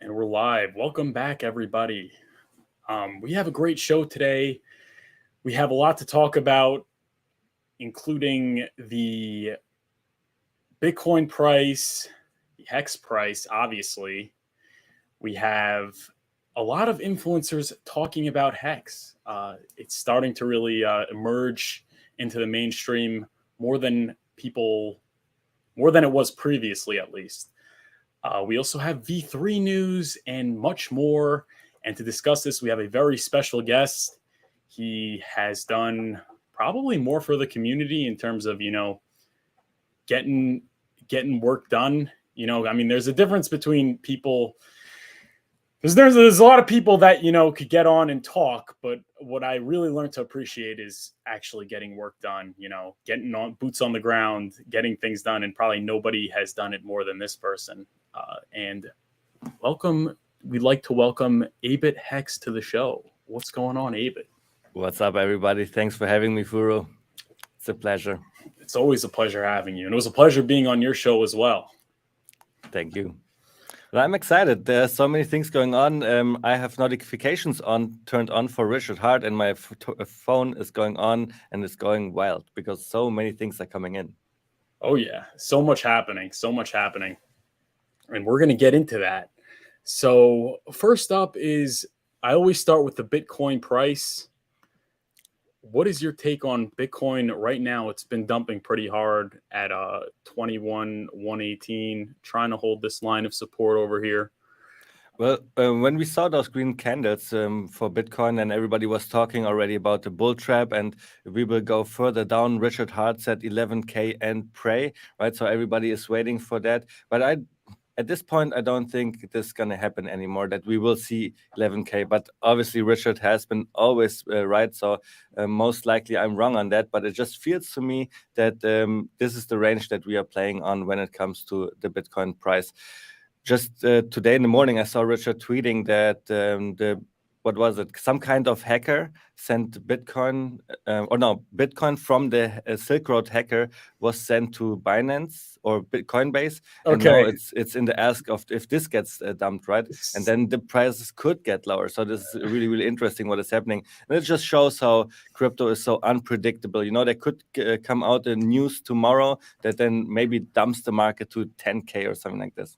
And we're live. Welcome back, everybody. We have a great show today. We have a lot to talk about, including the Bitcoin price, the HEX price, obviously. We have a lot of influencers talking about HEX. It's starting to really emerge into the mainstream more than it was previously, at least. We also have V3 news and much more. And to discuss this, we have a very special guest. He has done probably more for the community in terms of, getting work done. There's a difference between people. There's a lot of people that, could get on and talk, but what I really learned to appreciate is actually getting work done, getting on boots on the ground, getting things done. And probably nobody has done it more than this person. And we'd like to welcome Abit HEX to the show. What's going on, Abit? What's up, everybody? Thanks for having me, Furu. It's a pleasure. It's always a pleasure having you. And it was a pleasure being on your show as well. Thank you. Well, I'm excited. There are so many things going on. I have notifications turned on for Richard Hart, and my phone is going on and it's going wild because so many things are coming in. Oh, yeah. So much happening. And we're going to get into that. So first up is, I always start with the Bitcoin price. What is your take on Bitcoin right now? It's been dumping pretty hard at 21,118, trying to hold this line of support over here. Well, when we saw those green candles for Bitcoin and everybody was talking already about the bull trap and we will go further down, Richard Hart said 11K and pray, right? So everybody is waiting for that. But at this point, I don't think this is going to happen anymore, that we will see 11K. But obviously, Richard has been always right. So most likely I'm wrong on that. But it just feels to me that this is the range that we are playing on when it comes to the Bitcoin price. Just today in the morning, I saw Richard tweeting that some kind of hacker sent Bitcoin, Bitcoin from the Silk Road hacker was sent to Binance or Coinbase. Okay. And now it's in the ask of if this gets dumped, right? And then the prices could get lower. So this is really, really interesting what is happening. And it just shows how crypto is so unpredictable. There could come out a news tomorrow that then maybe dumps the market to 10K or something like this.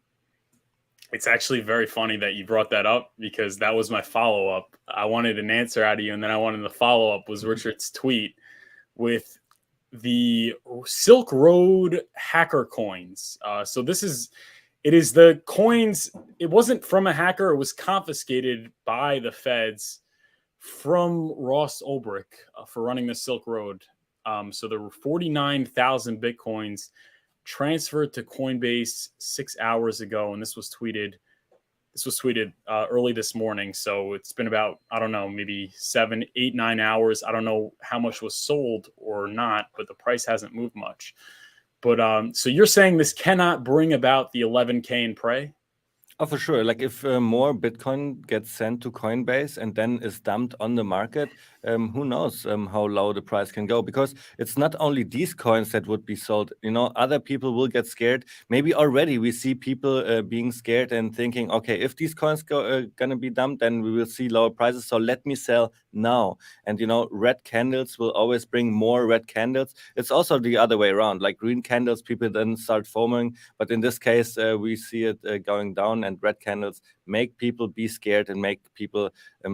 It's actually very funny that you brought that up because that was my follow-up. I wanted an answer out of you, and then I wanted the follow-up was Richard's tweet with the Silk Road hacker coins. So it is the coins. It wasn't from a hacker. It was confiscated by the feds from Ross Ulbricht for running the Silk Road. So there were 49,000 Bitcoins transferred to Coinbase 6 hours ago, and this was tweeted early this morning. So it's been about, I don't know, maybe 7, 8, 9 hours. I don't know how much was sold or not, but the price hasn't moved much. But so you're saying this cannot bring about the 11K in prey? Oh, for sure. Like if more Bitcoin gets sent to Coinbase and then is dumped on the market, who knows how low the price can go? Because it's not only these coins that would be sold. Other people will get scared. Maybe already we see people being scared and thinking, okay, if these coins gonna be dumped, then we will see lower prices. So let me sell now. And red candles will always bring more red candles. It's also the other way around. Like green candles, people then start foaming. But in this case, we see it going down. And red candles make people be scared and make people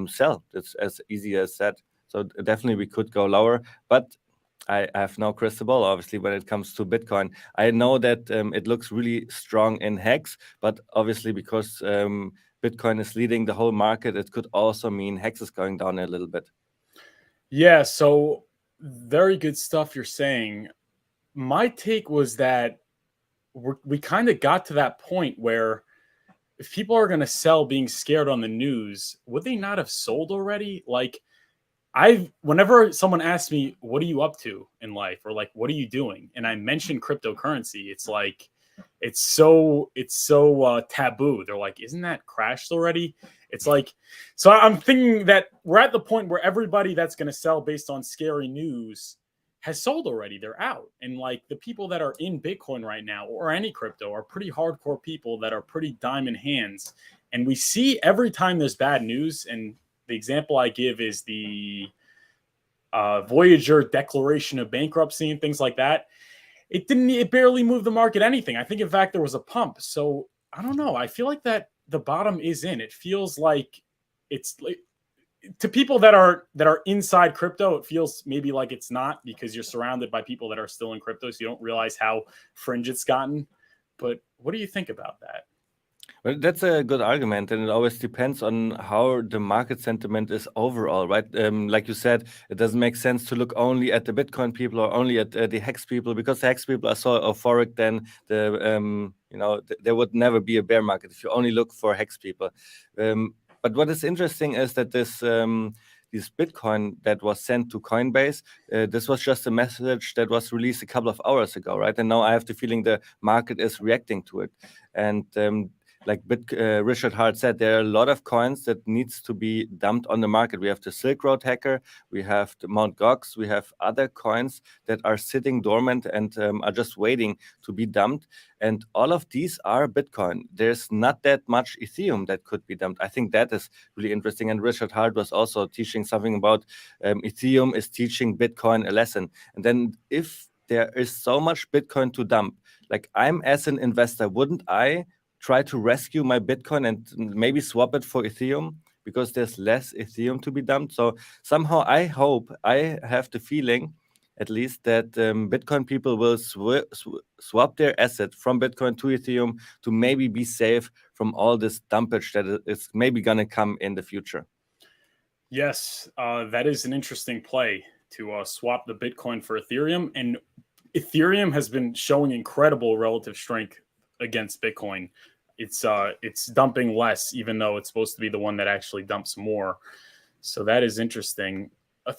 sell. It's as easy as that. So definitely we could go lower, but I have no crystal ball, obviously, when it comes to Bitcoin. I know that it looks really strong in HEX, but obviously because Bitcoin is leading the whole market, it could also mean HEX is going down a little bit. Yeah, so very good stuff you're saying. My take was that we kind of got to that point where if people are going to sell being scared on the news, would they not have sold already? Like, whenever someone asks me, what are you up to in life? Or like, what are you doing? And I mention cryptocurrency, it's like, it's so taboo. They're like, isn't that crashed already? It's like, so I'm thinking that we're at the point where everybody that's going to sell based on scary news has sold already. They're out. And like the people that are in Bitcoin right now or any crypto are pretty hardcore people that are pretty diamond hands. And we see every time there's bad news, and the example I give is the Voyager declaration of bankruptcy and things like that. It barely moved the market anything. I think, in fact, there was a pump. So I don't know. I feel like that the bottom is in. It feels like it's like, to people that are inside crypto, it feels maybe like it's not, because you're surrounded by people that are still in crypto, so you don't realize how fringe it's gotten. But what do you think about that? Well, that's a good argument, and it always depends on how the market sentiment is overall, right? Like you said, it doesn't make sense to look only at the Bitcoin people or only at the HEX people, because the HEX people are so euphoric. Then there would never be a bear market if you only look for HEX people. But what is interesting is that this Bitcoin that was sent to Coinbase, this was just a message that was released a couple of hours ago, right? And now I have the feeling the market is reacting to it, and like Richard Hart said, there are a lot of coins that needs to be dumped on the market. We have the Silk Road hacker, we have the Mt. Gox, we have other coins that are sitting dormant and are just waiting to be dumped. And all of these are Bitcoin. There's not that much Ethereum that could be dumped. I think that is really interesting. And Richard Hart was also teaching something about Ethereum is teaching Bitcoin a lesson. And then if there is so much Bitcoin to dump, like I'm as an investor, wouldn't I try to rescue my Bitcoin and maybe swap it for Ethereum, because there's less Ethereum to be dumped? So somehow I hope, I have the feeling at least, that Bitcoin people will swap their asset from Bitcoin to Ethereum to maybe be safe from all this dumpage that is maybe going to come in the future. Yes, that is an interesting play to swap the Bitcoin for Ethereum. And Ethereum has been showing incredible relative strength against Bitcoin. It's dumping less, even though it's supposed to be the one that actually dumps more. So that is interesting.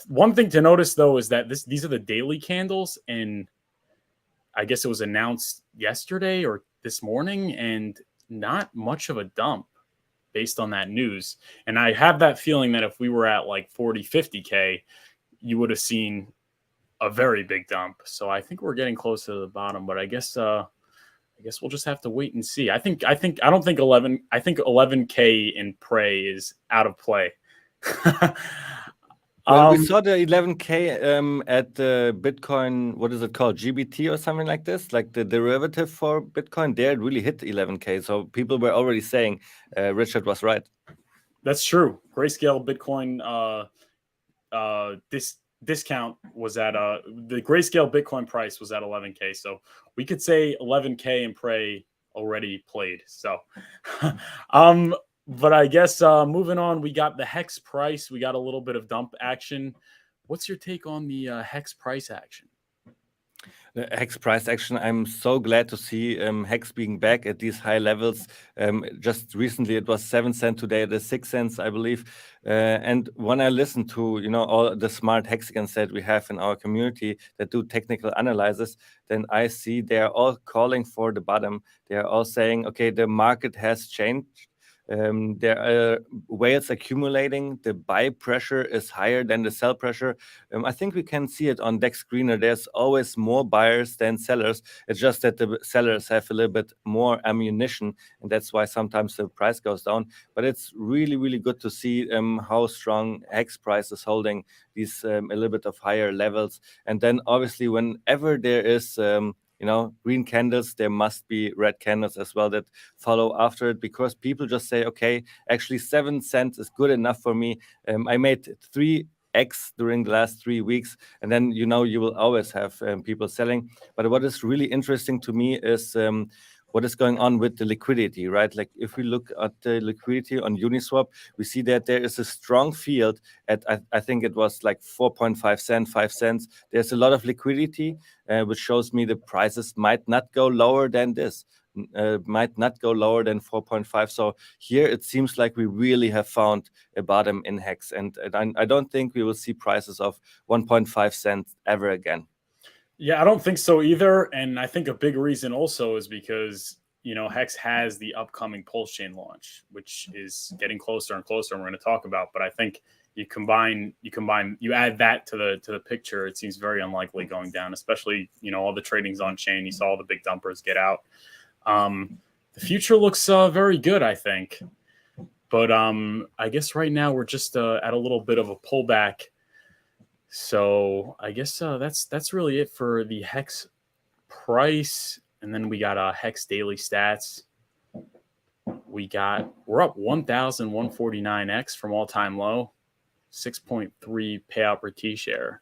One thing to notice, though, is that these are the daily candles, and I guess it was announced yesterday or this morning, and not much of a dump based on that news. And I have that feeling that if we were at like 40, 50K, you would have seen a very big dump. So I think we're getting close to the bottom, but I guess we'll just have to wait and see. I think 11K in Prey is out of play. Well, we saw the 11K at the Bitcoin, what is it called, GBT or something like this, like the derivative for Bitcoin. There it really hit 11K. So people were already saying Richard was right. That's true. Grayscale Bitcoin discount was at the Grayscale Bitcoin price was at 11K. So we could say 11K in Prey already played. So but I guess moving on, we got the HEX price. We got a little bit of dump action. What's your take on the HEX price action? The HEX price action, I'm so glad to see HEX being back at these high levels. Just recently it was 7 cents, today it is 6 cents, I believe. And when I listen to all the smart hexagons that we have in our community that do technical analysis, then I see they are all calling for the bottom. They are all saying, okay, the market has changed. There are whales accumulating. The buy pressure is higher than the sell pressure. I think we can see it on Dex Screener. There's always more buyers than sellers. It's just that the sellers have a little bit more ammunition, and that's why sometimes the price goes down. But it's really, really good to see how strong HEX price is holding these a little bit of higher levels. And then obviously whenever there is green candles, there must be red candles as well that follow after it, because people just say, okay, actually 7 cents is good enough for me. I made 3x during the last 3 weeks, and then you will always have people selling. But what is really interesting to me is what is going on with the liquidity, right? Like if we look at the liquidity on Uniswap, we see that there is a strong field at, I think it was like 4.5 cents, 5 cents. There's a lot of liquidity, which shows me the prices might not go lower than this, might not go lower than 4.5. So here it seems like we really have found a bottom in HEX. And I don't think we will see prices of 1.5 cents ever again. Yeah, I don't think so either. And I think a big reason also is because, HEX has the upcoming Pulsechain launch, which is getting closer and closer, and we're going to talk about. But I think, you add that to the picture, it seems very unlikely going down, especially, all the trading's on chain. You saw all the big dumpers get out. The future looks very good, I think. But I guess right now we're just at a little bit of a pullback. So I guess that's really it for the HEX price. And then we got HEX daily stats. We're up 1,149x from all-time low, 6.3 payout per T share,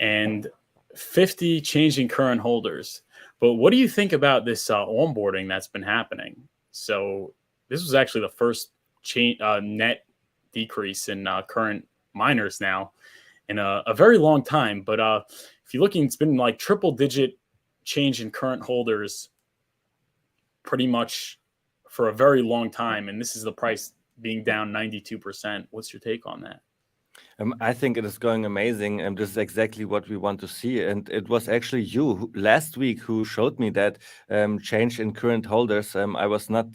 and 50 changing current holders. But what do you think about this onboarding that's been happening? So this was actually the first net decrease in current miners now in a very long time. But if you're looking, it's been like triple-digit change in current holders pretty much for a very long time. And this is the price being down 92%. What's your take on that? I think it is going amazing, and this is exactly what we want to see. And it was actually you last week who showed me that change in current holders. I was not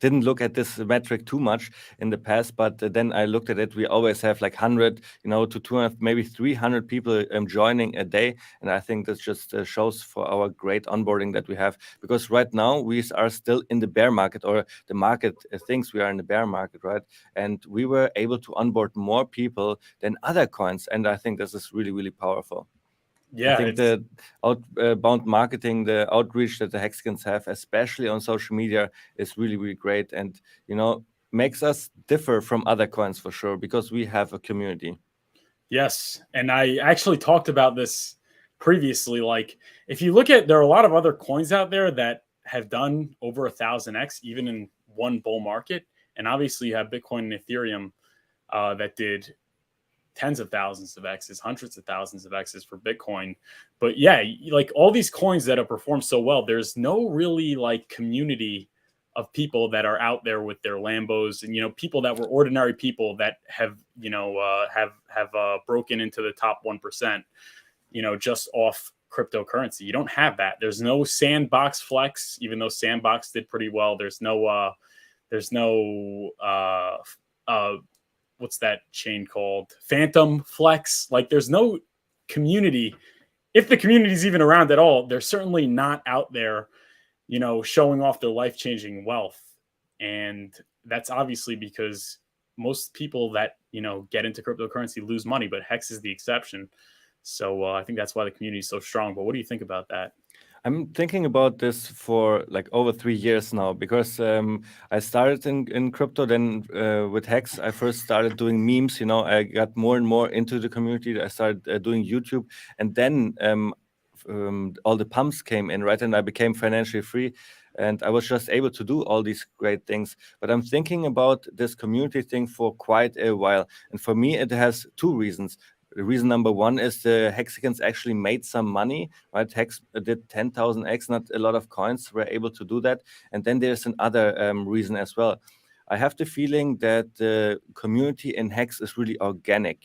didn't look at this metric too much in the past, but then I looked at it. We always have like 100, to 200, maybe 300 people joining a day, and I think this just shows for our great onboarding that we have. Because right now we are still in the bear market, or the market thinks we are in the bear market, right? And we were able to onboard more people than other coins, and I think this is really, really powerful. Yeah, I think the outbound marketing, the outreach that the Hexicans have, especially on social media, is really, really great, and makes us differ from other coins for sure, because we have a community. Yes, and I actually talked about this previously. Like, if you look at, there are a lot of other coins out there that have done over 1,000x even in one bull market, and obviously you have Bitcoin and Ethereum that did tens of thousands of X's, hundreds of thousands of X's for Bitcoin. But yeah, like all these coins that have performed so well, there's no really like community of people that are out there with their Lambos, and people that were ordinary people that have broken into the top 1%, just off cryptocurrency. You don't have that. There's no Sandbox Flex, even though Sandbox did pretty well. There's no what's that chain called? Phantom Flex. Like, there's no community. If the community is even around at all, they're certainly not out there, showing off their life-changing wealth. And that's obviously because most people that, get into cryptocurrency lose money, but HEX is the exception. So I think that's why the community is so strong. But what do you think about that? I'm thinking about this for like over 3 years now, because I started in crypto. Then with HEX, I first started doing memes. I got more and more into the community. I started doing YouTube, and then all the pumps came in, right? And I became financially free, and I was just able to do all these great things. But I'm thinking about this community thing for quite a while, and for me, it has two reasons. Reason number one is the Hexicans actually made some money, right? Hex did 10,000x, not a lot of coins were able to do that. And then there's another reason as well. I have the feeling that the community in Hex is really organic.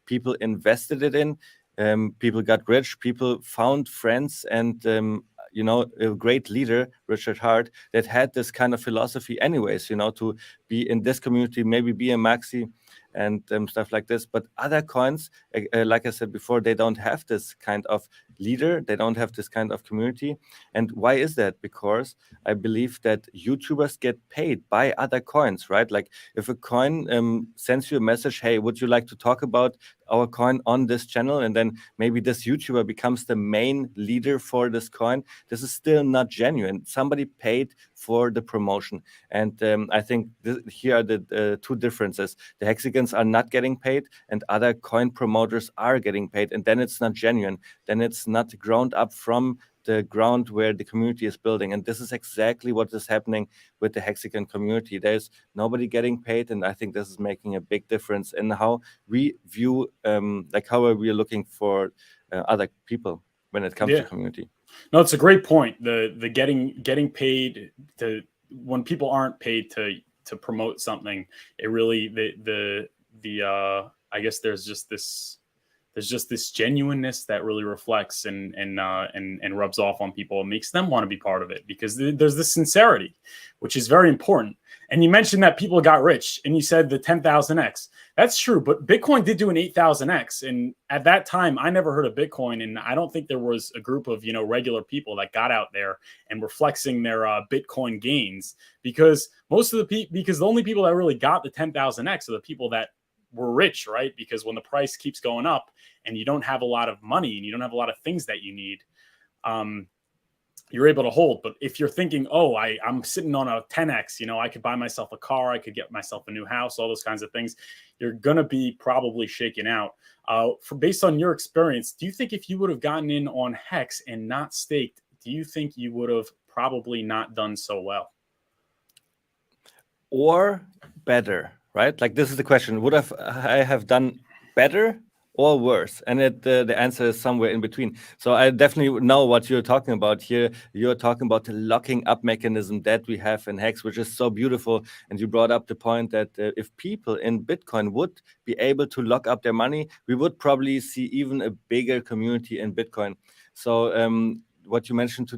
People invested it in, people got rich, people found friends, and a great leader, Richard Hart, that had this kind of philosophy anyways, to be in this community, maybe be a maxi and stuff like this. But other coins, like I said before, they don't have this kind of leader. They don't have this kind of community. And why is that? Because I believe that YouTubers get paid by other coins, right? Like if a coin sends you a message, hey, would you like to talk about our coin on this channel? And then maybe this YouTuber becomes the main leader for this coin. This is still not genuine. Somebody paid for the promotion. And I think here are the two differences. The Hexicans are not getting paid, and other coin promoters are getting paid. And then it's not genuine. Then it's not ground up from the ground where the community is building. And this is exactly what is happening with the Hexican community. There's nobody getting paid, and I think this is making a big difference in how we view, how we are looking for other people when it comes to community. No, it's a great point. The getting paid to, when people aren't paid to promote something, it really the I guess there's there's just this genuineness that really reflects and rubs off on people. It makes them want to be part of it because there's this sincerity, which is very important. And you mentioned that people got rich, and you said the 10,000x. That's true, but Bitcoin did do an 8,000x, and at that time, I never heard of Bitcoin, and I don't think there was a group of regular people that got out there and were flexing their Bitcoin gains, because the only people that really got the 10,000x are the people that were rich, right? Because when the price keeps going up and you don't have a lot of money and you don't have a lot of things that you need, you're able to hold. But if you're thinking, oh, I'm sitting on a 10x, I could buy myself a car, I could get myself a new house, all those kinds of things, you're going to be probably shaken out. Based on your experience, do you think if you would have gotten in on HEX and not staked, do you think you would have probably not done so well? Or better, right? Like, this is the question. Would I have done better or worse? And the answer is somewhere in between. So I definitely know what you're talking about here. You're talking about the locking up mechanism that we have in HEX, which is so beautiful. And you brought up the point that if people in Bitcoin would be able to lock up their money, we would probably see even a bigger community in Bitcoin. So what you mentioned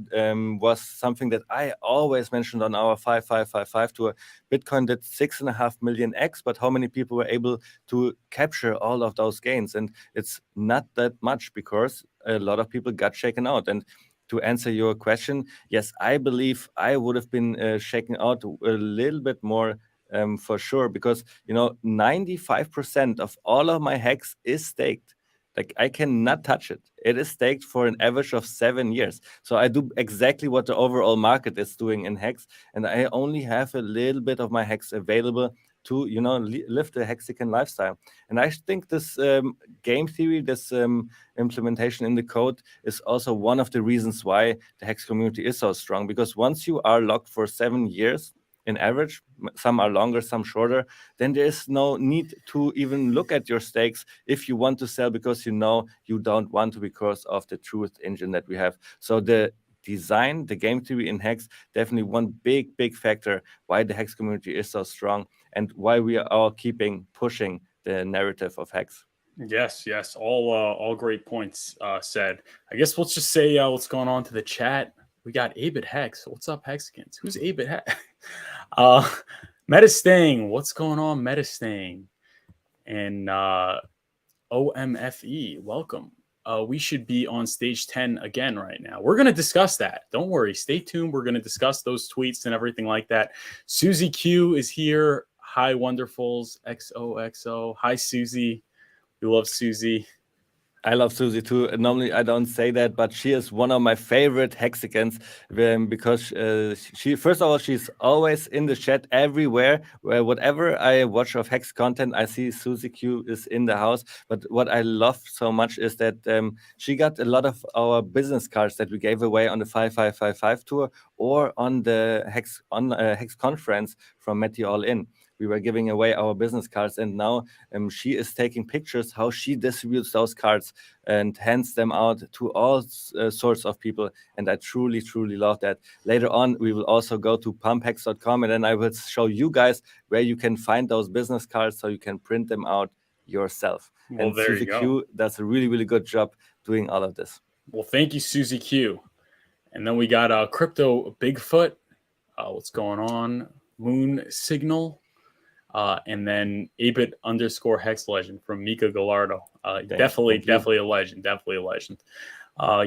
was something that I always mentioned on our 5555 tour. Bitcoin did 6.5 million X, but how many people were able to capture all of those gains? And it's not that much, because a lot of people got shaken out. And to answer your question, yes, I believe I would have been shaken out a little bit more, for sure, because 95% of all of my HEX is staked. Like, I cannot touch it. It is staked for an average of 7 years. So I do exactly what the overall market is doing in HEX, and I only have a little bit of my HEX available to live the Hexican lifestyle. And I think this game theory, this implementation in the code, is also one of the reasons why the HEX community is so strong. Because once you are locked for 7 years, in average, some are longer, some shorter, then there is no need to even look at your stakes if you want to sell, because you don't want to, because of the truth engine that we have. So the design, the game theory in HEX, definitely one big factor why the HEX community is so strong and why we are all pushing the narrative of HEX. Yes, all great points said. I guess let's just say what's going on to the chat. We got Abit HEX. What's up, Hexicans? Who's Abit HEX? Metastang. What's going on, Metastang? And OMFE. Welcome. We should be on stage 10 again right now. We're going to discuss that. Don't worry. Stay tuned. We're going to discuss those tweets and everything like that. Susie Q is here. Hi, Wonderfuls. XOXO. Hi, Susie. We love Susie. I love Susie too. Normally I don't say that, but she is one of my favorite Hexicans, because she, first of all, she's always in the chat everywhere. Where whatever I watch of Hex content, I see Susie Q is in the house. But what I love so much is that she got a lot of our business cards that we gave away on the 5555 tour or on the Hex conference from Matty All In. We were giving away our business cards, and now she is taking pictures how she distributes those cards and hands them out to all sorts of people. And I truly love that. Later on, we will also go to pumphex.com, and then I will show you guys where you can find those business cards so you can print them out yourself. Well, and there Susie you go. Q does a really good job doing all of this. Well, thank you, Susie Q. And then we got Crypto Bigfoot. What's going on? Moon Signal. And then Abit _ Hex Legend from Mika Gallardo. Definitely a legend.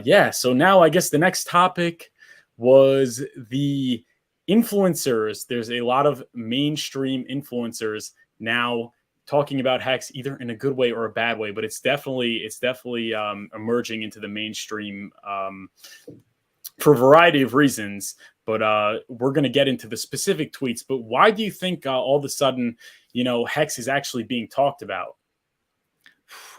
Yeah. So now I guess the next topic was the influencers. There's a lot of mainstream influencers now talking about Hex, either in a good way or a bad way, but it's definitely emerging into the mainstream for a variety of reasons. But we're going to get into the specific tweets. But why do you think all of a sudden, Hex is actually being talked about?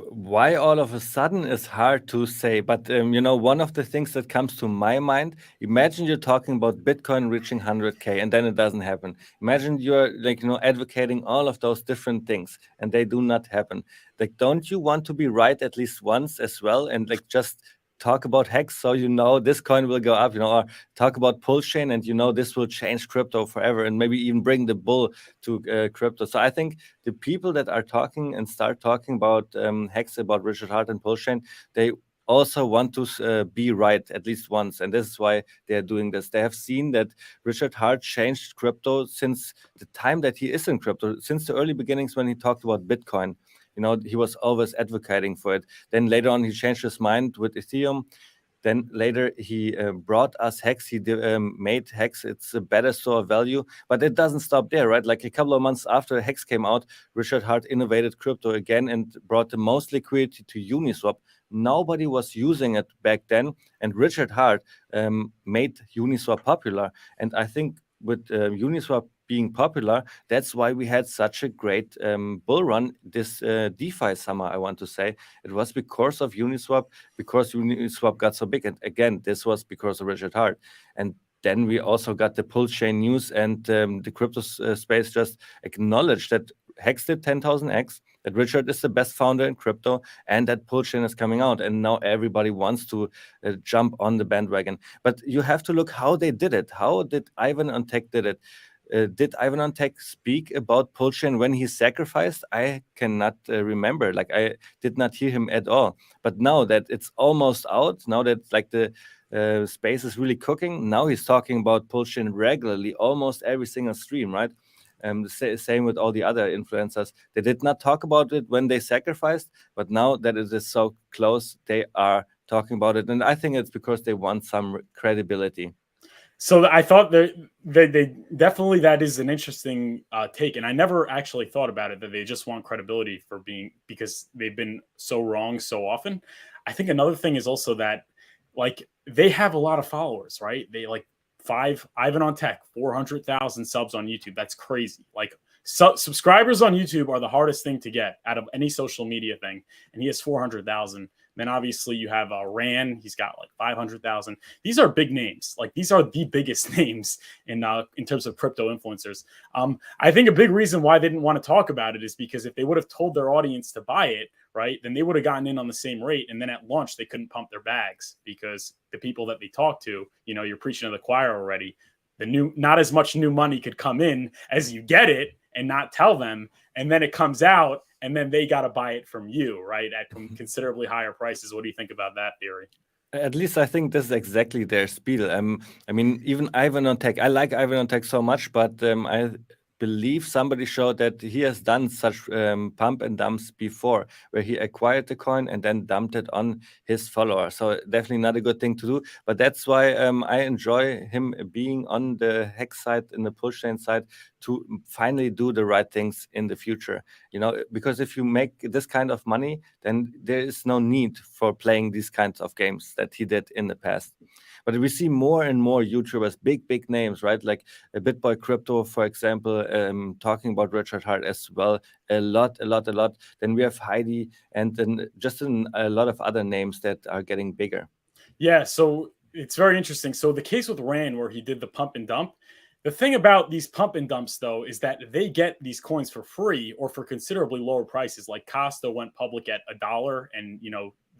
Why all of a sudden is hard to say. But, one of the things that comes to my mind, imagine you're talking about Bitcoin reaching 100K and then it doesn't happen. Imagine you're advocating all of those different things and they do not happen. Like, don't you want to be right at least once as well? And just talk about HEX, so this coin will go up, or talk about Pulsechain, and this will change crypto forever, and maybe even bring the bull to crypto. So I think the people that are talking and start talking about HEX, about Richard Heart and Pulsechain, they also want to be right at least once, and this is why they are doing this. They have seen that Richard Heart changed crypto since the time that he is in crypto, since the early beginnings when he talked about Bitcoin. He was always advocating for it. Then later on, he changed his mind with Ethereum. Then later he brought us HEX. He made HEX. It's a better store of value, but it doesn't stop there, right? Like a couple of months after HEX came out, Richard Heart innovated crypto again and brought the most liquidity to Uniswap. Nobody was using it back then, and Richard Heart made Uniswap popular. And I think with Uniswap being popular, that's why we had such a great bull run this DeFi summer, I want to say. It was because of Uniswap, because Uniswap got so big. And again, this was because of Richard Heart. And then we also got the Pulsechain news, and the crypto space just acknowledged that HEX did 10,000x, that Richard is the best founder in crypto, and that Pulsechain is coming out. And now everybody wants to jump on the bandwagon. But you have to look how they did it. How did Ivan on Tech did it? Did Ivan on Tech speak about Pulsechain when he sacrificed? I cannot remember. Like, I did not hear him at all. But now that it's almost out, now that like the space is really cooking, now he's talking about Pulsechain regularly, almost every single stream, right? The same with all the other influencers. They did not talk about it when they sacrificed, but now that it is so close, they are talking about it. And I think it's because they want some credibility. So I thought they definitely, that is an interesting take, and I never actually thought about it, that they just want credibility because they've been so wrong so often. I think another thing is also that like they have a lot of followers, right? They like Ivan on Tech, 400,000 subs on YouTube. That's crazy. Like subscribers on YouTube are the hardest thing to get out of any social media thing, and he has 400,000. Then obviously you have Ran. He's got like 500,000. These are big names. Like these are the biggest names in terms of crypto influencers. I think a big reason why they didn't want to talk about it is because if they would have told their audience to buy it, right, then they would have gotten in on the same rate. And then at launch, they couldn't pump their bags because the people that they talk to, you're preaching to the choir already. Not as much new money could come in as you get it and not tell them. And then it comes out and then they got to buy it from you, right, at considerably higher prices. What do you think about that theory? At least I think this is exactly their spiel. I mean, even Ivan on Tech, I like Ivan on Tech so much, but I believe somebody showed that he has done such pump and dumps before, where he acquired the coin and then dumped it on his follower. So definitely not a good thing to do. But that's why I enjoy him being on the HEX side, in the Pulsechain side, to finally do the right things in the future. Because if you make this kind of money, then there is no need for playing these kinds of games that he did in the past. But we see more and more YouTubers, big names, right? Like BitBoy Crypto, for example, talking about Richard Heart as well, a lot. Then we have Heidi, and then just a lot of other names that are getting bigger. Yeah, so it's very interesting. So the case with Rand, where he did the pump and dump, the thing about these pump and dumps, though, is that they get these coins for free or for considerably lower prices. Like Costa went public at $1, and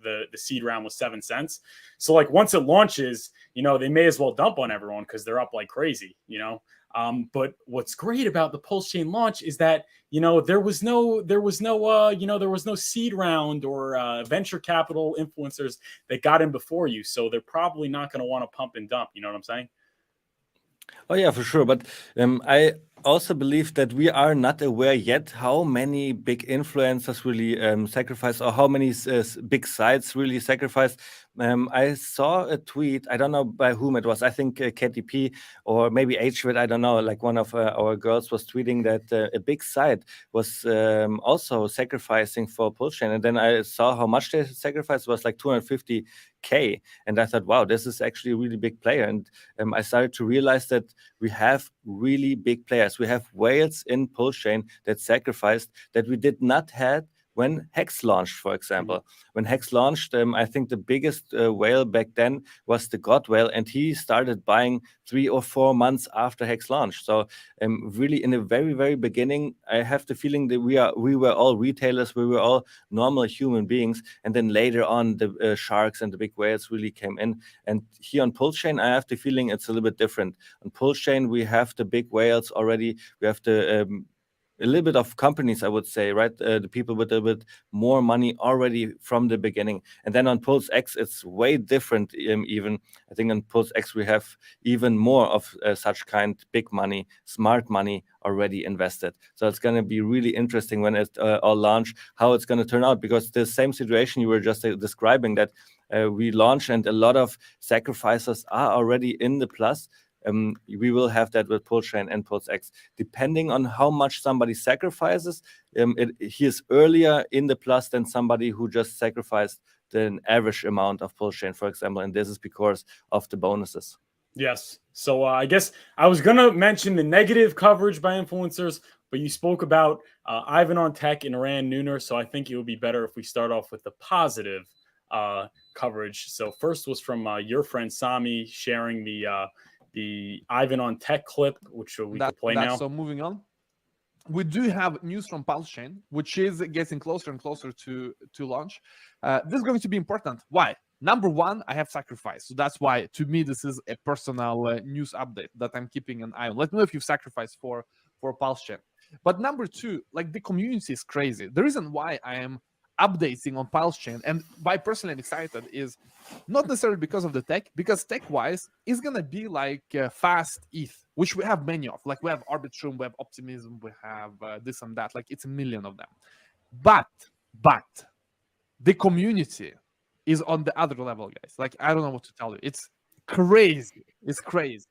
the seed round was 7 cents. So like once it launches, they may as well dump on everyone because they're up like crazy. But what's great about the Pulsechain launch is that there was no seed round or venture capital influencers that got in before you, so they're probably not going to want to pump and dump. You know what I'm saying? Oh yeah, for sure. But I also believe that we are not aware yet how many big influencers really sacrifice, or how many big sites really sacrifice. I saw a tweet, I don't know by whom it was, I think KTP or maybe HVIT, I don't know, like one of our girls was tweeting that a big site was also sacrificing for Pulsechain. And then I saw how much they sacrificed, was like 250K. And I thought, wow, this is actually a really big player. And I started to realize that we have really big players. We have whales in Pulsechain that sacrificed, that we did not have when HEX launched, for example. When HEX launched, I think the biggest whale back then was the God whale, and he started buying 3 or 4 months after HEX launched. So really in the very, very beginning, I have the feeling that we were all retailers, we were all normal human beings, and then later on the sharks and the big whales really came in. And here on Pulsechain, I have the feeling it's a little bit different. On Pulsechain, we have the big whales already, we have the a little bit of companies, I would say, right? The people with a bit more money already from the beginning. And then on PulseX, it's way different. Even I think on PulseX, we have even more of such kind big money, smart money already invested. So it's going to be really interesting when it all launch, how it's going to turn out, because the same situation you were just describing, that we launch and a lot of sacrifices are already in the plus. We will have that with Pulsechain and PulseX. Depending on how much somebody sacrifices, he is earlier in the plus than somebody who just sacrificed the average amount of Pulsechain, for example, and this is because of the bonuses. Yes. So I guess I was going to mention the negative coverage by influencers, but you spoke about Ivan on Tech and Ran Nooner, so I think it would be better if we start off with the positive coverage. So first was from your friend Sami sharing the Ivan on Tech clip, which we could play now. So moving on, we do have news from Pulsechain, which is getting closer and closer to launch. This is going to be important. Why? Number one, I have sacrificed. So that's why, to me, this is a personal news update that I'm keeping an eye on. Let me know if you've sacrificed for Pulsechain. But number two, like, the community is crazy. The reason why I am updating on Pulsechain and why personally I'm excited is not necessarily because of the tech, because tech-wise, it's going to be like fast ETH, which we have many of. Like, we have Arbitrum, we have Optimism, we have this and that. Like, it's a million of them. But the community is on the other level, guys. Like, I don't know what to tell you. It's crazy. It's crazy.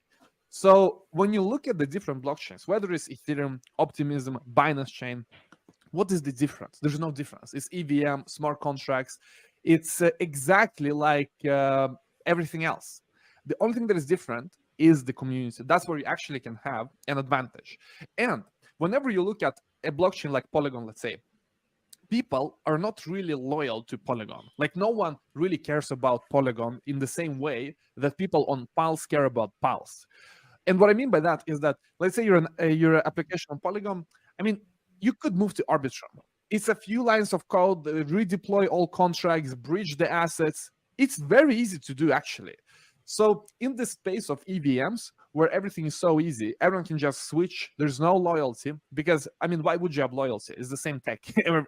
So when you look at the different blockchains, whether it's Ethereum, Optimism, Binance Chain, what is the difference? There's no difference. It's EVM, smart contracts. It's exactly like everything else. The only thing that is different is the community. That's where you actually can have an advantage. And whenever you look at a blockchain like Polygon, let's say, people are not really loyal to Polygon. Like, no one really cares about Polygon in the same way that people on Pulse care about Pulse. And what I mean by that is that, let's say you're an application on Polygon. I mean, you could move to Arbitrum. It's a few lines of code, redeploy all contracts, bridge the assets. It's very easy to do, actually. So in the space of EVMs, where everything is so easy, everyone can just switch. There's no loyalty, because, I mean, why would you have loyalty? It's the same tech.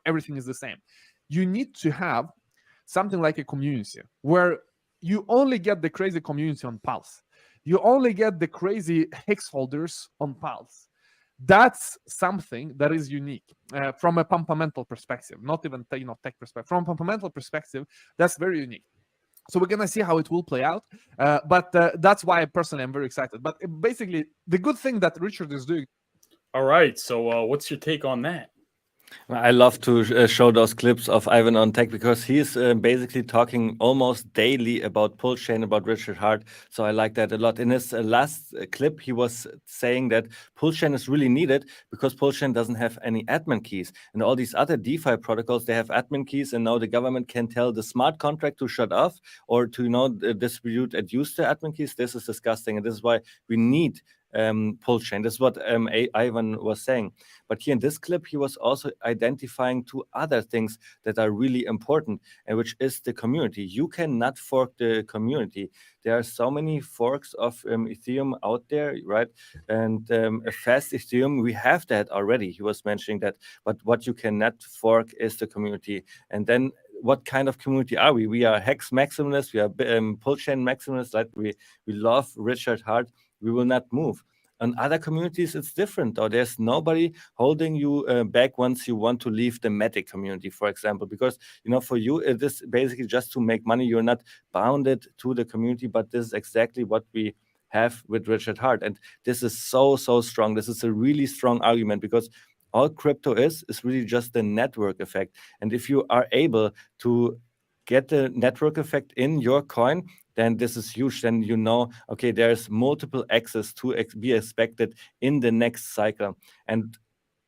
Everything is the same. You need to have something like a community where you only get the crazy community on Pulse. You only get the crazy HEX holders on Pulse. That's something that is unique from a fundamental perspective, not even tech perspective. From a fundamental perspective, that's very unique. So we're going to see how it will play out. But that's why personally I'm very excited. But basically, the good thing that Richard is doing. All right. So what's your take on that? I love to show those clips of Ivan on Tech, because he's basically talking almost daily about Pulsechain, about Richard Hart. So I like that a lot. In his last clip, he was saying that Pulsechain is really needed because Pulsechain doesn't have any admin keys. And all these other DeFi protocols, they have admin keys. And now the government can tell the smart contract to shut off or to distribute and use the admin keys. This is disgusting. And this is why we need Pulsechain. This is what Ivan was saying. But here in this clip, he was also identifying two other things that are really important, and which is the community. You cannot fork the community. There are so many forks of Ethereum out there, right? And a fast Ethereum, we have that already. He was mentioning that. But what you cannot fork is the community. And then what kind of community are we? We are HEX maximalists. We are Pulsechain maximalists. Like we love Richard Hart. We will not move. On other communities, it's different, though. There's nobody holding you back once you want to leave the Matic community, for example, because, for you, it is basically just to make money. You're not bounded to the community, but this is exactly what we have with Richard Hart. And this is so, so strong. This is a really strong argument, because all crypto is really just the network effect. And if you are able to get the network effect in your coin, then this is huge. Then okay, there's multiple access to be expected in the next cycle. And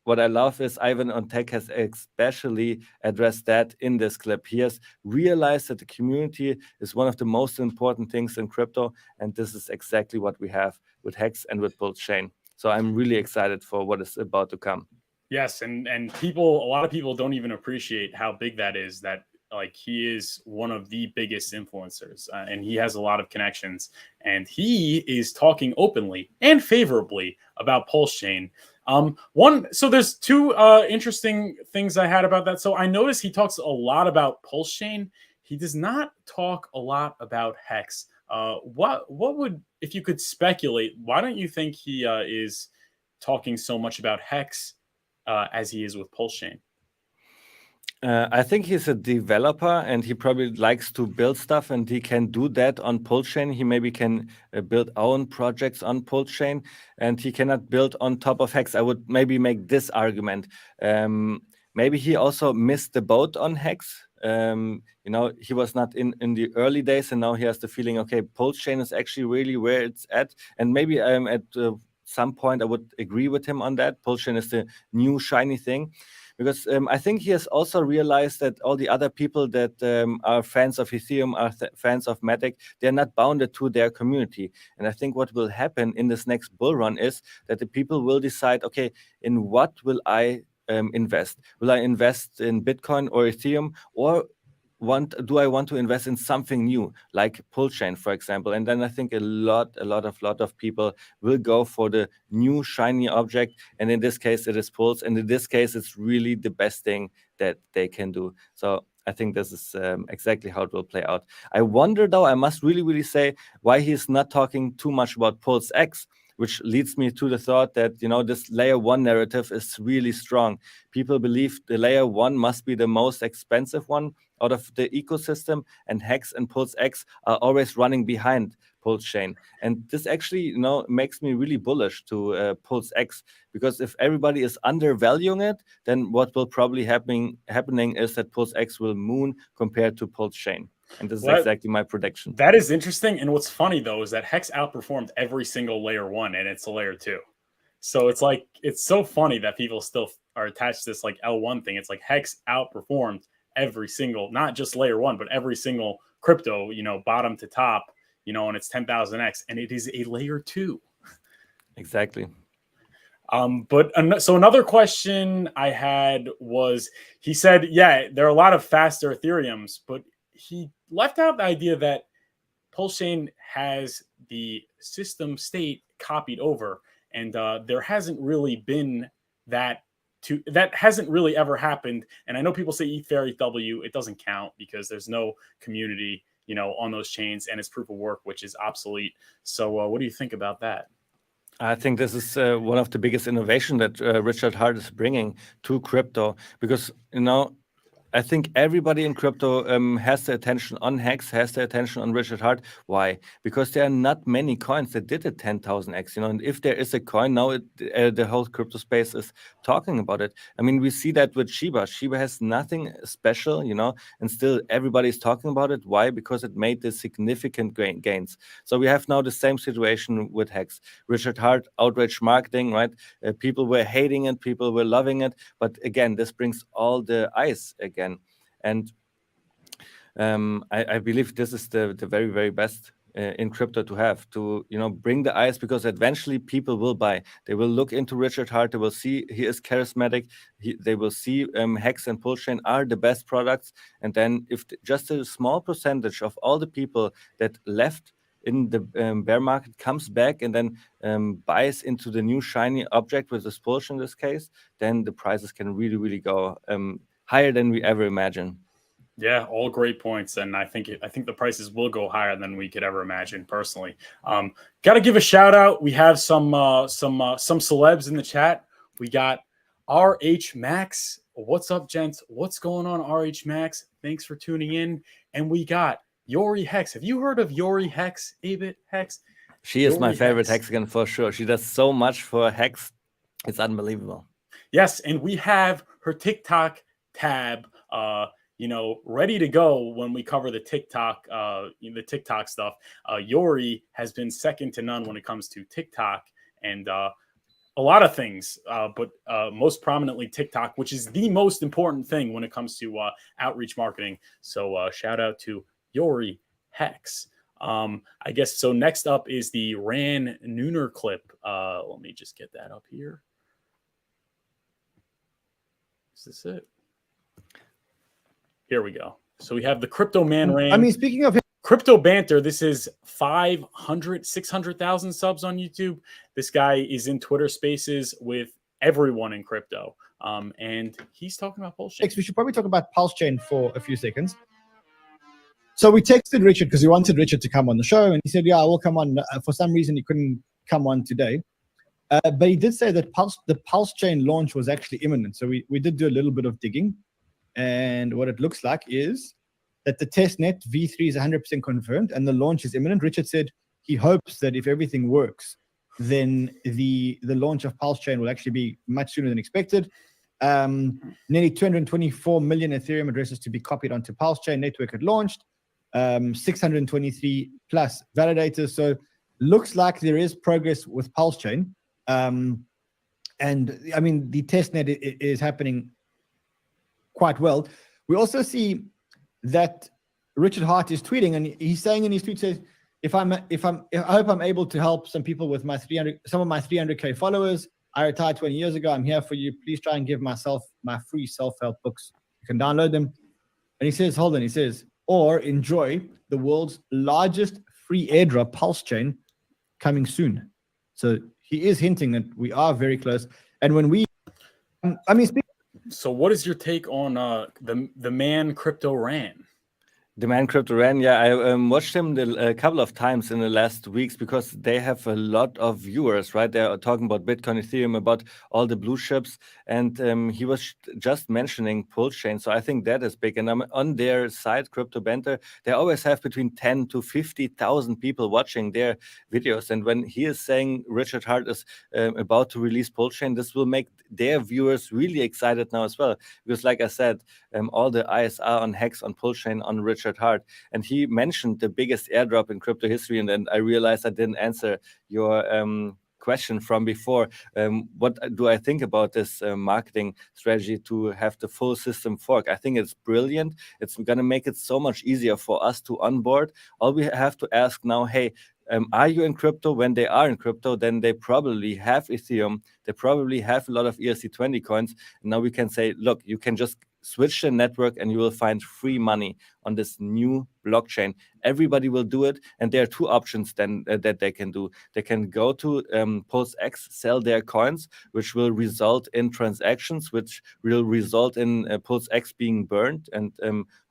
what I love is Ivan on Tech has especially addressed that in this clip. He has realized that the community is one of the most important things in crypto, and this is exactly what we have with HEX and with Pulsechain. So I'm really excited for what is about to come. Yes, and a lot of people don't even appreciate how big that is. That like he is one of the biggest influencers, and he has a lot of connections, and he is talking openly and favorably about Pulsechain. So there's two interesting things I had about that. So I noticed he talks a lot about Pulsechain. He does not talk a lot about HEX. What would, if you could speculate, why don't you think he is talking so much about HEX as he is with Pulsechain? I think he's a developer and he probably likes to build stuff, and he can do that on Pulsechain. He maybe can build own projects on Pulsechain, and he cannot build on top of HEX. I would maybe make this argument. Maybe he also missed the boat on HEX. He was not in the early days, and now he has the feeling, okay, Pulsechain is actually really where it's at. And maybe at some point I would agree with him on that. Pulsechain is the new shiny thing. Because I think he has also realized that all the other people that are fans of Ethereum, are fans of Matic, they're not bounded to their community. And I think what will happen in this next bull run is that the people will decide, okay, in what will I invest? Will I invest in Bitcoin or Ethereum, or do I want to invest in something new, like Pulsechain, for example? And then I think a lot of people will go for the new shiny object. And in this case, it is Pulse. And in this case, it's really the best thing that they can do. So I think this is exactly how it will play out. I wonder, though, I must really say, why he's not talking too much about Pulse X, which leads me to the thought that, this layer 1 narrative is really strong. People believe the layer 1 must be the most expensive one out of the ecosystem, and HEX and Pulse X are always running behind Pulsechain. And this actually, makes me really bullish to Pulse X, because if everybody is undervaluing it, then what will probably happening is that Pulse X will moon compared to Pulsechain. And this is exactly my prediction. That is interesting. And what's funny, though, is that HEX outperformed every single layer 1, and it's a layer 2. So it's like, it's so funny that people still are attached to this like L1 thing. It's like HEX outperformed every single, not just layer 1, but every single crypto, bottom to top, and it's 10,000x, and it is a layer 2. Exactly. So another question I had was, he said, yeah, there are a lot of faster Ethereums, but he left out the idea that Pulsechain has the system state copied over, and there hasn't really been that hasn't really ever happened. And I know people say ETH-FAIR-ETH-W, it doesn't count because there's no community, on those chains, and it's proof of work, which is obsolete. So what do you think about that? I think this is one of the biggest innovation that Richard Hart is bringing to crypto, because, I think everybody in crypto has their attention on HEX, has their attention on Richard Hart. Why? Because there are not many coins that did a 10,000x, and if there is a coin now, the whole crypto space is talking about it. I mean, we see that with Shiba. Shiba has nothing special, and still everybody is talking about it. Why? Because it made the significant gains. So we have now the same situation with HEX. Richard Hart, outrage marketing, right? People were hating it, people were loving it. But again, this brings all the eyes again. And I believe this is the very, very best in crypto to have, to bring the eyes, because eventually people will buy. They will look into Richard Hart. They will see he is charismatic. They will see HEX and Pulsechain are the best products. And then if just a small percentage of all the people that left in the bear market comes back and then buys into the new shiny object with this Pulse in this case, then the prices can really, really go higher than we ever imagined. Yeah, all great points, and I think the prices will go higher than we could ever imagine. Personally, got to give a shout out. We have some celebs in the chat. We got RH Max. What's up, gents? What's going on, RH Max? Thanks for tuning in. And we got Yori Hex. Have you heard of Yori Hex? Abit Hex. She is my favorite hexagon for sure. She does so much for HEX. It's unbelievable. Yes, and we have her TikTok tab, ready to go when we cover the TikTok stuff. Yori has been second to none when it comes to TikTok, and a a lot of things, but most prominently TikTok, which is the most important thing when it comes to outreach marketing. So shout out to Yori HEX. I guess so. Next up is the Ran Nooner clip. Let me just get that up here. Is this it? Here we go. So we have the Crypto Man Ran. I mean, speaking of Crypto Banter, this is 600,000 subs on YouTube. This guy is in Twitter Spaces with everyone in crypto. And he's talking about Pulsechain. we should probably talk about Pulsechain for a few seconds. So we texted Richard because we wanted Richard to come on the show, and he said, yeah, I will come on. For some reason, he couldn't come on today. But he did say that the Pulsechain launch was actually imminent. So we did do a little bit of digging. And what it looks like is that the testnet V3 is 100% confirmed and the launch is imminent. Richard said he hopes that if everything works, then the launch of Pulsechain will actually be much sooner than expected. Nearly 224 million Ethereum addresses to be copied onto Pulsechain network at launched. 623 plus validators. So looks like there is progress with Pulsechain. And I mean, the testnet is happening quite well. We also see that Richard Hart is tweeting, and he's saying in his tweet, says, I hope I'm able to help some people with some of my 300K followers. I retired 20 years ago. I'm here for you. Please try and give myself my free self-help books. You can download them. And he says, hold on, he says, or enjoy the world's largest free airdrop Pulsechain coming soon. So he is hinting that we are very close. And when we, I mean, so what is your take on the man Crypto Ran? The man Crypto Ran, yeah, I watched him a couple of times in the last weeks because they have a lot of viewers, right? They're talking about Bitcoin, Ethereum, about all the blue chips, and he was just mentioning Pulsechain, so I think that is big. And on their site, Crypto Banter, they always have between 10 to 50,000 people watching their videos. And when he is saying Richard Hart is about to release Pulsechain, this will make their viewers really excited now as well, because like I said, all the eyes are on HEX, on Pulsechain, on Richard Hart, and he mentioned the biggest airdrop in crypto history, and then I realized I didn't answer your question from before. What do I think about this marketing strategy to have the full system fork? I think it's brilliant. It's going to make it so much easier for us to onboard. All we have to ask now, hey, are you in crypto? When they are in crypto, then they probably have Ethereum. They probably have a lot of ERC20 coins. And now we can say, look, you can just switch the network and you will find free money on this new blockchain. Everybody will do it, and there are two options then that they can do. They can go to PulseX, sell their coins, which will result in transactions, which will result in PulseX being burned, and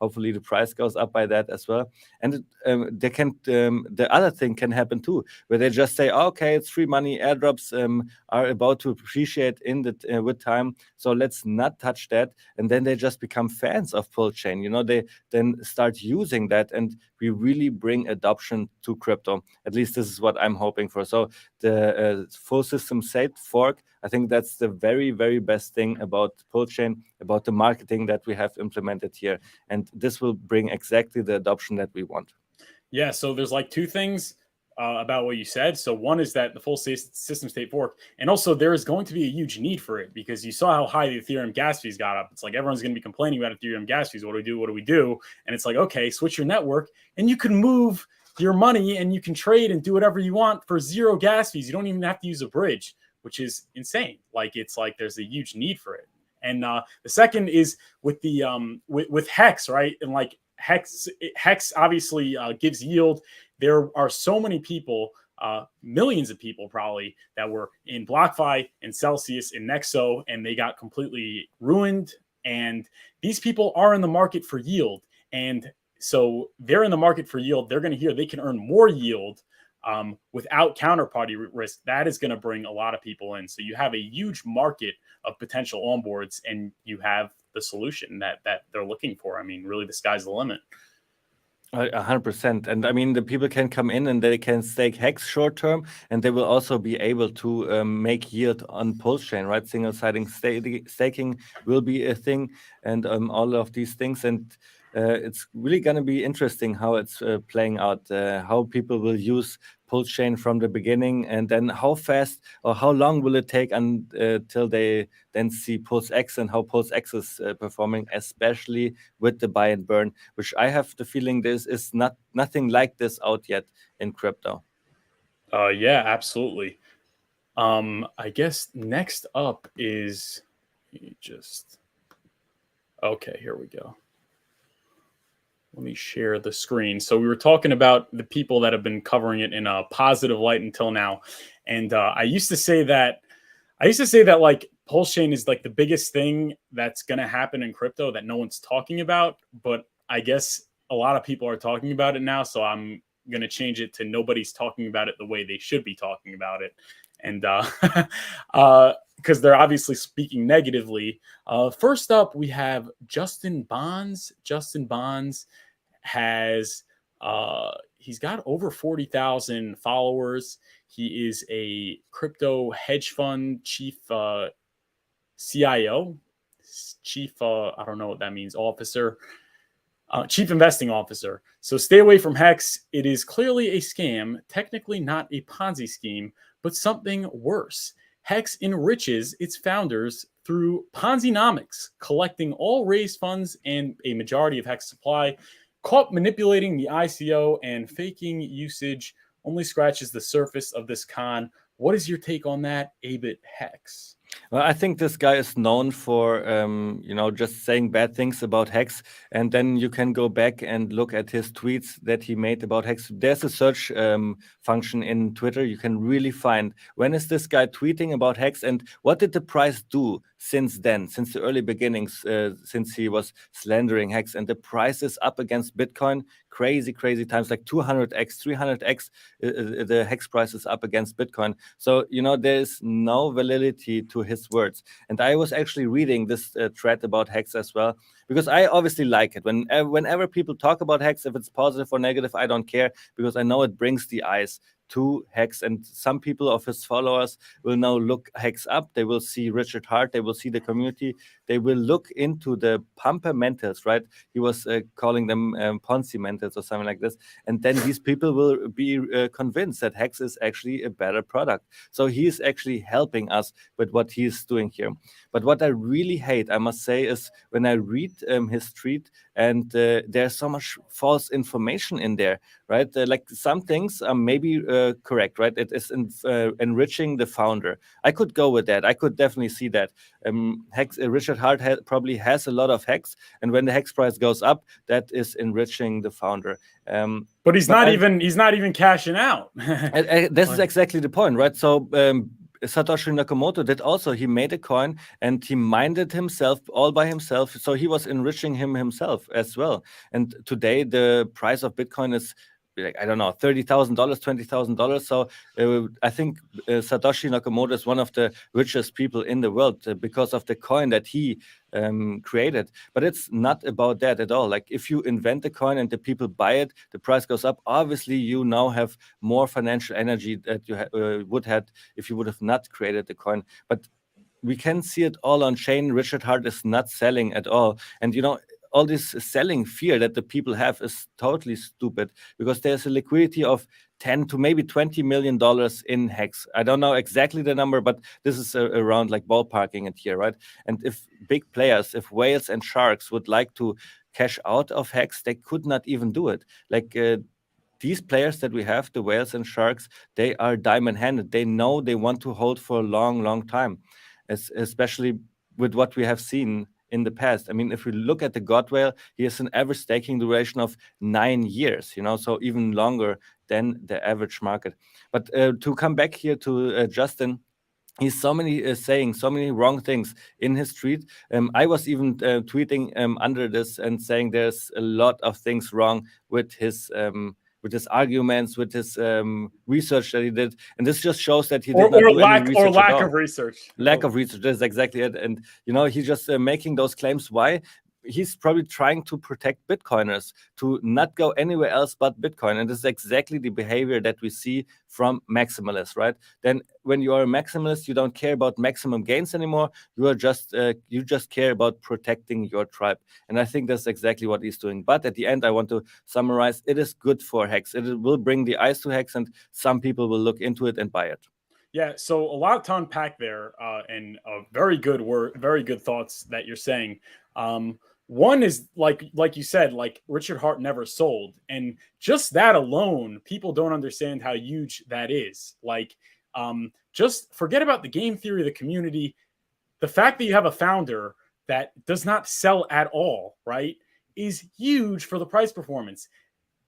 hopefully the price goes up by that as well. And they can the other thing can happen too, where they just say, oh, okay, it's free money. Airdrops are about to appreciate in the with time, so let's not touch that. And then they just become fans of Pulsechain. You know, they then start using that, and we really bring adoption to crypto. At least this is what I'm hoping for. So the full system set fork, I think that's the very, very best thing about Pulsechain, about the marketing that we have implemented here. And this will bring exactly the adoption that we want. Yeah, so there's like two things about what you said. So one is that the full system state fork, and also there is going to be a huge need for it, because you saw how high the Ethereum gas fees got up. It's like everyone's going to be complaining about Ethereum gas fees. What do we do? What do we do? And it's like, okay, switch your network and you can move your money and you can trade and do whatever you want for zero gas fees. You don't even have to use a bridge, which is insane. Like, it's like there's a huge need for it. And the second is with the with HEX, right? And like HEX obviously gives yield. There are so many people, millions of people probably, that were in BlockFi and Celsius and Nexo, and they got completely ruined. And these people are in the market for yield. And so they're in the market for yield. They're going to hear they can earn more yield without counterparty risk. That is going to bring a lot of people in. So you have a huge market of potential onboards, and you have the solution that they're looking for. I mean, really, the sky's the limit. 100%. And I mean, the people can come in and they can stake HEX short term, and they will also be able to make yield on Pulsechain, right? Single-sided staking will be a thing, and all of these things. And it's really going to be interesting how it's playing out, how people will use Pulsechain from the beginning, and then how fast or how long will it take until they then see PulseX and how PulseX is performing, especially with the buy and burn, which I have the feeling this is nothing like this out yet in crypto. Yeah, absolutely. I guess next up is okay, here we go. Let me share the screen. So we were talking about the people that have been covering it in a positive light until now. And I used to say that like Pulsechain is like the biggest thing that's going to happen in crypto that no one's talking about. But I guess a lot of people are talking about it now. So I'm going to change it to nobody's talking about it the way they should be talking about it. And because they're obviously speaking negatively. First up, we have Justin Bonds. Justin Bonds has he's got over 40,000 followers. He is a crypto hedge fund chief CIO, chief I don't know what that means, officer. Chief investing officer. So stay away from HEX. It is clearly a scam, technically not a Ponzi scheme, but something worse. HEX enriches its founders through Ponzi-nomics, collecting all raised funds and a majority of HEX supply. Caught manipulating the ICO and faking usage only scratches the surface of this con. What is your take on that, Abit HEX? Well, I think this guy is known for, just saying bad things about HEX. And then you can go back and look at his tweets that he made about HEX. There's a search function in Twitter. You can really find when is this guy tweeting about HEX and what did the price do since then, since the early beginnings, since he was slandering HEX. And the price is up against Bitcoin. Crazy times, like 200x, 300x, the HEX price is up against Bitcoin. So, there's no validity to his words. And I was actually reading this thread about HEX as well, because I obviously like it. Whenever people talk about HEX, if it's positive or negative, I don't care, because I know it brings the eyes to HEX, and some people of his followers will now look HEX up. They will see Richard Hart, they will see the community, they will look into the pumper mentals, right? He was calling them Ponzi mentals or something like this, and then these people will be convinced that HEX is actually a better product. So he is actually helping us with what he is doing here. But what I really hate, I must say, is when I read his tweet and there's so much false information in there, right? Like some things are maybe correct, right? It is enriching the founder. I could go with that. I could definitely see that. HEX, Richard Hart probably has a lot of HEX, and when the HEX price goes up, that is enriching the founder. But he's not even cashing out. This is exactly the point, right? So Satoshi Nakamoto did also. He made a coin and he mined it himself, all by himself. So he was enriching himself as well. And today the price of Bitcoin is, like, I don't know, $30,000, $20,000. So I think Satoshi Nakamoto is one of the richest people in the world because of the coin that he created. But it's not about that at all. Like, if you invent a coin and the people buy it, the price goes up. Obviously, you now have more financial energy that you would have if you would have not created the coin. But we can see it all on chain. Richard Hart is not selling at all. And, all this selling fear that the people have is totally stupid, because there's a liquidity of $10 to maybe $20 million in HEX. I don't know exactly the number, but this is around, like, ballparking it here, right? And if big players, if whales and sharks would like to cash out of HEX, they could not even do it. Like, these players that we have, the whales and sharks, they are diamond-handed. They know they want to hold for a long time, especially with what we have seen in the past. I mean, if we look at the God whale, he has an average staking duration of 9 years, so even longer than the average market. But to come back here to Justin, he's saying so many wrong things in his tweet. I was even tweeting under this and saying there's a lot of things wrong with his arguments, with his research that he did, and this just shows that he did not do any research lack of research. Lack of research. That's exactly it. And he's just making those claims. Why? he's probably trying to protect Bitcoiners to not go anywhere else but Bitcoin. And this is exactly the behavior that we see from maximalists, right? Then when you are a maximalist, you don't care about maximum gains anymore. You just care about protecting your tribe. And I think that's exactly what he's doing. But at the end, I want to summarize, it is good for HEX. It will bring the eyes to HEX, and some people will look into it and buy it. Yeah, so a lot to unpack there, and very good thoughts that you're saying. One is like you said, like Richard Hart never sold, and just that alone, people don't understand how huge that is. Like, just forget about the game theory of the community. The fact that you have a founder that does not sell at all, right, is huge for the price performance.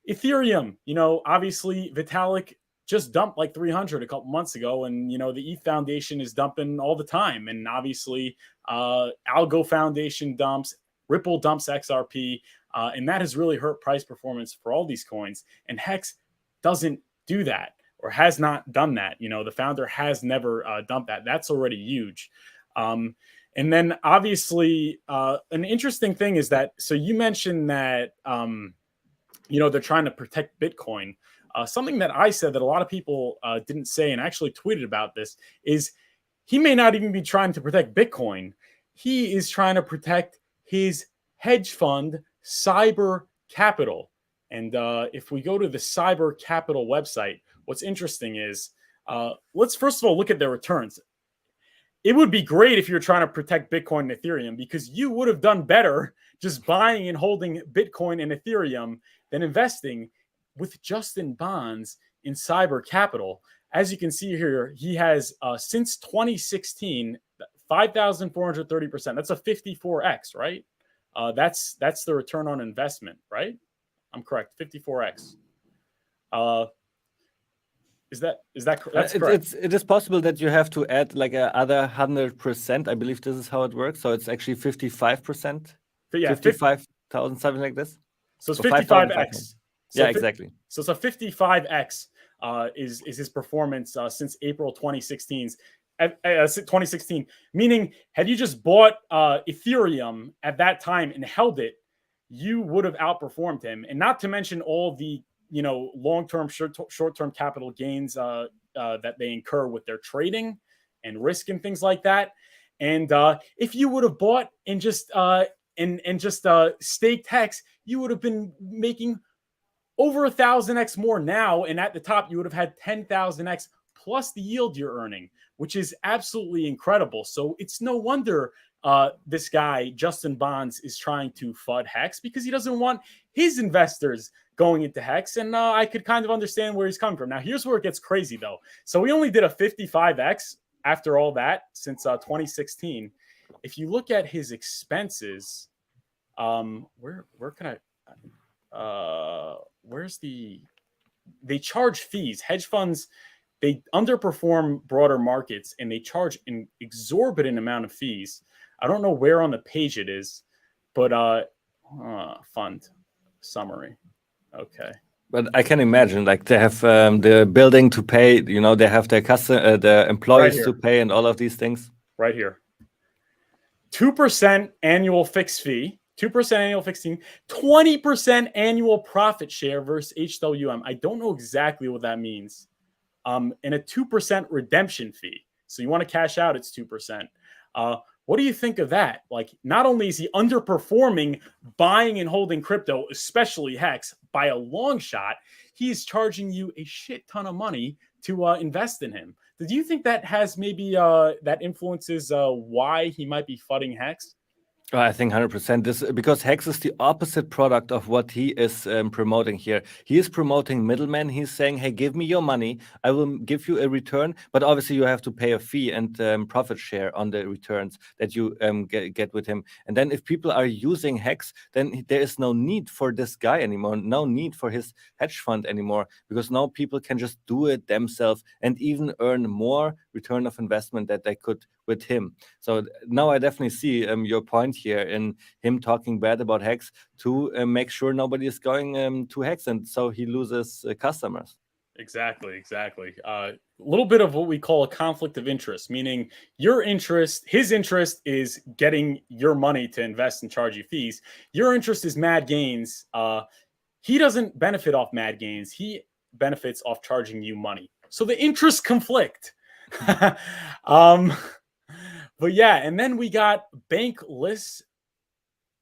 Ethereum, obviously Vitalik just dumped like 300 a couple months ago, and the ETH Foundation is dumping all the time, and obviously Algo Foundation dumps, Ripple dumps XRP, and that has really hurt price performance for all these coins. And HEX doesn't do that, or has not done that. The founder has never dumped that. That's already huge. And then obviously an interesting thing is that, so you mentioned that they're trying to protect Bitcoin. Something that I said that a lot of people didn't say, and actually tweeted about this, is he may not even be trying to protect Bitcoin. He is trying to protect his hedge fund, Cyber Capital. And if we go to the Cyber Capital website, what's interesting is, let's first of all look at their returns. It would be great if you're trying to protect Bitcoin and Ethereum, because you would have done better just buying and holding Bitcoin and Ethereum than investing with Justin Bonds in Cyber Capital. As you can see here, he has since 2016, 5,430%. That's a 54x, right? That's the return on investment, right? I'm correct. 54x. That's correct? It is possible that you have to add like other 100%. I believe this is how it works. So it's actually 55%. Yeah, 55,000, something like this. So it's 55x. So exactly. So it's a 55x is his performance since April 2016. 2016, meaning had you just bought Ethereum at that time and held it, you would have outperformed him. And not to mention all the long-term, short-term capital gains that they incur with their trading and risk and things like that. And if you would have bought and just staked HEX, you would have been making over 1,000x more now. And at the top, you would have had 10,000x plus the yield you're earning, which is absolutely incredible. So it's no wonder this guy, Justin Bonds, is trying to FUD HEX, because he doesn't want his investors going into HEX. And I could kind of understand where he's coming from. Now, here's where it gets crazy, though. So we only did a 55x after all that since 2016. If you look at his expenses, where can I... they charge fees. Hedge funds, they underperform broader markets, and they charge an exorbitant amount of fees. I don't know where on the page it is, but fund summary. Okay. But I can imagine, like, they have the building to pay, they have their the employees Right to pay, and all of these things. Right here. 2% annual fixed fee. 2% annual fixed fee, 20% annual profit share versus HWM. I don't know exactly what that means. And a 2% redemption fee. So you want to cash out, it's 2%. What do you think of that? Like, not only is he underperforming buying and holding crypto, especially HEX, by a long shot, he's charging you a shit ton of money to invest in him. Do you think that has maybe that influences why he might be FUDding HEX? I think 100%. This because HEX is the opposite product of what he is promoting here. He is promoting middlemen. He's saying, "Hey, give me your money. I will give you a return, but obviously you have to pay a fee and profit share on the returns that you get with him." And then if people are using HEX, then there is no need for this guy anymore. No need for his hedge fund anymore, because now people can just do it themselves and even earn more return of investment that they could with him. So now I definitely see your point here in him talking bad about HEX to make sure nobody is going to HEX, and so he loses customers. Exactly. A little bit of what we call a conflict of interest, meaning his interest is getting your money to invest and charge you fees. Your interest is mad gains. He doesn't benefit off mad gains. He benefits off charging you money. So the interests conflict. um, but yeah, and then we got Bankless,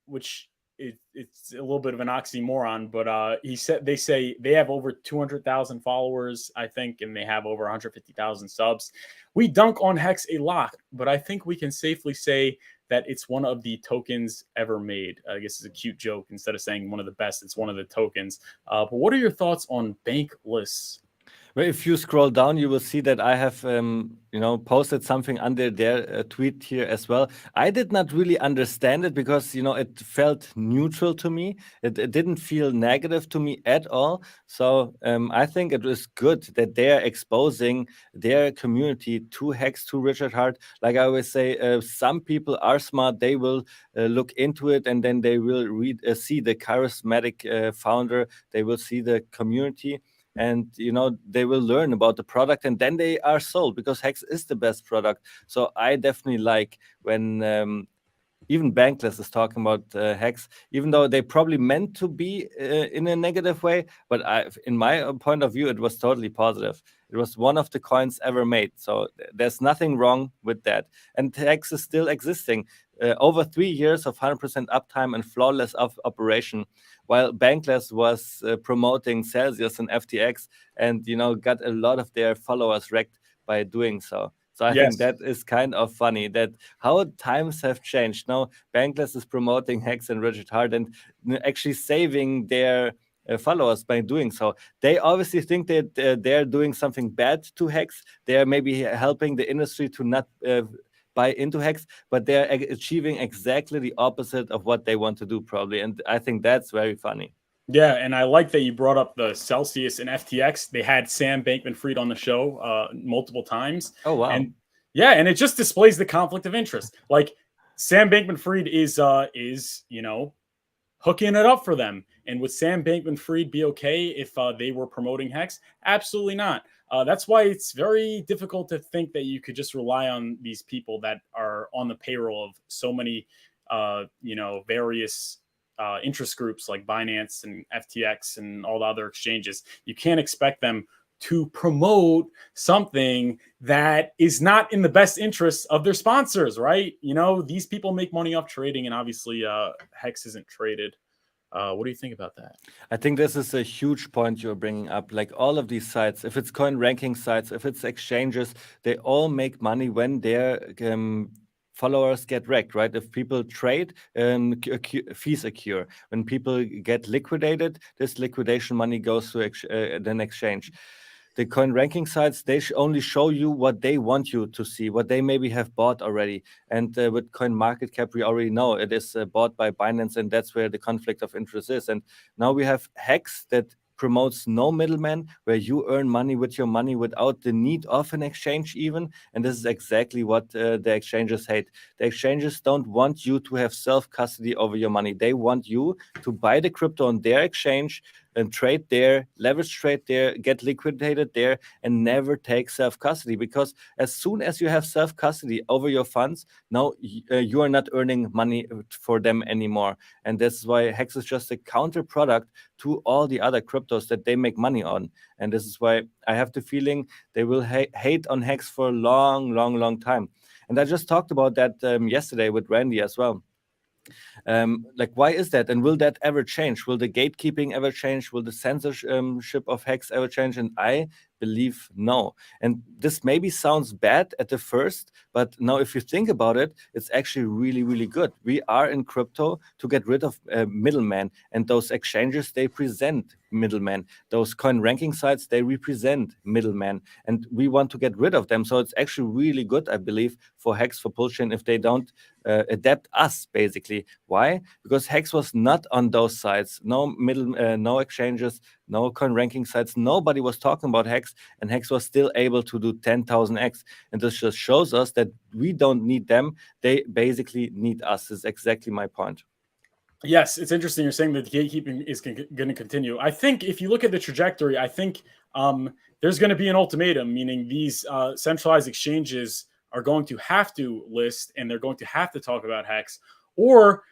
which it's a little bit of an oxymoron, but they say they have over 200,000 followers, I think, and they have over 150,000 subs. We dunk on Hex a lot, but I think we can safely say that it's one of the tokens ever made. I guess it's a cute joke. Instead of saying one of the best, it's one of the tokens. But what are your thoughts on Bankless? Well, if you scroll down, you will see that I have, posted something under their tweet here as well. I did not really understand it because, it felt neutral to me. It didn't feel negative to me at all. So I think it was good that they are exposing their community to Hex, to Richard Hart. Like I always say, some people are smart. They will look into it, and then they will see the charismatic founder. They will see the community. And they will learn about the product, and then they are sold because Hex is the best product. So I definitely like when even Bankless is talking about Hex, even though they probably meant to be in a negative way. But in my point of view, it was totally positive. It was one of the coins ever made. So there's nothing wrong with that. And Hex is still existing. Over 3 years of 100% uptime and flawless operation, while Bankless was promoting Celsius and FTX, and got a lot of their followers wrecked by doing so. So I think that is kind of funny that how times have changed. Now Bankless is promoting Hex and Richard Hart and actually saving their followers by doing so. They obviously think that they're doing something bad to Hex. They're maybe helping the industry to not buy into Hex, but they're achieving exactly the opposite of what they want to do, probably. And I think that's very funny. Yeah, and I like that you brought up the Celsius and FTX. They had Sam Bankman-Fried on the show multiple times. Oh, wow. And yeah, and it just displays the conflict of interest. Like Sam Bankman-Fried is hooking it up for them. And would Sam Bankman-Fried be okay if they were promoting Hex? Absolutely not. That's why it's very difficult to think that you could just rely on these people that are on the payroll of so many, various interest groups like Binance and FTX and all the other exchanges. You can't expect them to promote something that is not in the best interests of their sponsors, right? These people make money off trading, and obviously Hex isn't traded. What do you think about that? I think this is a huge point you're bringing up. Like all of these sites, if it's coin ranking sites, if it's exchanges, they all make money when their followers get wrecked, right? If people trade, fees occur. When people get liquidated, this liquidation money goes to an exchange. The coin ranking sites, they only show you what they want you to see, what they maybe have bought already. And with coin market cap, we already know it is bought by Binance, and that's where the conflict of interest is. And now we have Hex that promotes no middleman, where you earn money with your money without the need of an exchange even. And this is exactly what the exchanges hate. The exchanges don't want you to have self-custody over your money. They want you to buy the crypto on their exchange and trade there, leverage trade there, get liquidated there, and never take self-custody. Because as soon as you have self-custody over your funds, now you are not earning money for them anymore. And this is why Hex is just a counter product to all the other cryptos that they make money on. And this is why I have the feeling they will hate on Hex for a long, long, long time. And I just talked about that yesterday with Randy as well. Why is that? And will that ever change? Will the gatekeeping ever change? Will the censorship of Hex ever change? And I believe no. And this maybe sounds bad at the first, but now if you think about it, it's actually really, really good. We are in crypto to get rid of middlemen, and those exchanges, they present middlemen. Those coin ranking sites, they represent middlemen, and we want to get rid of them. So it's actually really good, I believe, for Hex, for Pulsechain, if they don't adapt us, basically. Why? Because Hex was not on those sites. No no exchanges, no coin ranking sites. Nobody was talking about Hex, and Hex was still able to do 10,000x. And this just shows us that we don't need them. They basically need us. Is exactly my point. Yes, it's interesting. You're saying that the gatekeeping is going to continue. I think if you look at the trajectory, I think there's going to be an ultimatum, meaning these centralized exchanges are going to have to list and they're going to have to talk about HEX, or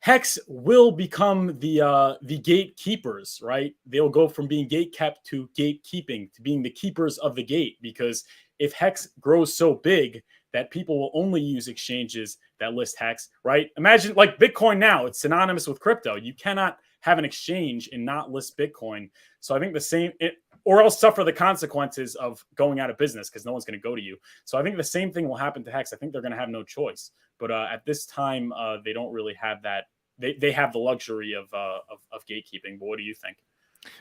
HEX will become the gatekeepers, right? They'll go from being gatekept to gatekeeping, to being the keepers of the gate. Because if HEX grows so big that people will only use exchanges that list HEX, right? Imagine like Bitcoin now, it's synonymous with crypto. You cannot have an exchange and not list Bitcoin. So I think the same, or else suffer the consequences of going out of business because no one's going to go to you. So I think the same thing will happen to HEX. I think they're going to have no choice. But at this time, they don't really have that. They have the luxury of gatekeeping. But what do you think?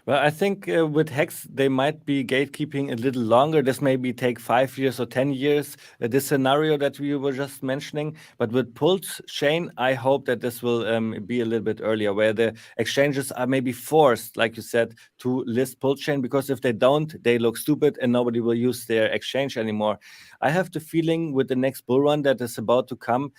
Well, I think with HEX, they might be gatekeeping a little longer. This maybe take 5 years or 10 years, this scenario that we were just mentioning. But with Pulsechain, I hope that this will be a little bit earlier, where the exchanges are maybe forced, like you said, to list Pulsechain, because if they don't, they look stupid and nobody will use their exchange anymore. I have the feeling with the next bull run that is about to come,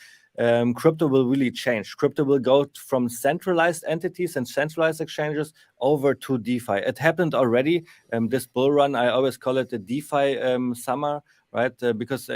crypto will really change. Crypto will go from centralized entities and centralized exchanges over to DeFi. It happened already. This bull run, I always call it the DeFi summer, right? Because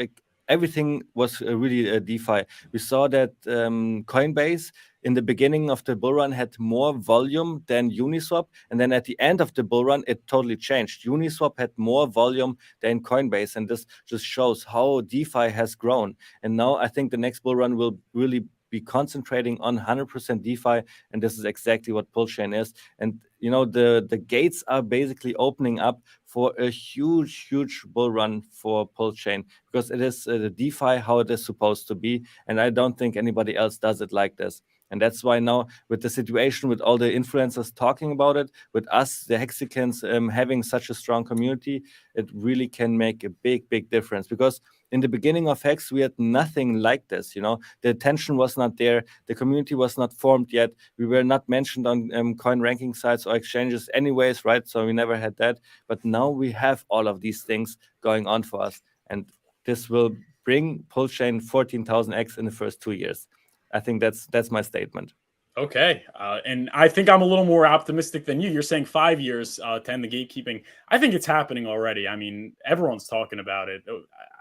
everything was really DeFi. We saw that Coinbase in the beginning of the bull run had more volume than Uniswap, and then at the end of the bull run, it totally changed. Uniswap had more volume than Coinbase, and this just shows how DeFi has grown. And now I think the next bull run will really be concentrating on 100% DeFi, and this is exactly what Pulsechain is. And you know, the gates are basically opening up for a huge bull run for Pulsechain, because it is the DeFi how it is supposed to be, and I don't think anybody else does it like this. And that's why now, with the situation, with all the influencers talking about it, with us, the Hexicans, having such a strong community, it really can make a big difference. Because in the beginning of HEX, we had nothing like this. You know, the attention was not there. The community was not formed yet. We were not mentioned on coin ranking sites or exchanges anyways, right? So we never had that. But now we have all of these things going on for us. And this will bring Pulsechain 14,000x in the first 2 years. I think that's my statement. Okay. And I think I'm a little more optimistic than you. You're saying 5 years to end the gatekeeping. I think it's happening already. I mean, everyone's talking about it.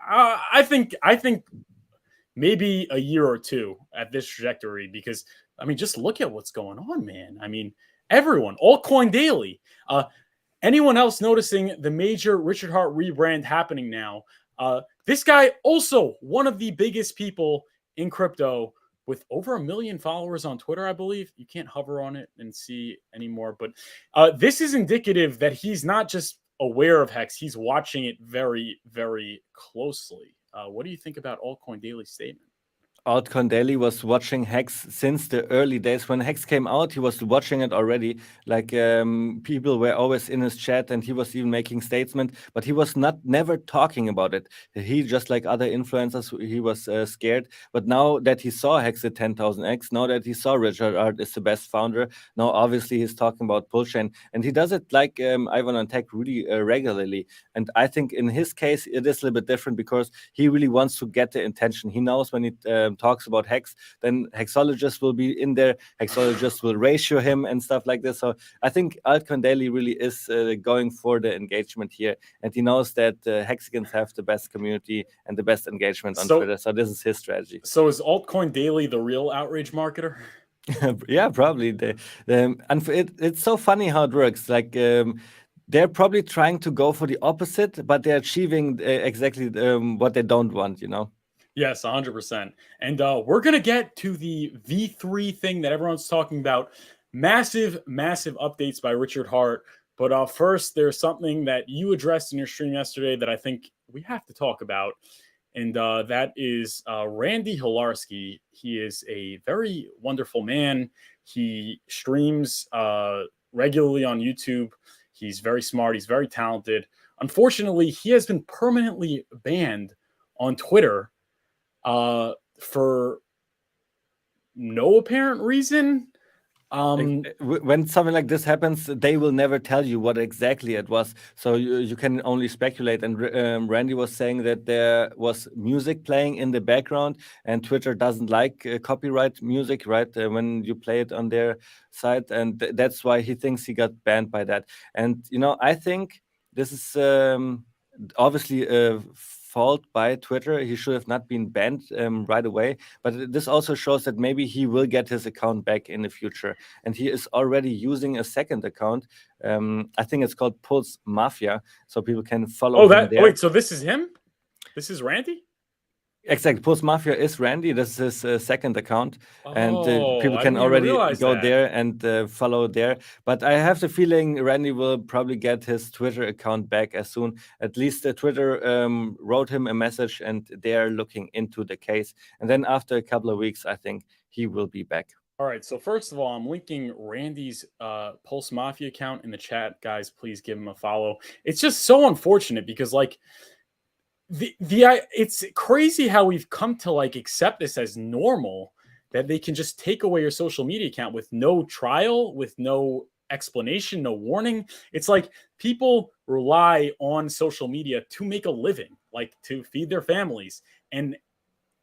I think maybe a year or two at this trajectory, because I mean, just look at what's going on, man. I mean, everyone, Altcoin Daily. Anyone else noticing the major Richard Hart rebrand happening now? This guy also one of the biggest people in crypto, with over 1 million followers on Twitter, I believe. You can't hover on it and see anymore. But this is indicative that he's not just aware of HEX, he's watching it very closely. What do you think about Altcoin Daily's statement? Altcoin Daily was watching HEX since the early days. When HEX came out, he was watching it already. Like people were always in his chat, and he was even making statements, but he was never talking about it. He, just like other influencers, he was scared. But now that he saw HEX at 10,000x, now that he saw Richard Hart is the best founder, now obviously he's talking about Pulsechain, and he does it like Ivan on Tech really regularly. And I think in his case, it is a little bit different, because he really wants to get the attention. He knows when he talks about HEX, then hexologists will be in there, hexologists will ratio him and stuff like this. So I think Altcoin Daily really is going for the engagement here, and he knows that Hexicans have the best community and the best engagement on Twitter. So this is his strategy. So is Altcoin Daily the real outrage marketer? Yeah, probably. It's so funny how it works. Like they're probably trying to go for the opposite, but they're achieving exactly what they don't want, you know? Yes, 100%. And we're going to get to the V3 thing that everyone's talking about. Massive updates by Richard Hart. But first, there's something that you addressed in your stream yesterday that I think we have to talk about. And that is Randy Hilarski. He is a very wonderful man. He streams regularly on YouTube. He's very smart. He's very talented. Unfortunately, he has been permanently banned on Twitter for no apparent reason. When something like this happens, they will never tell you what exactly it was, so you can only speculate. And Randy was saying that there was music playing in the background, and Twitter doesn't like copyright music, right, when you play it on their site, and that's why he thinks he got banned by that. And you know, I think this is obviously a fault by Twitter. He should have not been banned right away. But this also shows that maybe he will get his account back in the future. And he is already using a second account. I think it's called Pulse Mafia, so people can follow him there. Wait, so this is him? This is Randy? Exactly. Pulse Mafia is Randy. This is his second account. And people I can didn't even already realize go that. there and follow there. But I have the feeling Randy will probably get his Twitter account back as soon. At least Twitter wrote him a message and they're looking into the case. And then after a couple of weeks, I think he will be back. All right. So first of all, I'm linking Randy's Pulse Mafia account in the chat. Guys, please give him a follow. It's just so unfortunate because like it's crazy how we've come to like accept this as normal, that they can just take away your social media account with no trial, with no explanation, no warning. It's like people rely on social media to make a living, like to feed their families. And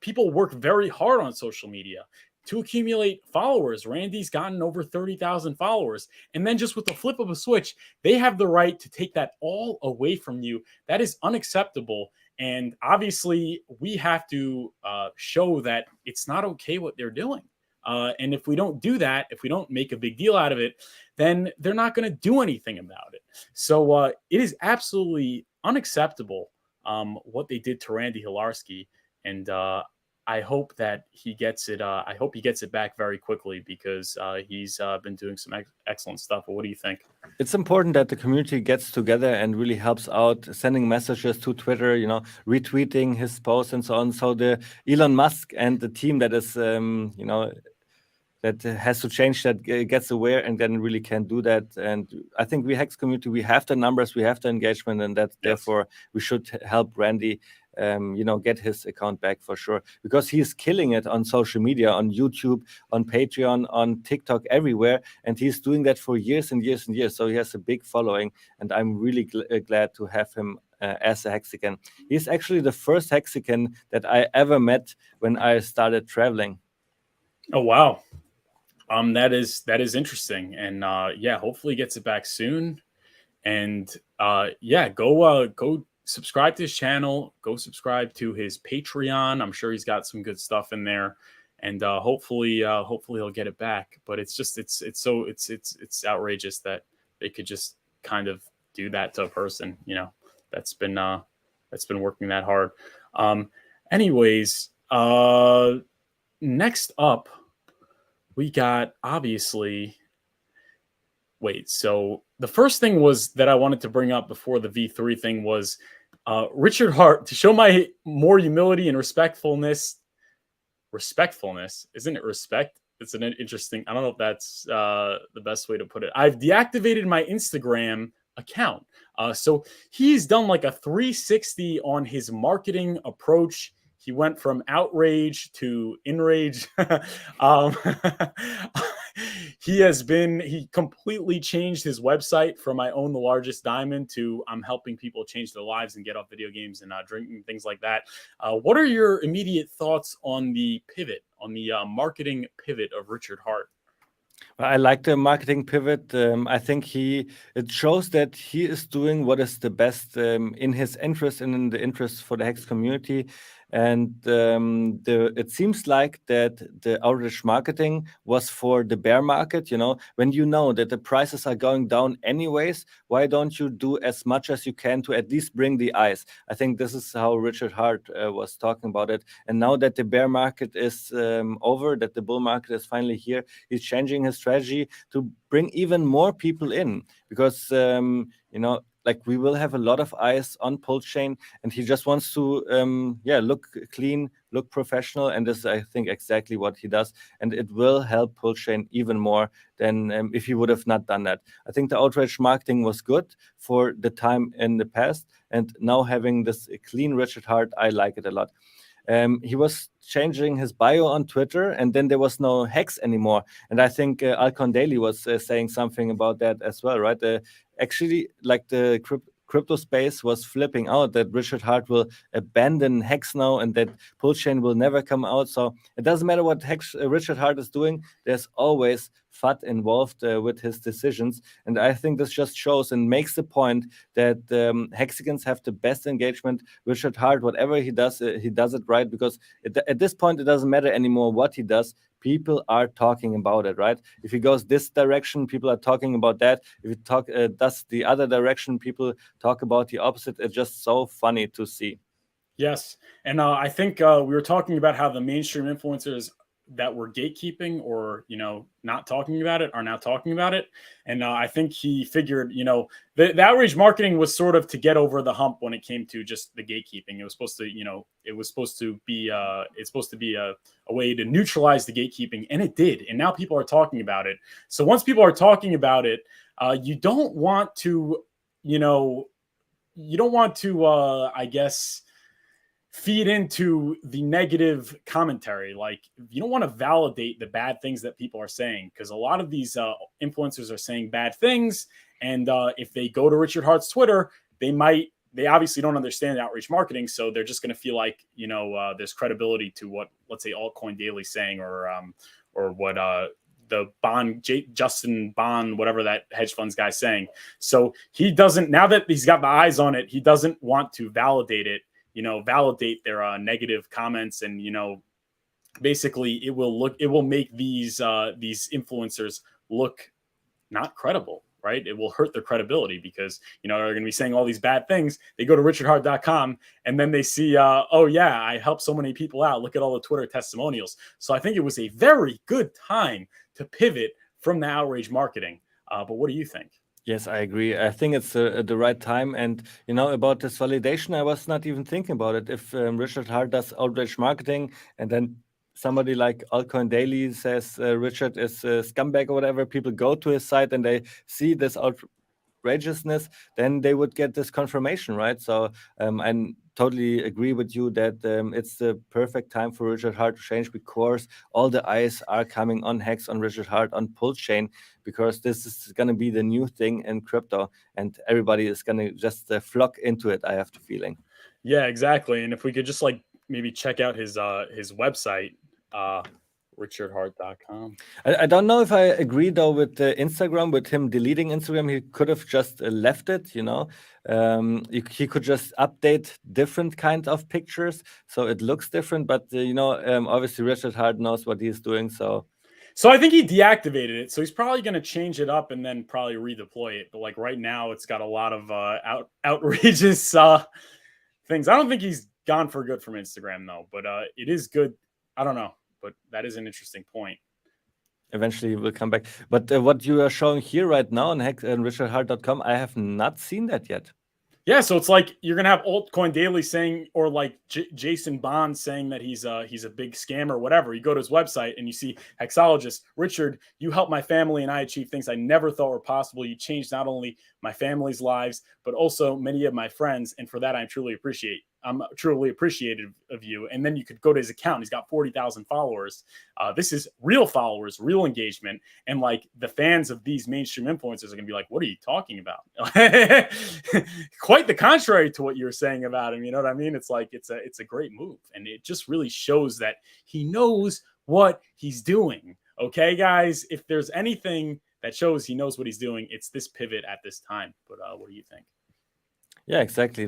people work very hard on social media to accumulate followers. Randy's gotten over 30,000 followers. And then just with the flip of a switch, they have the right to take that all away from you. That is unacceptable. And obviously, we have to show that it's not okay what they're doing. And if we don't do that, if we don't make a big deal out of it, then they're not going to do anything about it. So it is absolutely unacceptable what they did to Randy Hilarski. And I hope that he gets it. I hope he gets it back very quickly because he's been doing some excellent stuff. But what do you think? It's important that the community gets together and really helps out, sending messages to Twitter, retweeting his posts and so on. So the Elon Musk and the team that is, that has to change that, gets aware and then really can do that. And I think we HEX community, we have the numbers, we have the engagement, and that therefore we should help Randy get his account back for sure, because he is killing it on social media, on YouTube, on Patreon, on TikTok, everywhere. And he's doing that for years and years and years. So he has a big following, and I'm really glad to have him as a Hexican. He's actually the first Hexican that I ever met when I started traveling. Oh, wow. That is interesting. And hopefully he gets it back soon. And go subscribe to his channel, go subscribe to his Patreon. I'm sure he's got some good stuff in there, and hopefully he'll get it back. But it's just it's outrageous that they could just kind of do that to a person, that's been working that hard. Anyways, next up we got obviously. Wait, so the first thing was that I wanted to bring up before the V3 thing was Richard Hart, to show my more humility and respectfulness, isn't it respect? It's an interesting, I don't know if that's the best way to put it. I've deactivated my Instagram account. So he's done like a 360 on his marketing approach. He went from outrage to enrage. He completely changed his website from I own the largest diamond to I'm helping people change their lives and get off video games and drinking, things like that. What are your immediate thoughts on the pivot, on the marketing pivot of Richard Hart? I like the marketing pivot. I think it shows that he is doing what is the best in his interest and in the interest for the HEX community. And it seems like that the outrage marketing was for the bear market. When you know that the prices are going down anyways, why don't you do as much as you can to at least bring the eyes? I think this is how Richard Hart was talking about it. And now that the bear market is over, that the bull market is finally here, he's changing his strategy to bring even more people in, because like we will have a lot of eyes on Pulsechain, and he just wants to look clean, look professional, and this is, I think, exactly what he does, and it will help Pulsechain even more than if he would have not done that. I think the outrage marketing was good for the time in the past, and now having this clean Richard Hart, I like it a lot. He was changing his bio on Twitter, and then there was no HEX anymore. And I think Alcon Daily was saying something about that as well, right? Actually, like the crypto space was flipping out that Richard Hart will abandon HEX now and that Pulsechain will never come out. So it doesn't matter what HEX Richard Hart is doing. There's always FUD involved with his decisions. And I think this just shows and makes the point that Hexicans have the best engagement. Richard Hart, whatever he does it right, because at this point, it doesn't matter anymore what he does. People are talking about it, right? If he goes this direction, people are talking about that. If he does the other direction, people talk about the opposite. It's just so funny to see. Yes. And I think we were talking about how the mainstream influencers that were gatekeeping or, not talking about it are now talking about it. And I think he figured, the outreach marketing was sort of to get over the hump when it came to just the gatekeeping. It was supposed to, it's supposed to be a way to neutralize the gatekeeping, and it did. And now people are talking about it. So once people are talking about it, you don't want to, I guess, feed into the negative commentary. Like, you don't want to validate the bad things that people are saying, because a lot of these influencers are saying bad things. And if they go to Richard Hart's Twitter, they obviously don't understand outreach marketing. So they're just going to feel like, there's credibility to what, let's say, Altcoin Daily saying, or what the Justin Bond, whatever that hedge funds guy's saying. So he doesn't, now that he's got the eyes on it, he doesn't want to validate it, validate their negative comments. And, basically it will make these influencers look not credible, right? It will hurt their credibility, because, they're going to be saying all these bad things. They go to richardhart.com and then they see, oh yeah, I helped so many people out. Look at all the Twitter testimonials. So I think it was a very good time to pivot from the outrage marketing. But what do you think? Yes, I agree. I think it's the right time. And, about this validation, I was not even thinking about it. If Richard Hart does outrage marketing and then somebody like Altcoin Daily says Richard is a scumbag or whatever, people go to his site and they see this outrageousness, then they would get this confirmation, right? So I totally agree with you that it's the perfect time for Richard Hart to change, because all the eyes are coming on HEX, on Richard Hart, on Pulsechain, because this is going to be the new thing in crypto, and everybody is going to just flock into it. I have the feeling. Yeah, exactly. And if we could just maybe check out his website, richardhart.com. I don't know if I agree though with Instagram, with him deleting Instagram. He could have just left it, he could just update different kinds of pictures so it looks different. But obviously Richard Hart knows what he's doing. So I think he deactivated it. So he's probably going to change it up and then probably redeploy it. But right now, it's got a lot of outrageous things. I don't think he's gone for good from Instagram though. But it is good. I don't know. But that is an interesting point. Eventually, he will come back. But what you are showing here right now on richardhart.com, I have not seen that yet. Yeah, so it's like you're gonna have Altcoin Daily saying, or like Jason Bond saying that he's a big scammer or whatever. You go to his website and you see Hexologist Richard. You helped my family and I achieve things I never thought were possible. You changed not only my family's lives but also many of my friends, and for that I'm truly appreciative of you. And then you could go to his account. He's got 40,000 followers. This is real followers, real engagement, and the fans of these mainstream influencers are gonna be like, "What are you talking about?" Quite the contrary to what you were saying about him. You know what I mean? It's it's a great move, and it just really shows that he knows what he's doing. Okay, guys, if there's anything that shows he knows what he's doing, it's this pivot at this time. But what do you think? Yeah, exactly.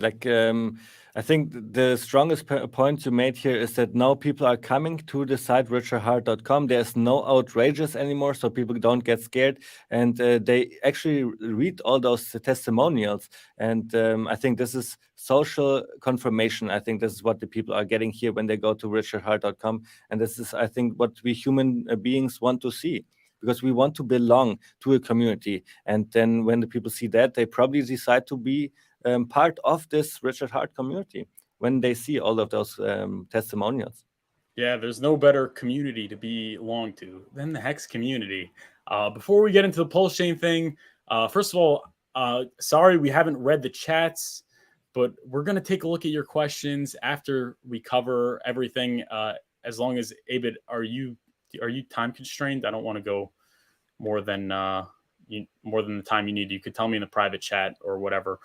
I think the strongest point you made here is that now people are coming to the site richardhart.com. There's no outrageous anymore, so people don't get scared, and they actually read all those testimonials. And I think this is social confirmation. I think this is what the people are getting here when they go to richardhart.com, and this is, I think, what we human beings want to see, because we want to belong to a community. And then when the people see that, they probably decide to be part of this Richard Hart community when they see all of those testimonials. Yeah, there's no better community to belong to than the HEX community. Before we get into the Pulsechain thing, first of all, sorry we haven't read the chats, but we're going to take a look at your questions after we cover everything. As long as, Abit, are you time constrained? I don't want to go more than the time you need. You could tell me in the private chat or whatever.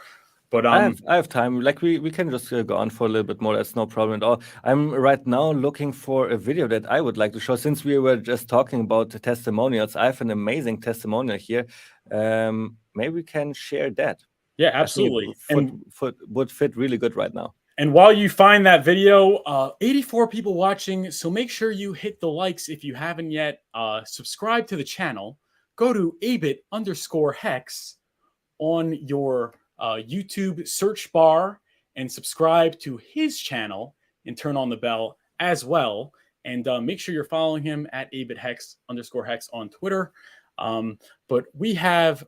But I have time. Like we can just go on for a little bit more. That's no problem at all. I'm right now looking for a video that I would like to show. Since we were just talking about the testimonials, I have an amazing testimonial here. Maybe we can share that. yeah, I think absolutely. it would fit really good right now. And while you find that video, 84 people watching, so make sure you hit the likes if you haven't yet. Subscribe to the channel. Go to Abit_HEX on your YouTube search bar and subscribe to his channel and turn on the bell as well. And make sure you're following him at Abit_HEX on Twitter. But we have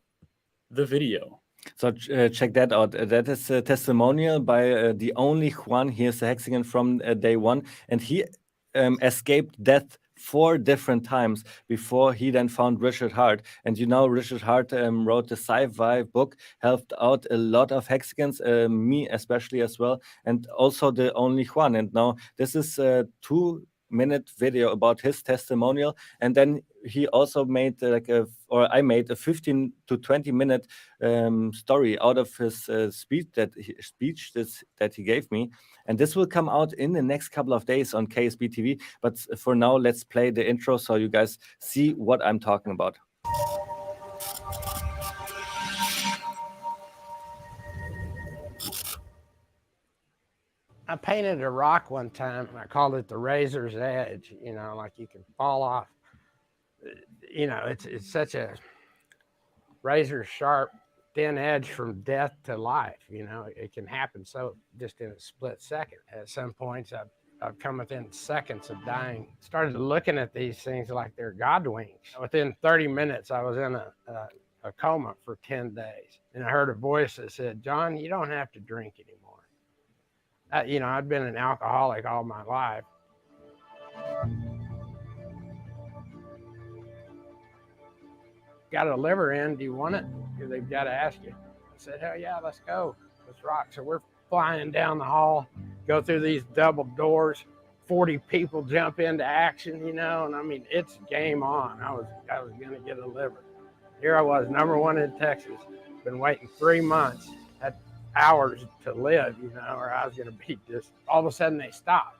the video. So check that out. That is a testimonial by the only Juan. He is a Hexagon from day one, and he escaped death 4 different times before he then found Richard Hart. And you know, Richard Hart wrote the sci-fi book, helped out a lot of Hexagons, me especially as well, and also the only Juan. And now this is a 2-minute video about his testimonial, and then he also made I made a 15 to 20 minute story out of his speech that he gave me, and this will come out in the next couple of days on KSB TV. But for now, let's play the intro so you guys see what I'm talking about. I painted a rock one time and I called it the razor's edge, you know, like you can fall off. You know, it's such a razor sharp, thin edge from death to life. You know, it can happen so just in a split second. At some points, I've come within seconds of dying. Started looking at these things like they're God wings. Within 30 minutes, I was in a coma for 10 days. And I heard a voice that said, "John, you don't have to drink anymore." You know, I'd been an alcoholic all my life. Got a liver in, do you want it? Because they've got to ask you. I said, hell yeah, let's go. Let's rock. So we're flying down the hall, go through these double doors, 40 people jump into action, you know, and I mean, it's game on. I was going to get a liver. Here I was, #1 in Texas, been waiting 3 months, had hours to live, you know, or I was going to be just, all of a sudden they stopped.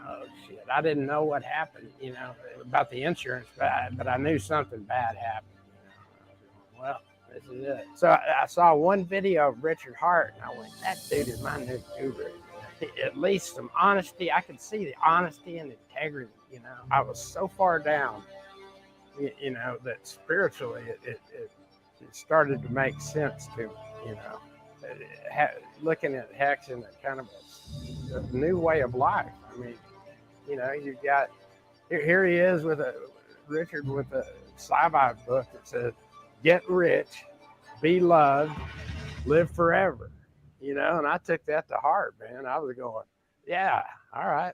Oh shit, I didn't know what happened, you know, about the insurance, but I knew something bad happened. You know? Well, this is it. So I saw one video of Richard Hart and I went, that dude is my new guru. At least some honesty. I could see the honesty and integrity, you know. I was so far down, you know, that spiritually it started to make sense to me, you know. Looking at Hex in a kind of a new way of life. I mean, you know, you've got, here he is with Richard with a sci-fi book that says, get rich, be loved, live forever, you know, and I took that to heart, man. I was going, yeah, all right.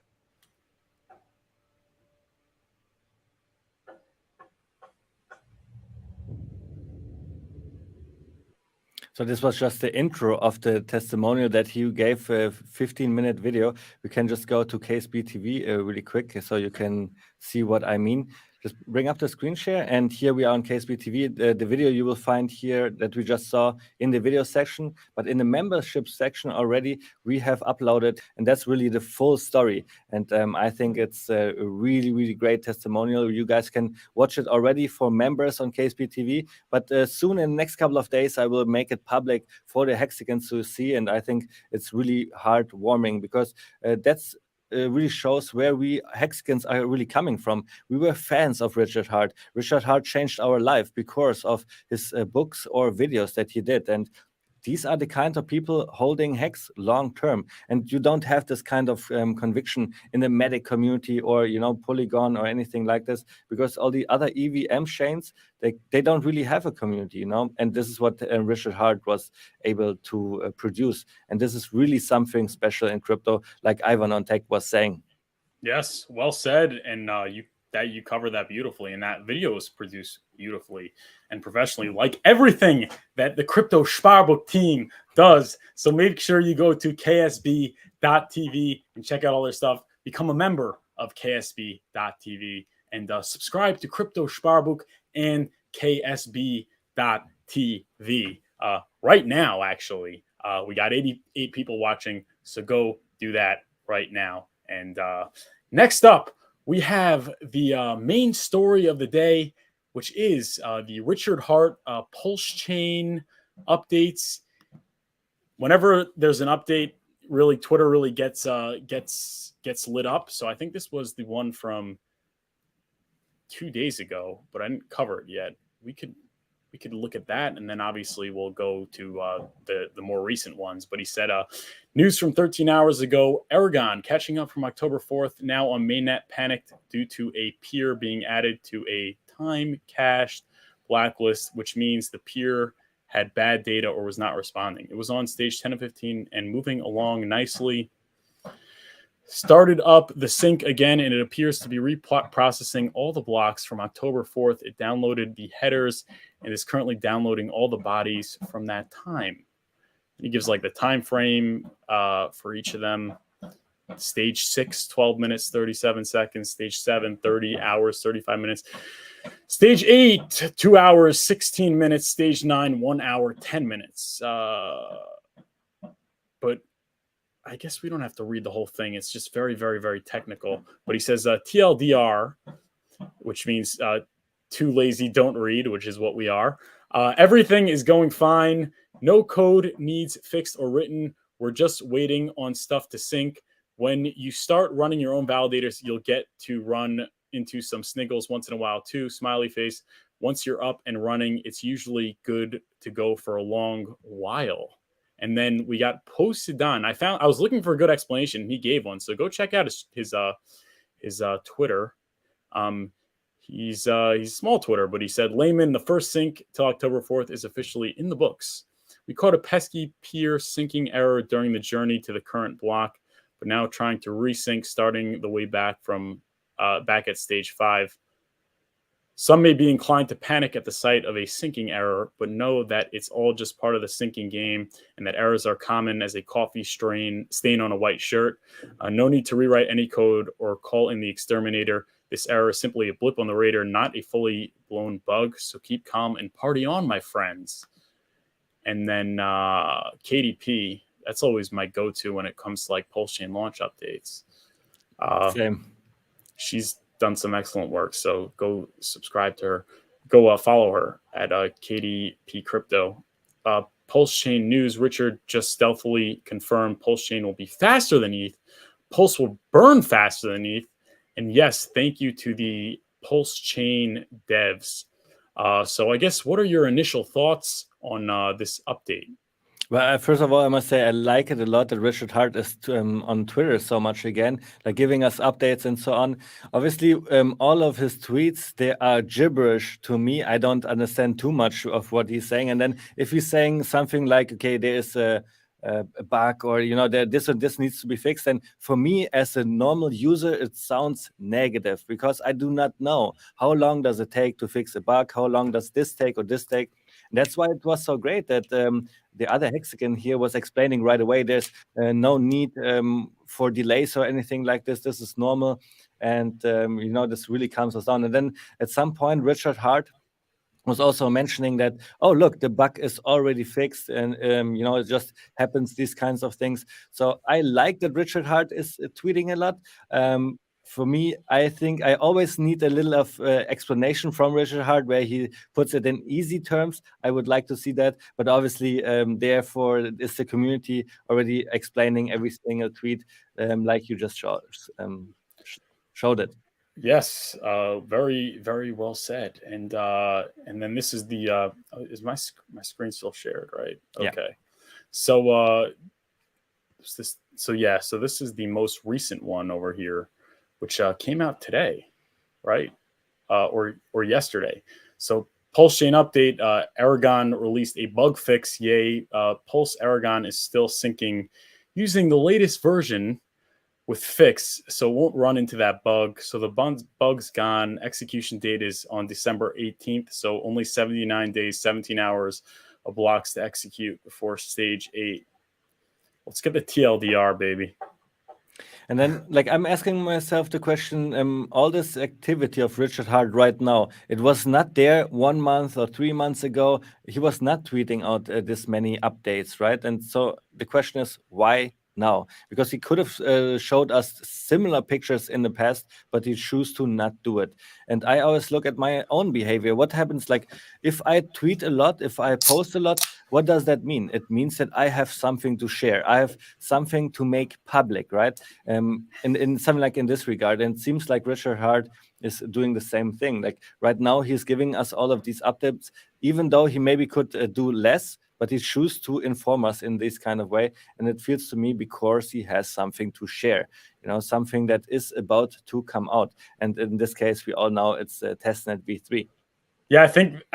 So this was just the intro of the testimonial that he gave, a 15-minute video. We can just go to KSB TV really quick so you can see what I mean. Just bring up the screen share, and here we are on KSB TV. The video you will find here that we just saw in the video section, but in the membership section already we have uploaded, and that's really the full story. And I think it's a really, really great testimonial. You guys can watch it already for members on KSB TV, but soon in the next couple of days I will make it public for the Hexagons to see, and I think it's really heartwarming because that's really shows where we Hexagons are really coming from. We were fans of Richard Hart. Richard Hart changed our life because of his books or videos that he did. And these are the kind of people holding Hex long term. And you don't have this kind of conviction in the medic community or, you know, Polygon or anything like this, because all the other EVM chains, they don't really have a community, you know. And this is what Richard Hart was able to produce. And this is really something special in crypto, like Ivan on Tech was saying. Yes, well said. And you cover that beautifully, and that video was produced beautifully and professionally, like everything that the Crypto Sparbook team does. So make sure you go to ksb.tv and check out all their stuff. Become a member of ksb.tv and subscribe to Crypto Sparbook and ksb.tv. right now, actually. We got 88 people watching, so go do that right now. And next up, we have the main story of the day, which is the Richard Hart Pulsechain updates. Whenever there's an update, really Twitter really gets lit up. So I think this was the one from 2 days ago, but I didn't cover it yet. We could look at that, and then obviously we'll go to the more recent ones. But he said, news from 13 hours ago, Aragon catching up from October 4th, now on mainnet, panicked due to a peer being added to a time-cached blacklist, which means the peer had bad data or was not responding. It was on stage 10 of 15 and moving along nicely. Started up the sync again, and it appears to be reprocessing all the blocks from October 4th. It downloaded the headers and is currently downloading all the bodies from that time. He gives like the time frame for each of them. Stage 6, 12 minutes, 37 seconds. Stage 7, 30 hours, 35 minutes. Stage 8, 2 hours, 16 minutes. Stage 9, 1 hour, 10 minutes. But I guess we don't have to read the whole thing. It's just very, very, very technical. But he says TLDR, which means too lazy, don't read, which is what we are. Everything is going fine. No code needs fixed or written. We're just waiting on stuff to sync. When you start running your own validators, you'll get to run into some sniggles once in a while too. Smiley face. Once you're up and running, it's usually good to go for a long while. And then we got posted on. I was looking for a good explanation. He gave one, so go check out his Twitter. He's small Twitter, but he said, layman, the first sync till October 4th is officially in the books. We caught a pesky peer syncing error during the journey to the current block, but now trying to resync starting the way back from back at stage 5. Some may be inclined to panic at the sight of a syncing error, but know that it's all just part of the syncing game and that errors are common as a coffee stain on a white shirt. No need to rewrite any code or call in the exterminator. This error is simply a blip on the radar, not a fully blown bug. So keep calm and party on, my friends. And then KDP, that's always my go-to when it comes to like Pulsechain launch updates. Same. She's done some excellent work, so go subscribe to her. Go follow her at KDP Crypto. Pulsechain news, Richard just stealthily confirmed Pulsechain will be faster than ETH. Pulse will burn faster than ETH. And yes, thank you to the Pulsechain devs. So I guess, what are your initial thoughts on this update? Well, first of all, I must say I like it a lot that Richard Hart is on Twitter so much again, like giving us updates and so on. Obviously, all of his tweets, they are gibberish to me. I don't understand too much of what he's saying. And then if he's saying something like, okay, there is a bug, or this needs to be fixed, and for me as a normal user it sounds negative, because I do not know how long does it take to fix a bug, how long does this take or this take. And that's why it was so great that the other hexagon here was explaining right away there's no need for delays or anything like this. This is normal, and this really calms us down. And then at some point Richard Hart was also mentioning that, oh, look, the bug is already fixed, and it just happens, these kinds of things. So I like that Richard Hart is tweeting a lot. For me, I think I always need a little of explanation from Richard Hart where he puts it in easy terms. I would like to see that, but obviously, therefore, is the community already explaining every single tweet like you just showed it. Yes, very, very well said. And then this is the is my screen still shared, right? Okay. Yeah. So so this is the most recent one over here, which came out today, right? Or yesterday. So Pulsechain update, Aragon released a bug fix. Yay. Pulse Aragon is still syncing using the latest version with fix, so it won't run into that bug. So the bug's gone. Execution date is on December 18th. So only 79 days, 17 hours of blocks to execute before stage 8. Let's get the TLDR, baby. And then, like, I'm asking myself the question, all this activity of Richard Hart right now, it was not there 1 month or 3 months ago. He was not tweeting out this many updates, right? And so the question is, why now? Because he could have showed us similar pictures in the past, but he chose to not do it. And I always look at my own behavior. What happens, like, if I tweet a lot, if I post a lot, what does that mean? It means that I have something to share. I have something to make public, right? In something like in this regard. And it seems like Richard Hart is doing the same thing. Like right now, he's giving us all of these updates, even though he maybe could do less, but he chooses to inform us in this kind of way. And it feels to me because he has something to share, something that is about to come out. And in this case, we all know it's testnet V3. Yeah, I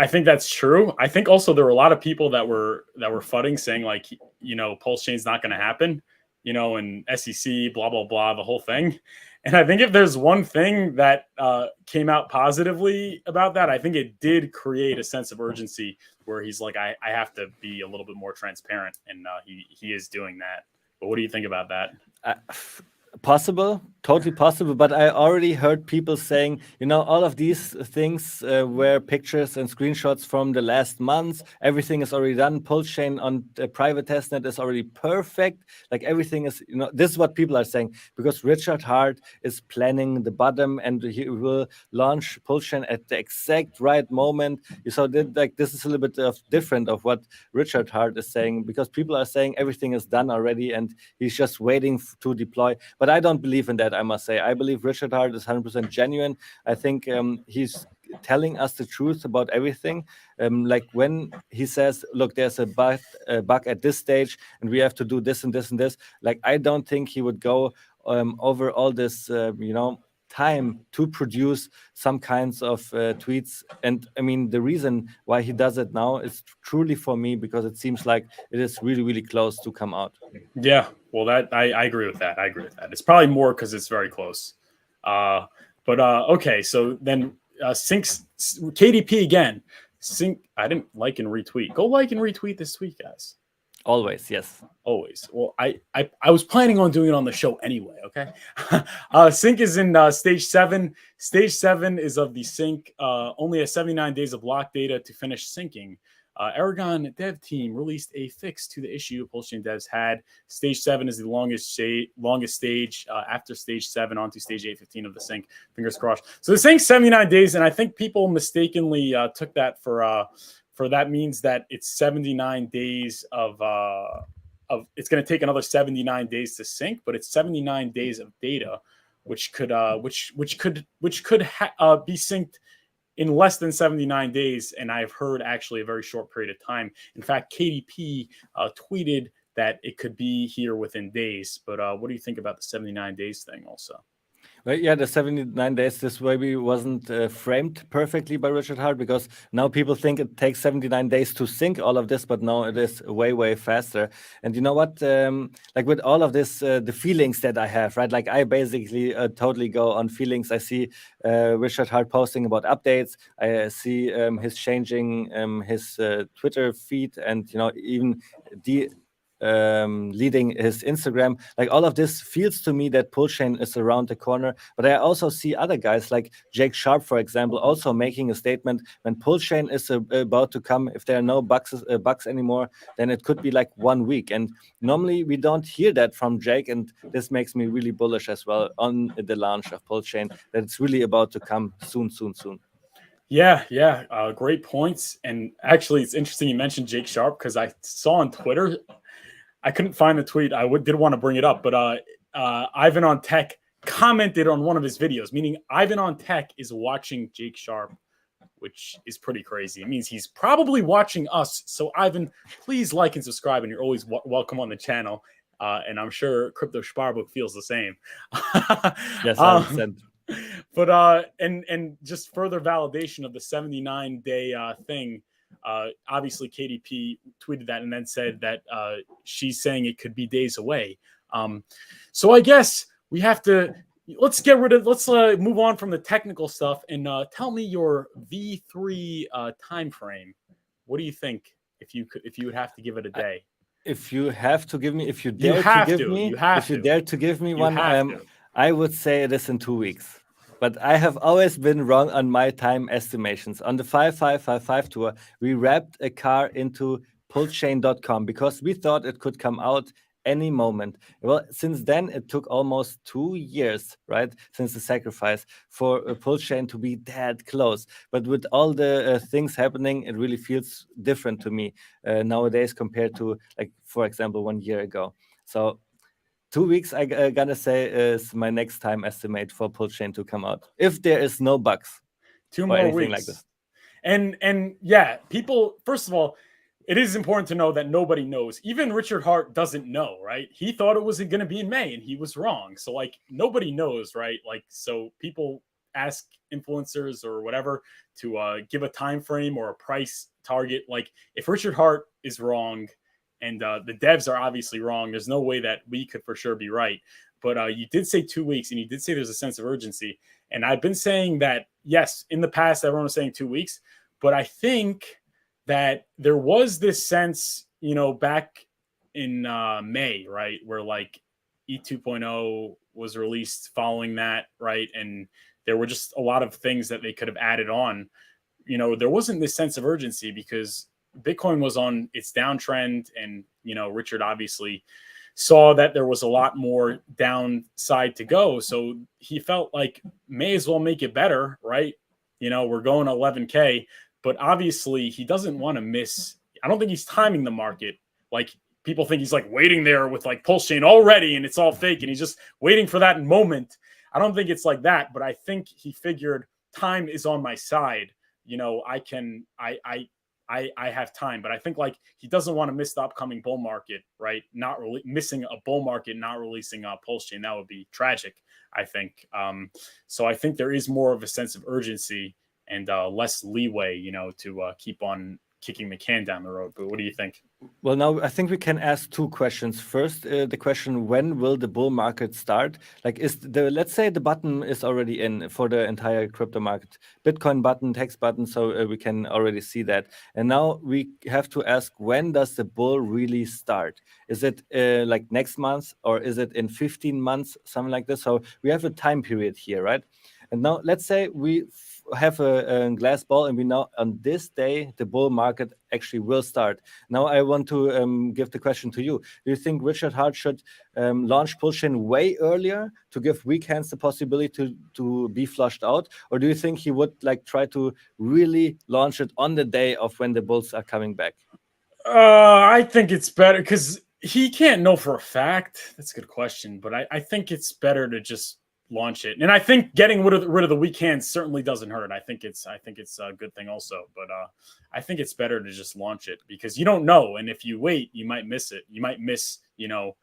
think that's true. I think also there were a lot of people that were fudding, saying like, Pulsechain's not going to happen, and SEC, blah blah blah, the whole thing. And I think if there's one thing that came out positively about that, I think it did create a sense of urgency where he's like, I have to be a little bit more transparent, and he is doing that. But what do you think about that? Possible, totally possible. But I already heard people saying, all of these things were pictures and screenshots from the last months. Everything is already done. Pulsechain on the private testnet is already perfect. Like everything is, this is what people are saying, because Richard Hart is planning the bottom and he will launch Pulsechain at the exact right moment. So this is a little bit different of what Richard Hart is saying, because people are saying everything is done already and he's just waiting to deploy. But I don't believe in that, I must say. I believe Richard Hart is 100% genuine. I think he's telling us the truth about everything. Like when he says, look, there's a bug at this stage and we have to do this and this and this. Like, I don't think he would go over all this, time to produce some kinds of tweets. And I mean, the reason why he does it now is truly for me because it seems like it is really, really close to come out. Yeah, well, that I agree with that. It's probably more because it's very close. Okay, so then Sync's KDP again. Sync, I didn't like and retweet. Go like and retweet this tweet, guys. Always, yes. Always. Well, I was planning on doing it on the show anyway, okay? Sync is in stage 7. Stage 7 is of the Sync. Only has 79 days of locked data to finish syncing. Aragon dev team released a fix to the issue Pulsechain devs had. Stage 7 is the longest stage. After stage 7, onto stage 815 of the sync. Fingers crossed. So the sync's 79 days, and I think people mistakenly took that for that means that it's 79 days of it's going to take another 79 days to sync, but it's 79 days of data, which could be synced in less than 79 days. And I've heard actually a very short period of time. In fact, KDP tweeted that it could be here within days. But what do you think about the 79 days thing also? Well, yeah, the 79 days, this maybe wasn't framed perfectly by Richard Hart, because now people think it takes 79 days to sync all of this, but no, it is way, way faster. And you know what? Like with all of this, the feelings that I have, right? Like I basically totally go on feelings. I see Richard Hart posting about updates. I see his changing his Twitter feed, and even leading his Instagram. Like all of this feels to me that Pulsechain is around the corner. But I also see other guys like Jake Sharp, for example, also making a statement when Pulsechain is about to come. If there are no bugs anymore, then it could be like 1 week. And normally we don't hear that from Jake, and this makes me really bullish as well on the launch of Pulsechain, that it's really about to come soon. Yeah. Great points. And actually, it's interesting you mentioned Jake Sharp, because I saw on Twitter, I couldn't find the tweet. I did want to bring it up, but Ivan on Tech commented on one of his videos, meaning Ivan on Tech is watching Jake Sharp, which is pretty crazy. It means he's probably watching us. So Ivan, please like and subscribe, and you're always welcome on the channel. And I'm sure Crypto Sparbook feels the same. Yes, 100%. But and just further validation of the 79-day thing. Obviously KDP tweeted that and then said that she's saying it could be days away. So I guess we have to let's move on from the technical stuff and tell me your V3 time frame. What do you think if you would have to give it a day? if you have to give me, if you You dare have to give to. me, You have if you to. dare to give me You one, have to. I would say it is in 2 weeks. But I have always been wrong on my time estimations. On the 5555 tour, we wrapped a car into pulsechain.com because we thought it could come out any moment. Well, since then, it took almost 2 years, right, since the sacrifice for Pulsechain to be that close. But with all the things happening, it really feels different to me nowadays compared to, like, for example, 1 year ago. So 2 weeks, I gonna say, is my next time estimate for Pulsechain to come out, if there is no bugs 2 or more anything weeks. like this. And yeah, people, first of all, it is important to know that nobody knows. Even Richard Hart doesn't know, right? He thought it was going to be in May and he was wrong. So like nobody knows, right? Like, so people ask influencers or whatever to give a time frame or a price target. Like if Richard Hart is wrong and the devs are obviously wrong, there's no way that we could for sure be right. But you did say 2 weeks and you did say there's a sense of urgency. And I've been saying that, yes, in the past, everyone was saying 2 weeks, but I think that there was this sense, you know, back in May, right, where like E2.0 was released following that, right? And there were just a lot of things that they could have added on. You know, there wasn't this sense of urgency because Bitcoin was on its downtrend. And, you know, Richard obviously saw that there was a lot more downside to go. So he felt like may as well make it better, right? You know, we're going 11K. But obviously, he doesn't want to miss. I don't think he's timing the market. Like people think he's like waiting there with like Pulsechain already and it's all fake and he's just waiting for that moment. I don't think it's like that. But I think he figured time is on my side. You know, I have time. But I think like he doesn't want to miss the upcoming bull market, right? Not really missing a bull market, not releasing a Pulsechain. That would be tragic, I think. So I think there is more of a sense of urgency and less leeway, you know, to keep on kicking the can down the road. But what do you think? Well, now I think we can ask 2 questions. First, the question, when will the bull market start? Like, let's say the button is already in for the entire crypto market, Bitcoin button, HEX button, so we can already see that. And now we have to ask, when does the bull really start? Is it like next month, or is it in 15 months, something like this? So we have a time period here, right? And now let's say we have a glass ball and we know on this day the bull market actually will start. Now I want to give the question to you. Do you think Richard Hart should launch Pulsechain way earlier to give weak hands the possibility to be flushed out? Or do you think he would like try to really launch it on the day of when the bulls are coming back? I think it's better because he can't know for a fact. That's a good question. But I think it's better to just launch it. And I think getting rid of the weak hands certainly doesn't hurt. I think it's a good thing also. But I think it's better to just launch it because you don't know. And if you wait, you might miss it. You might miss, you know,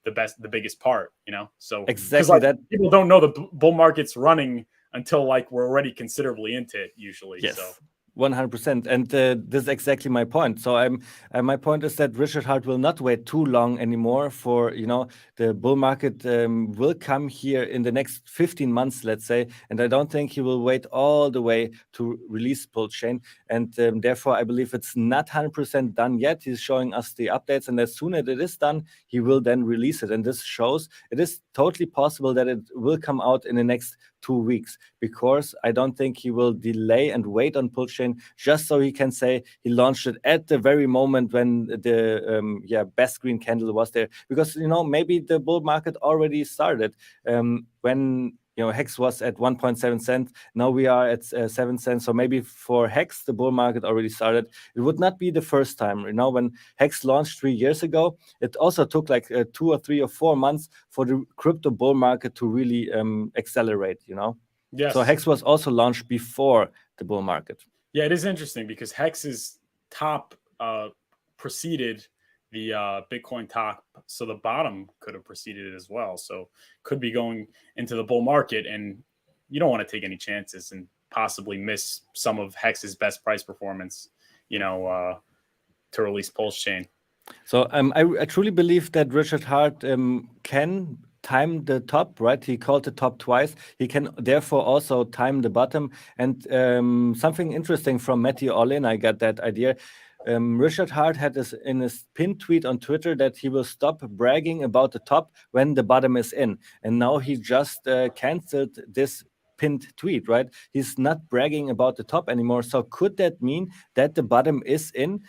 the biggest part, you know? So exactly like, that. People don't know the bull market's running until like we're already considerably into it usually. Yes. So 100%, and this is exactly my point. So my point is that Richard Hart will not wait too long anymore for, you know, the bull market will come here in the next 15 months, let's say, and I don't think he will wait all the way to release Pulsechain, and therefore I believe it's not 100% done yet. He's showing us the updates, and as soon as it is done, he will then release it, and this shows it is totally possible that it will come out in the next 2 weeks, because I don't think he will delay and wait on Pulsechain just so he can say he launched it at the very moment when the best green candle was there, because, you know, maybe the bull market already started when, you know, HEX was at 1.7 cents. Now we are at 7 cents. So maybe for HEX, the bull market already started. It would not be the first time. You know, when HEX launched 3 years ago, it also took like 2 or 3 or 4 months for the crypto bull market to really accelerate, you know? yes. So HEX was also launched before the bull market. Yeah, it is interesting because HEX's top preceded the Bitcoin top, so the bottom could have preceded it as well. So could be going into the bull market, and you don't want to take any chances and possibly miss some of HEX's best price performance, you know, to release Pulsechain. So I truly believe that Richard Hart can time the top, right? He called the top twice. He can therefore also time the bottom. And something interesting from Matthew Olin, I got that idea. Richard Hart had this in his pinned tweet on Twitter that he will stop bragging about the top when the bottom is in. And now he just canceled this pinned tweet, right? He's not bragging about the top anymore. So could that mean that the bottom is in?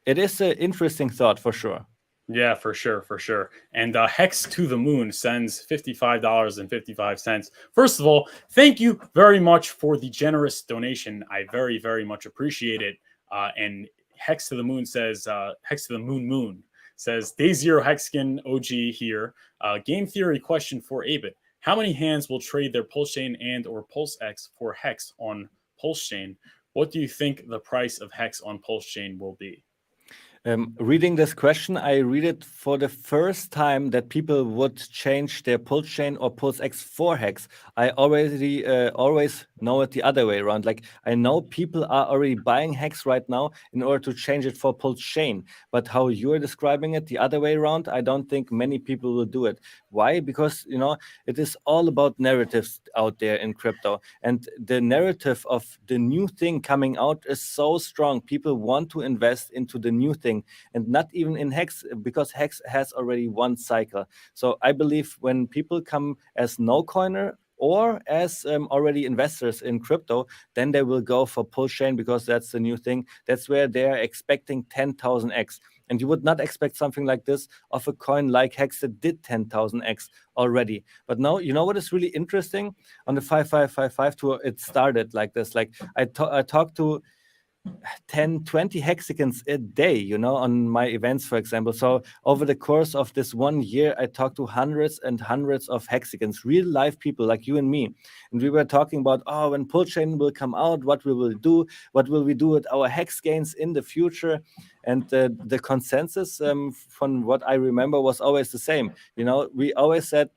It is an interesting thought for sure. Yeah, for sure, for sure. And Hex to the Moon sends $55.55. First of all, thank you very much for the generous donation. I very, very much appreciate it. And Hex to the Moon says, Hex to the Moon says, Day Zero Hexkin OG here. Game theory question for Abit. How many hands will trade their Pulsechain and or Pulsex for Hex on Pulsechain? What do you think the price of Hex on Pulsechain will be? Reading this question, I read it for the first time that people would change their Pulsechain or Pulsex for Hex. I already always know it the other way around. Like I know people are already buying Hex right now in order to change it for Pulsechain. But how you're describing it the other way around, I don't think many people will do it. Why? Because it is all about narratives out there in crypto, and the narrative of the new thing coming out is so strong. People want to invest into the new thing. And not even in Hex, because Hex has already one cycle. So I believe when people come as no coiner or as already investors in crypto, then they will go for Pulsechain because that's the new thing. That's where they are expecting 10,000x. And you would not expect something like this of a coin like Hex that did 10,000x already. But now, you know what is really interesting? On the 5555 tour, it started like this. Like I talked to 10, 20 hexagons a day, on my events, for example. So over the course of this 1 year, I talked to hundreds and hundreds of hexagons, real life people like you and me. And we were talking about, when Pulsechain will come out, what we will do, what will we do with our hex gains in the future. And the consensus from what I remember was always the same. We always said,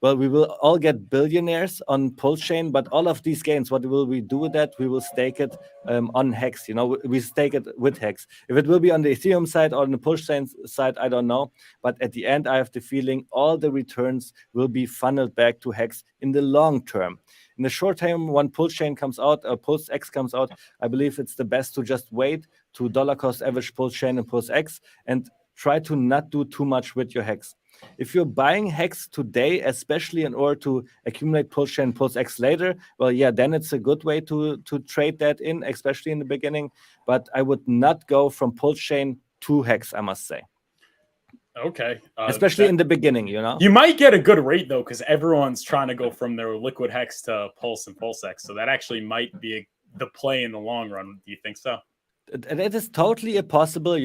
well, we will all get billionaires on Pulsechain, but all of these gains, what will we do with that? We will stake it on Hex. We stake it with Hex. If it will be on the Ethereum side or on the Pulsechain side, I don't know. But at the end, I have the feeling all the returns will be funneled back to Hex in the long term. In the short term, when Pulsechain comes out or Pulsex comes out, I believe it's the best to just wait to dollar cost average Pulsechain and Pulsex and try to not do too much with your Hex. If you're buying Hex today, especially in order to accumulate Pulsechain and Pulsex later, well, yeah, then it's a good way to trade that in, especially in the beginning. But I would not go from Pulsechain to Hex, I must say. Okay. Especially in the beginning, You might get a good rate, though, because everyone's trying to go from their liquid Hex to Pulse and Pulsex. So that actually might be the play in the long run. Do you think so? It is totally possible,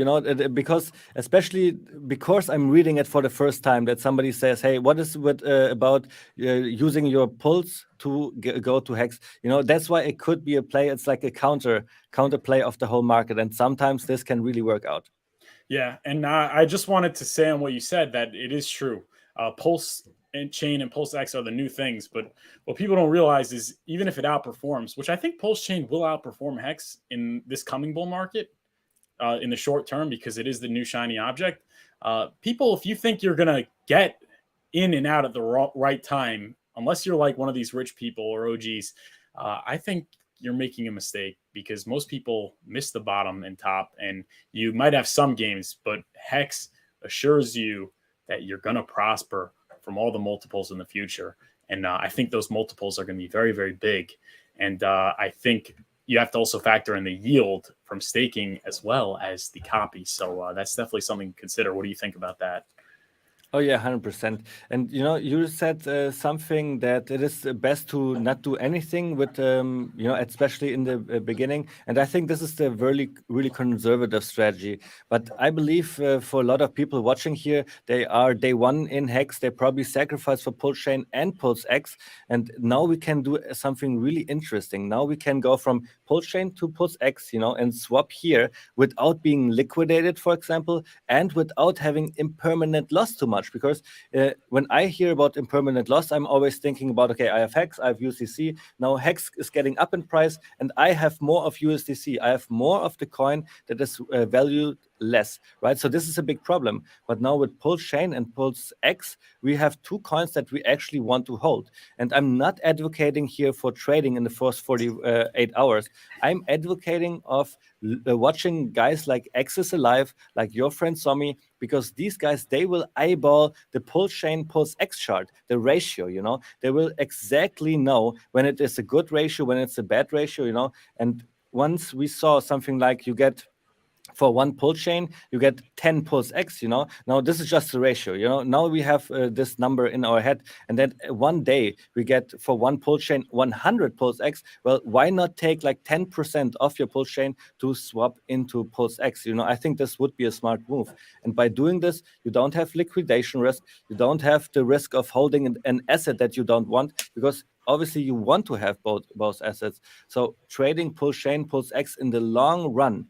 because I'm reading it for the first time that somebody says, hey, what is about using your Pulse to go to Hex? That's why it could be a play. It's like a counter play of the whole market. And sometimes this can really work out. Yeah. And I just wanted to say on what you said that it is true. Pulse and Chain and Pulsex are the new things, but what people don't realize is even if it outperforms, which I think Pulsechain will outperform Hex in this coming bull market in the short term because it is the new shiny object. People, if you think you're going to get in and out at the right time, unless you're like one of these rich people or OGs, I think you're making a mistake because most people miss the bottom and top, and you might have some games, but Hex assures you that you're going to prosper from all the multiples in the future. And I think those multiples are going to be very, very big. And I think you have to also factor in the yield from staking as well as the copy. So that's definitely something to consider. What do you think about that? Oh yeah, 100%. And you said something that it is best to not do anything with, especially in the beginning. And I think this is the really, really conservative strategy. But I believe for a lot of people watching here, they are day one in Hex. They probably sacrifice for Pulsechain and Pulsex. And now we can do something really interesting. Now we can go from Pulsechain to Pulsex, and swap here without being liquidated, for example, and without having impermanent loss too much. Because when I hear about impermanent loss, I'm always thinking about, okay, I have Hex, I have USDC. Now Hex is getting up in price, and I have more of USDC. I have more of the coin that is valued less, right? So this is a big problem. But now with Pulsechain and PulseX, we have 2 coins that we actually want to hold. And I'm not advocating here for trading in the first 48 hours. I'm advocating of watching guys like Axis Alive, like your friend Somi, because these guys, they will eyeball the Pulsechain PulseX chart, the ratio, you know. They will exactly know when it is a good ratio, when it's a bad ratio, you know. And once we saw something like you get for one Pulsechain, you get 10 PulseX, you know. Now this is just the ratio, you know. Now we have this number in our head, and then one day we get for one Pulsechain 100 PulseX. Well, why not take like 10% of your Pulsechain to swap into PulseX? You know, I think this would be a smart move. And by doing this, you don't have liquidation risk. You don't have the risk of holding an asset that you don't want, because obviously you want to have both assets. So trading Pulsechain, PulseX in the long run,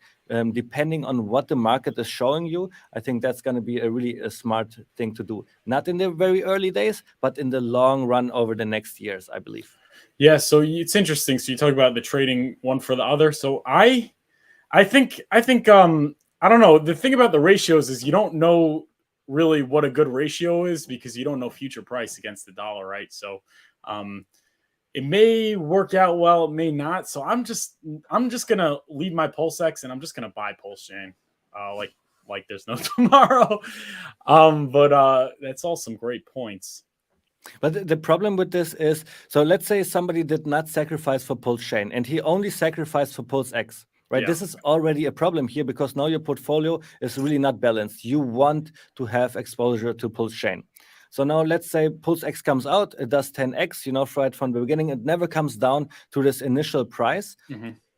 depending on what the market is showing you, I think that's going to be a smart thing to do. Not in the very early days, but in the long run over the next years, I believe. Yeah, so it's interesting. So you talk about the trading one for the other. So I think I don't know. The thing about the ratios is you don't know really what a good ratio is because you don't know future price against the dollar, right? So it may work out well, it may not. So I'm just gonna leave my PulseX and I'm just gonna buy Pulsechain, like there's no tomorrow. But that's all some great points. But the problem with this is, so let's say somebody did not sacrifice for Pulsechain and he only sacrificed for PulseX. Right, Yeah. this is already a problem here because now your portfolio is really not balanced. You want to have exposure to Pulsechain. So now let's say PulseX comes out, it does 10x, you know, right from the beginning. It never comes down to this initial price.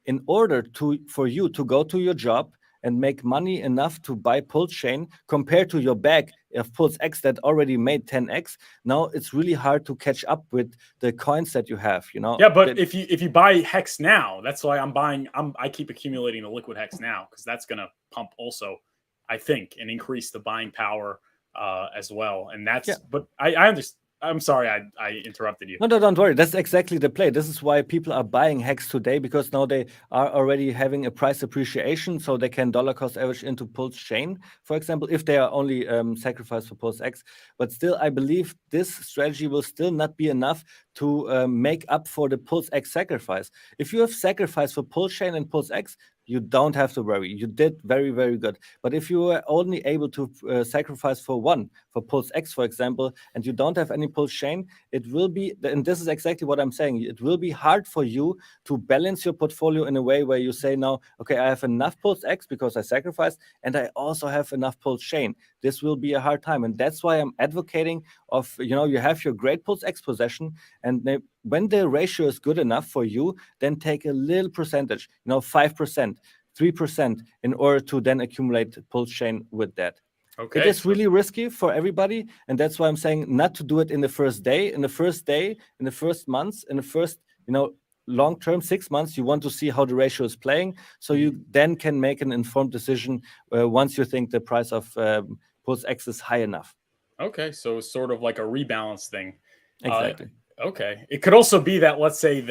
In order for you to go to your job and make money enough to buy Pulsechain compared to your bag of PulseX that already made 10x, now it's really hard to catch up with the coins that you have, you know. Yeah, but if you buy HEX now, that's why I keep accumulating the liquid HEX now because that's gonna pump also, I think, and increase the buying power as well. And that's but I understand. I'm sorry, I interrupted you. No, don't worry. That's exactly the play. This is why people are buying HEX today, because now they are already having a price appreciation, so they can dollar cost average into Pulsechain, for example, if they are only sacrificed for PulseX. But still, I believe this strategy will still not be enough to make up for the PulseX sacrifice. If you have sacrificed for Pulsechain and PulseX, you don't have to worry. You did very, very good. But if you were only able to sacrifice for PulseX, for example, and you don't have any Pulsechain, it will be, and this is exactly what I'm saying, it will be hard for you to balance your portfolio in a way where you say now, okay, I have enough PulseX because I sacrificed, and I also have enough Pulsechain. This will be a hard time. And that's why I'm advocating of, you know, you have your great PulseX possession, and when the ratio is good enough for you, then take a little percentage, you know, 5%, 3%, in order to then accumulate Pulsechain with that. Okay. It is really risky for everybody, and that's why I'm saying not to do it in the first day, in the first months, in the first, you know, long term, 6 months. You want to see how the ratio is playing, so you then can make an informed decision once you think the price of PulseX is high enough. Okay, so it's sort of like a rebalance thing. Exactly. Okay, it could also be that let's say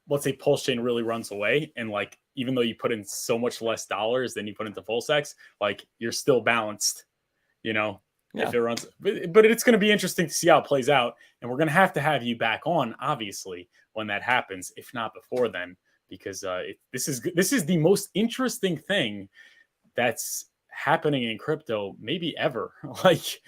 let's say Pulsechain really runs away, and like even though you put in so much less dollars than you put into PulseX, like you're still balanced, you know. If it runs, but it's going to be interesting to see how it plays out, and we're going to have you back on, obviously, when that happens, if not before then, because this is the most interesting thing that's happening in crypto maybe ever. Like,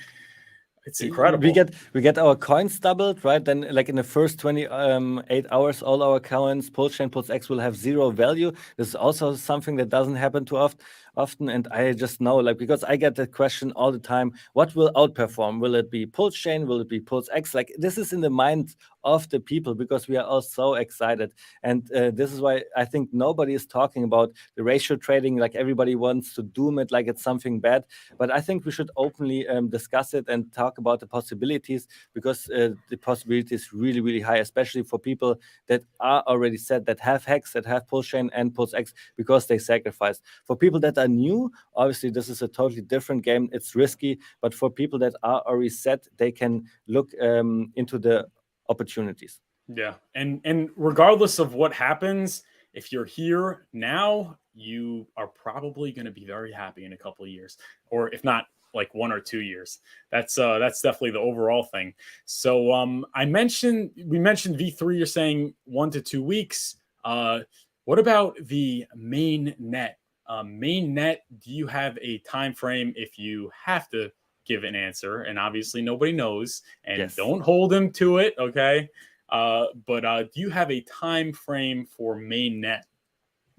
it's incredible. We get our coins doubled, right? Then, like in the first 28 hours, all our coins, Pulsechain, PulseX, will have 0 value. This is also something that doesn't happen too often. And I just know, like, because I get the question all the time, what will outperform? Will it be Pulsechain? Will it be PulseX? Like, this is in the mind of the people because we are all so excited. And this is why I think nobody is talking about the ratio trading. Like, everybody wants to doom it like it's something bad. But I think we should openly discuss it and talk about the possibilities, because the possibility is really, really high, especially for people that are already set, that have HEX, that have Pulsechain and PulseX, because they sacrificed. For people that are new, obviously this is a totally different game. It's risky, but for people that are already set, they can look into the opportunities. Yeah, and regardless of what happens, if you're here now, you are probably going to be very happy in a couple of years, or if not like 1 or 2 years. That's definitely the overall thing. So we mentioned V3. You're saying 1 to 2 weeks. What about the main net? Main net, do you have a time frame if you have to give an answer? And obviously nobody knows, and Yes. don't hold them to it, okay? But do you have a time frame for main net?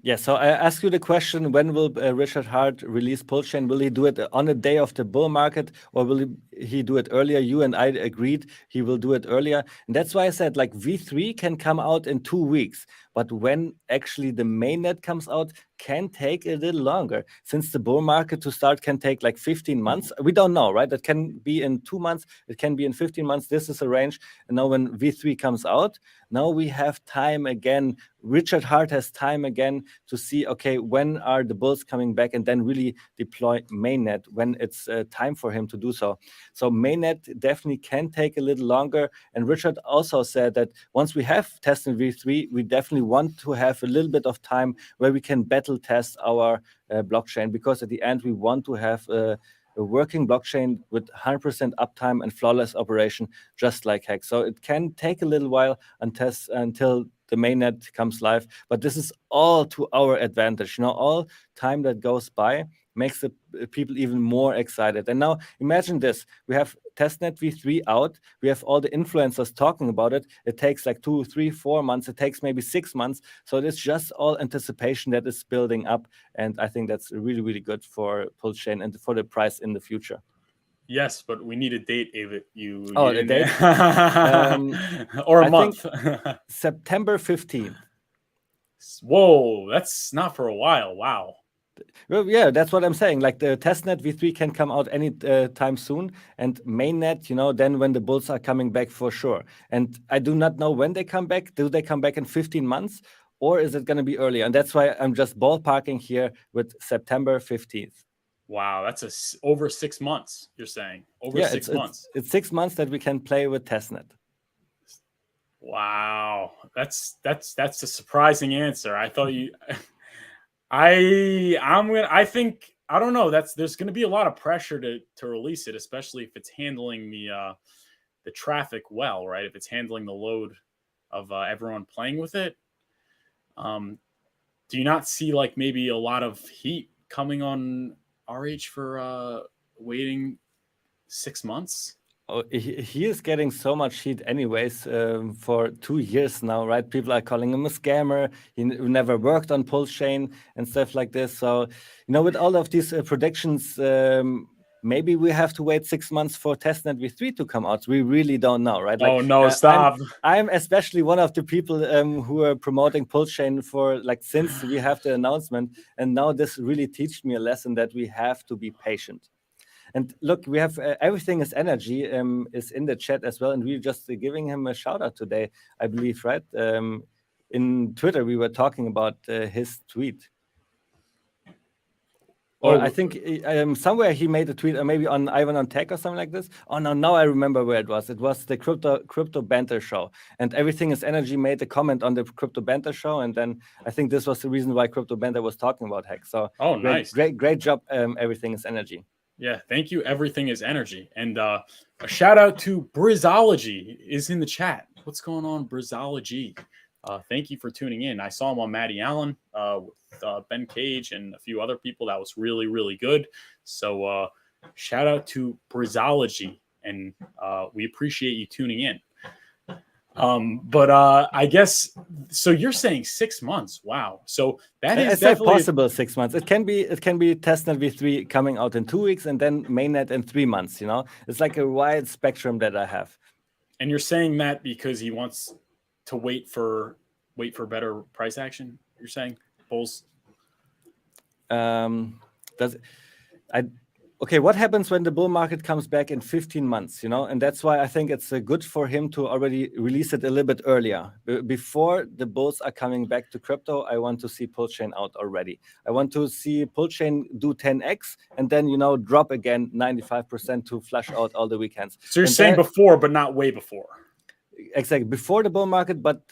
Yeah, so I ask you the question, when will Richard Hart release Pulsechain? Will he do it on the day of the bull market, or will he do it earlier? You and I agreed he will do it earlier. And that's why I said like V3 can come out in 2 weeks. But when actually the mainnet comes out, can take a little longer. Since the bull market to start can take like 15 months. We don't know, right? It can be in 2 months. It can be in 15 months. This is a range. And now when V3 comes out, now we have time again. Richard Hart has time again to see, okay, when are the bulls coming back, and then really deploy mainnet when it's time for him to do so. So mainnet definitely can take a little longer. And Richard also said that once we have tested V3, we definitely want to have a little bit of time where we can battle test our blockchain, because at the end we want to have a working blockchain with 100% uptime and flawless operation, just like HEX. So it can take a little while until the mainnet comes live, but this is all to our advantage. You know, all time that goes by makes the people even more excited. And now imagine this: we have testnet V3 out, we have all the influencers talking about it. It takes like 2, 3, 4 months. It takes maybe 6 months. So it's just all anticipation that is building up, and I think that's really, really good for Pulsechain and for the price in the future. Yes, but we need a date, Abit. A date? Or a I month. think September 15th. Whoa, that's not for a while. Wow. Well, yeah, that's what I'm saying. Like the testnet V3 can come out any time soon, and mainnet, you know, then when the bulls are coming back for sure. And I do not know when they come back. Do they come back in 15 months, or is it going to be earlier? And that's why I'm just ballparking here with September 15th. Wow, that's over 6 months. You're saying over Yeah, 6 months. It's 6 months that we can play with testnet. Wow, that's a surprising answer. I thought you. I think I don't know. There's gonna be a lot of pressure to release it, especially if it's handling the traffic well, right? If it's handling the load of everyone playing with it. Do you not see like maybe a lot of heat coming on RH for waiting 6 months? Oh, he is getting so much heat anyways for 2 years now, right? People are calling him a scammer. He never worked on Pulsechain and stuff like this. So, you know, with all of these predictions, maybe we have to wait 6 months for testnet V3 to come out. We really don't know, right? Like, oh no, stop. I'm especially one of the people who are promoting Pulsechain for like since we have the announcement. And now this really teaches me a lesson that we have to be patient. And look, we have everything is energy is in the chat as well, and we're just giving him a shout out today, I believe, right? In Twitter, we were talking about his tweet. Or I think somewhere he made a tweet, or maybe on Ivan on Tech or something like this. Oh no, now I remember where it was. It was the Crypto Banter show, and Everything is Energy made a comment on the Crypto Banter show, and then I think this was the reason why Crypto Banter was talking about HEX. So nice, great job, Everything is Energy. Yeah, thank you. Everything is Energy. And a shout out to Brizology is in the chat. What's going on, Brizology? Thank you for tuning in. I saw him on Matty Allen with Ben Cage and a few other people. That was really, really good. So shout out to Brizology, and we appreciate you tuning in. But I guess so. You're saying 6 months? Wow. So that is definitely possible. 6 months. It can be testnet V3 coming out in 2 weeks, and then mainnet in 3 months. You know, it's like a wide spectrum that I have. And you're saying that because he wants to wait for better price action. You're saying bulls. Okay, what happens when the bull market comes back in 15 months, you know? And that's why I think it's good for him to already release it a little bit earlier. Before the bulls are coming back to crypto, I want to see Pulsechain out already. I want to see Pulsechain do 10x and then, you know, drop again 95% to flush out all the weekends. So you're saying before, but not way before. Exactly, before the bull market, but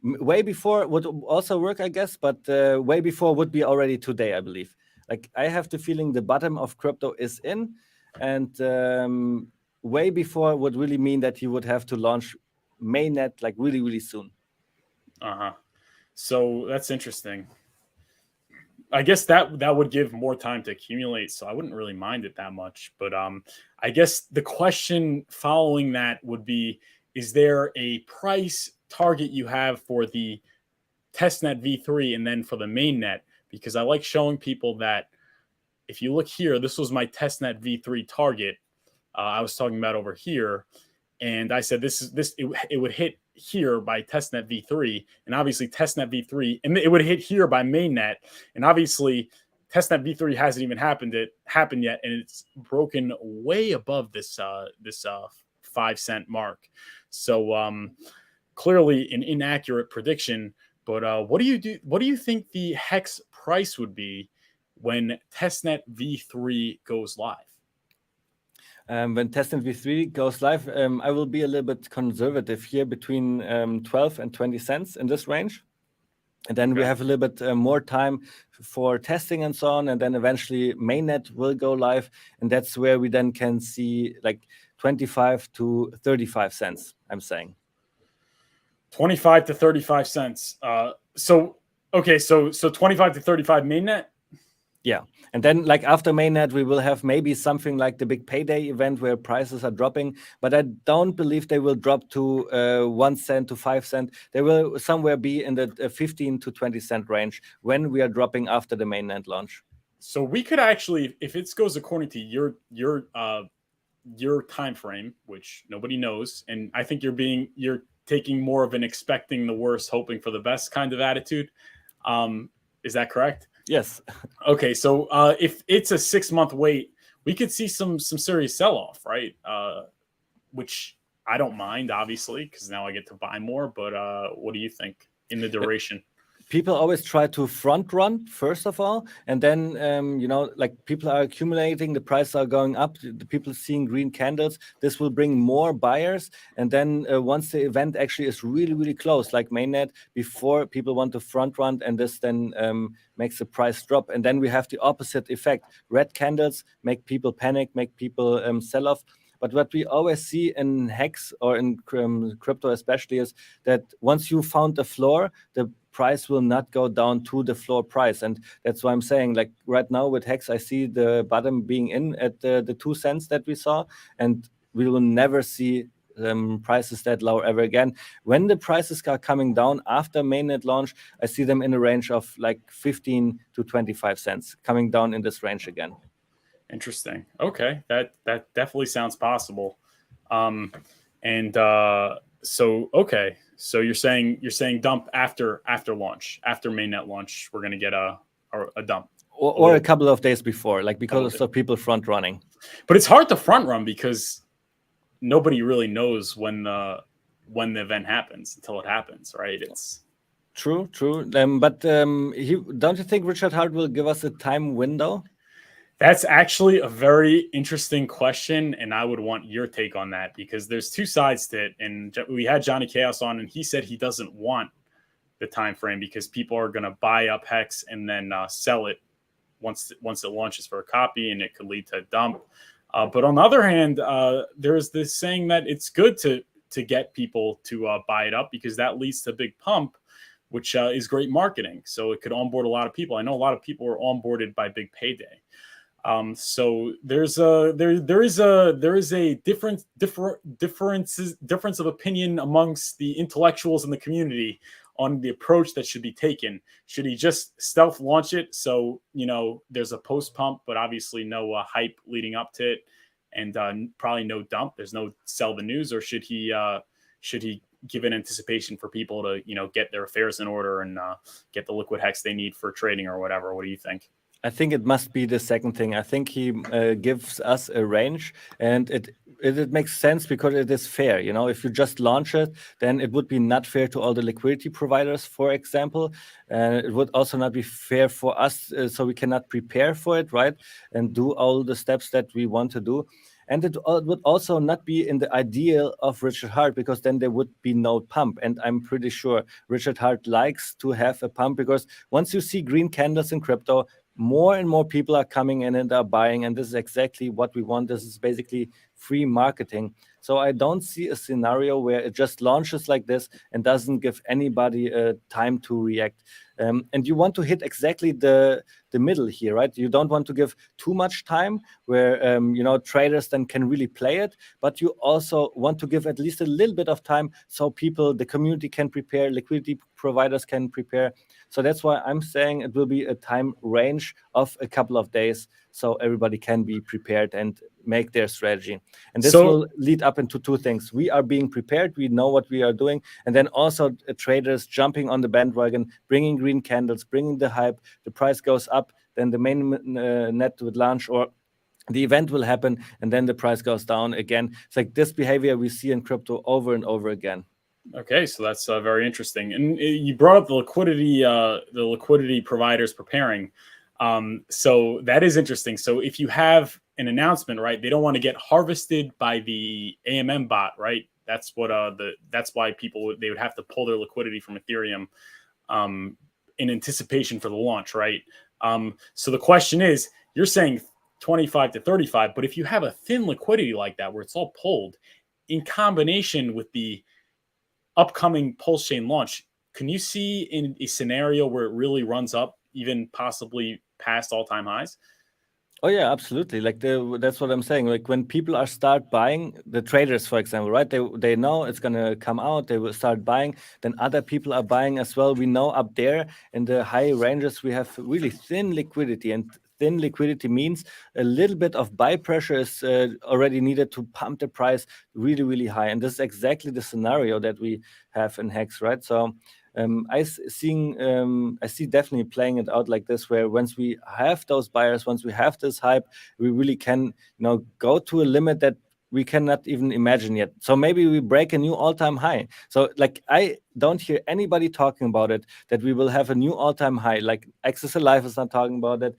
way before would also work, I guess, but way before would be already today, I believe. Like I have the feeling the bottom of crypto is in, and way before would really mean that he would have to launch mainnet like really, really soon. So that's interesting. I guess that would give more time to accumulate, so I wouldn't really mind it that much. But I guess the question following that would be: is there a price target you have for the testnet V3 and then for the mainnet? Because I like showing people that if you look here, this was my testnet V3 target. I was talking about over here, and I said it would hit here by testnet V3, and obviously testnet V3, and it would hit here by mainnet, and obviously testnet V3 hasn't even happened yet, and it's broken way above this 5-cent mark. So clearly an inaccurate prediction. But what do you think the HEX price would be when testnet V3 goes live? When testnet V3 goes live, I will be a little bit conservative here between 12 and 20 cents in this range. And then we have a little bit more time for testing and so on. And then eventually mainnet will go live. And that's where we then can see like 25 to 35 cents, I'm saying. 25 to 35 cents. So 25 to 35 mainnet? Yeah. And then like after mainnet, we will have maybe something like the big payday event where prices are dropping. But I don't believe they will drop to 1 cent to 5 cent. They will somewhere be in the 15 to 20 cent range when we are dropping after the mainnet launch. So we could actually, if it goes according to your time frame, which nobody knows, and I think you're taking more of an expecting the worst, hoping for the best kind of attitude. Is that correct? Yes. Okay, so if it's a 6-month wait, we could see some serious sell-off, right? Which I don't mind, obviously, because now I get to buy more. But what do you think in the duration? People always try to front run first of all, and then like people are accumulating, the prices are going up, the people seeing green candles. This will bring more buyers, and then once the event actually is really, really close, like mainnet, before people want to front run, and this then makes the price drop, and then we have the opposite effect. Red candles make people panic, make people sell off. But what we always see in HEX or in crypto especially is that once you found the floor, the price will not go down to the floor price. And that's why I'm saying, like right now with HEX, I see the bottom being in at the 2 cents that we saw, and we will never see prices that low ever again. When the prices are coming down after mainnet launch, I see them in a range of like 15 to 25 cents coming down in this range again. Interesting. Okay, that definitely sounds possible. So you're saying dump after launch, after mainnet launch, we're gonna get a dump, or a couple of days before, like because of people front running. But it's hard to front run because nobody really knows when the event happens until it happens, right? It's true. But don't you think Richard Hart will give us a time window? That's actually a very interesting question, and I would want your take on that because there's two sides to it. And we had Johnny Chaos on, and he said he doesn't want the time frame because people are going to buy up HEX and then sell it once it launches for a copy, and it could lead to a dump. But on the other hand, there's this saying that it's good to get people to buy it up because that leads to a big pump, which is great marketing. So it could onboard a lot of people. I know a lot of people were onboarded by big payday. So there is a difference of opinion amongst the intellectuals in the community on the approach that should be taken. Should he just stealth launch it? So, there's a post pump, but obviously no hype leading up to it, and probably no dump. There's no sell the news, or should he give an anticipation for people to, get their affairs in order and get the liquid HEX they need for trading or whatever? What do you think? I think it must be the second thing. I think he gives us a range, and it makes sense because it is fair. If you just launch it, then it would be not fair to all the liquidity providers, for example. It would also not be fair for us, so we cannot prepare for it, right? And do all the steps that we want to do. And it would also not be in the ideal of Richard Hart, because then there would be no pump. And I'm pretty sure Richard Hart likes to have a pump, because once you see green candles in crypto, more and more people are coming in and are buying, and this is exactly what we want. This is basically free marketing. So I don't see a scenario where it just launches like this and doesn't give anybody time to react. And you want to hit exactly the middle here, right? You don't want to give too much time where traders then can really play it, but you also want to give at least a little bit of time so people, the community, can prepare, liquidity providers can prepare. So that's why I'm saying it will be a time range of a couple of days, so everybody can be prepared and make their strategy. And this will lead up into two things. We are being prepared, we know what we are doing, and then also traders jumping on the bandwagon, bringing green candles, bringing the hype, the price goes up, then the main net would launch, or the event will happen, and then the price goes down again. It's like this behavior we see in crypto over and over again. Okay, so that's very interesting. And you brought up the liquidity providers preparing. So that is interesting. So if you have an announcement, right, they don't want to get harvested by the AMM bot, right? That's what that's why they would have to pull their liquidity from Ethereum in anticipation for the launch, right? So the question is, you're saying 25 to 35, but if you have a thin liquidity like that where it's all pulled in combination with the upcoming Pulsechain launch, can you see in a scenario where it really runs up, even possibly past all-time highs? Oh yeah, absolutely. Like that's what I'm saying. Like when people start buying, the traders, for example, right? They know it's gonna come out. They will start buying. Then other people are buying as well. We know up there in the high ranges we have really thin liquidity, and thin liquidity means a little bit of buy pressure is already needed to pump the price really, really high. And this is exactly the scenario that we have in HEX, right? So I see definitely playing it out like this, where once we have those buyers, once we have this hype, we really can, go to a limit that we cannot even imagine yet. So maybe we break a new all-time high. So like I don't hear anybody talking about it, that we will have a new all-time high. Like Access Alive is not talking about it.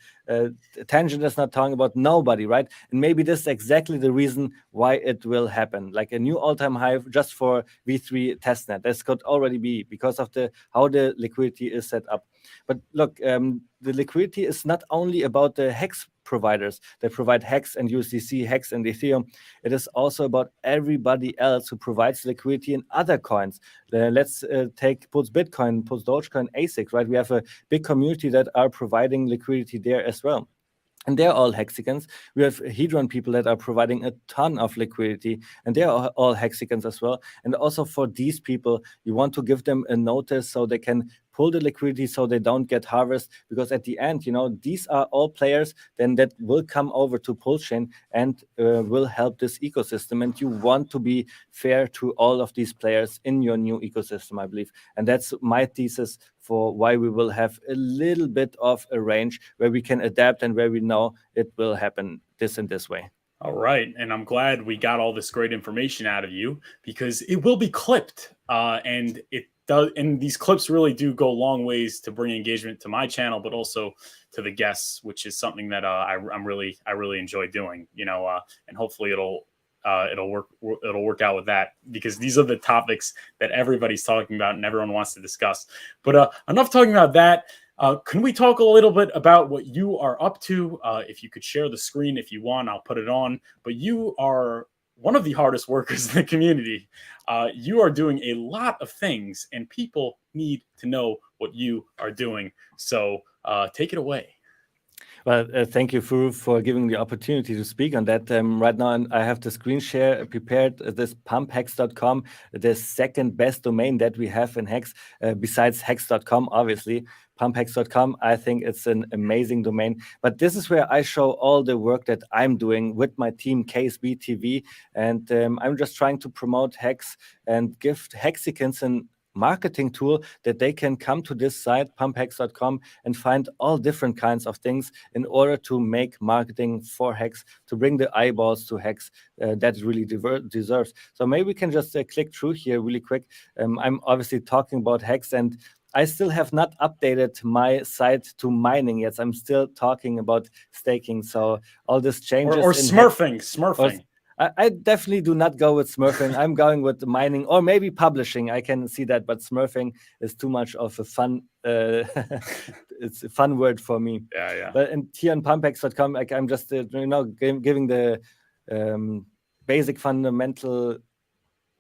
Tangent is not talking about, nobody, right? And maybe this is exactly the reason why it will happen. Like a new all-time high just for V3 testnet. This could already be because of how the liquidity is set up. But look, the liquidity is not only about the HEX providers that provide HEX and USDC, HEX and Ethereum. It is also about everybody else who provides liquidity in other coins. Let's take Pulse Bitcoin, Pulse Dogecoin, ASIC, right? We have a big community that are providing liquidity there as well. And they're all hexagons. We have Hedron people that are providing a ton of liquidity, and they're all hexagons as well. And also for these people, you want to give them a notice so they can pull the liquidity so they don't get harvested, because at the end, these are all players then that will come over to Pulsechain and will help this ecosystem. And you want to be fair to all of these players in your new ecosystem, I believe. And that's my thesis for why we will have a little bit of a range where we can adapt and where we know it will happen this and this way. All right. And I'm glad we got all this great information out of you, because it will be clipped. And it does. And these clips really do go long ways to bring engagement to my channel, but also to the guests, which is something that I really enjoy doing, and hopefully it'll work out with that, because these are the topics that everybody's talking about and everyone wants to discuss. But enough talking about that. Can we talk a little bit about what you are up to? If you could share the screen if you want, I'll put it on. But you are one of the hardest workers in the community. You are doing a lot of things, and people need to know what you are doing. So take it away. Well, thank you, Furu, for giving the opportunity to speak on that. Right now, I have the screen share prepared. This pumphex.com, the second best domain that we have in HEX, besides hex.com, obviously. Pumphex.com, I think it's an amazing domain. But this is where I show all the work that I'm doing with my team, KSB TV. And I'm just trying to promote HEX and give Hexicans an marketing tool that they can come to this site, pumphex.com, and find all different kinds of things in order to make marketing for HEX, to bring the eyeballs to HEX that it really deserves. So maybe we can just click through here really quick. I'm obviously talking about HEX, and I still have not updated my site to mining yet. I'm still talking about staking. So all this changes or smurfing. I definitely do not go with smurfing. I'm going with the mining or maybe publishing. I can see that, but smurfing is too much of a fun. It's a fun word for me. Yeah. But and here on pumphex.com, like I'm just giving the basic fundamental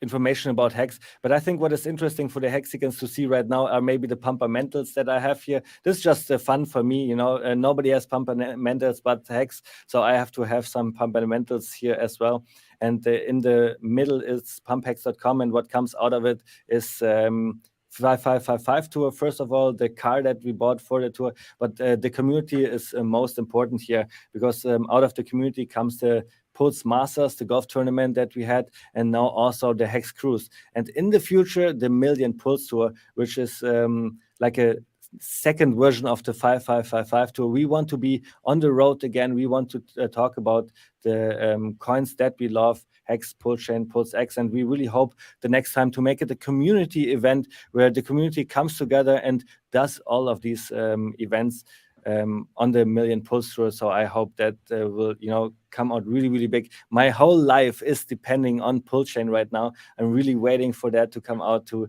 information about HEX. But I think what is interesting for the hexicans to see right now are maybe the pumpamentals that I have here. This is just fun for me, nobody has pumpamentals but HEX, so I have to have some pumpamentals here as well. And in the middle is pumphex.com, and what comes out of it is 5555 tour. First of all, the car that we bought for the tour, but the community is most important here, because out of the community comes the Pulse Masters, the golf tournament that we had, and now also the HEX Cruise. And in the future, the Million Pulse Tour, which is like a second version of the 5555 tour. We want to be on the road again. We want to talk about the coins that we love, HEX, Pulsechain, Pulsex, and we really hope the next time to make it a community event where the community comes together and does all of these events on the Million Pulse Tour. So I hope that will, come out really, really big. My whole life is depending on Pulsechain right now. I'm really waiting for that to come out to,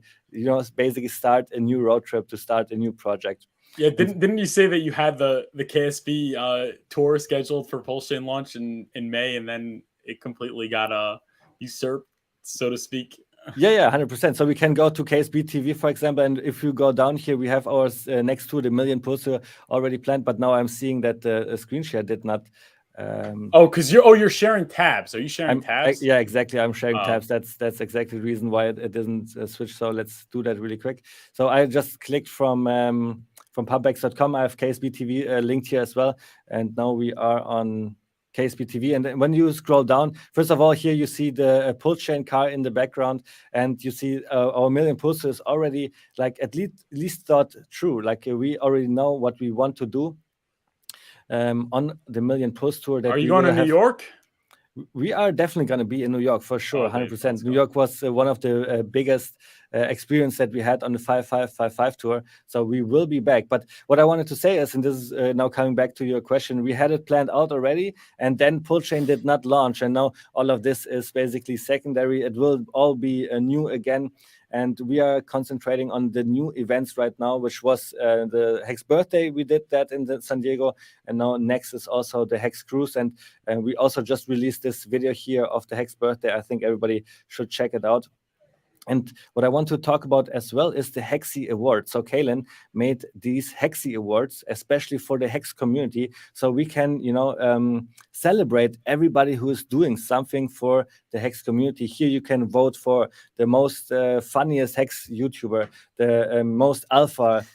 basically start a new road trip, to start a new project. Yeah, didn't you say that you had the KSB tour scheduled for Pulsechain launch in May, and then it completely got usurped, so to speak? Yeah, 100%. So we can go to KSB TV, for example, and if you go down here, we have ours next to the Million Pulse already planned. But now I'm seeing that the screen share did not. Because you're sharing tabs. Are you sharing tabs? Yeah, exactly. I'm sharing tabs. That's exactly the reason why it didn't switch. So let's do that really quick. So I just clicked from pumphex.com. I have KSB TV linked here as well, and now we are on KSB TV. And when you scroll down, first of all, here you see the Pulsechain car in the background, and you see our Million Pulse is already like at least thought through. Like we already know what we want to do on the Million Pulse tour. That are you going to New York? We are definitely going to be in New York for sure, 100%. New York was one of the biggest experience that we had on the 5555 tour. So we will be back. But what I wanted to say is, and this is now coming back to your question, we had it planned out already, and then Pulsechain did not launch. And now all of this is basically secondary. It will all be new again. And we are concentrating on the new events right now, which was the HEX birthday. We did that in San Diego. And now next is also the HEX Cruise. And we also just released this video here of the HEX birthday. I think everybody should check it out. And what I want to talk about as well is the Hexi Awards. So Kalen made these Hexi Awards, especially for the HEX community, so we can, celebrate everybody who is doing something for the HEX community. Here you can vote for the most funniest HEX YouTuber, the most alpha,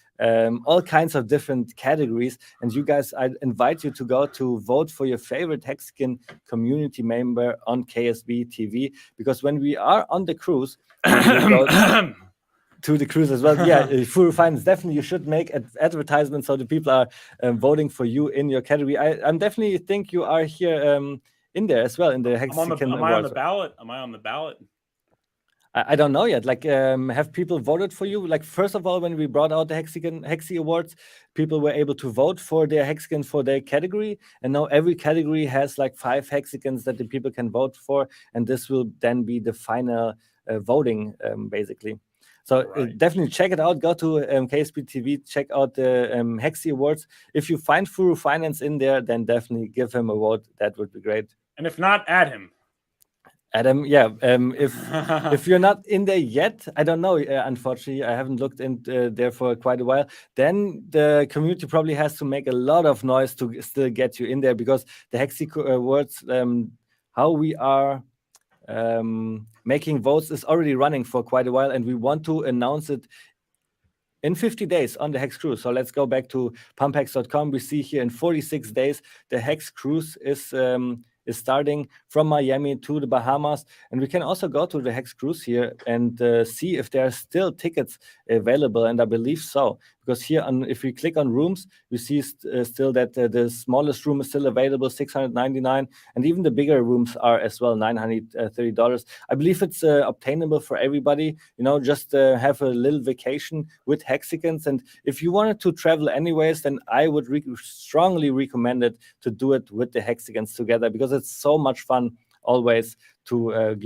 all kinds of different categories. And you guys, I invite you to go to vote for your favorite Hexagon community member on KSB TV, because when we are on the cruise, to the cruise as well. Yeah, Furu Finance, definitely you should make an advertisement so the people are voting for you in your category. I'm definitely think you are here in there as well in the Hexagon. Am I on the ballot? Am I on the ballot? I don't know yet. Like, have people voted for you? Like, first of all, when we brought out the Hexi Awards, people were able to vote for their Hexagon for their category. And now every category has like 5 Hexagons that the people can vote for. And this will then be the final voting, basically. So definitely check it out. Go to KSB TV, check out the Hexi Awards. If you find Furu Finance in there, then definitely give him a vote. That would be great. And if not, add him. Adam, yeah. If you're not in there yet, I don't know. Unfortunately, I haven't looked in there for quite a while. Then the community probably has to make a lot of noise to still get you in there, because the Hexi Awards, how we are making votes is already running for quite a while, and we want to announce it in 50 days on the HEX Cruise. So let's go back to pumphex.com. We see here in 46 days, the HEX Cruise is starting from Miami to the Bahamas. And we can also go to the HEX Cruise here and see if there are still tickets available. And I believe so, because here, if we click on rooms, we see still that the smallest room is still available, $699, and even the bigger rooms are as well, $930. I believe it's obtainable for everybody. Just have a little vacation with Hexagons. And if you wanted to travel anyways, then I would strongly recommend it to do it with the Hexagons together, because it's so much fun always to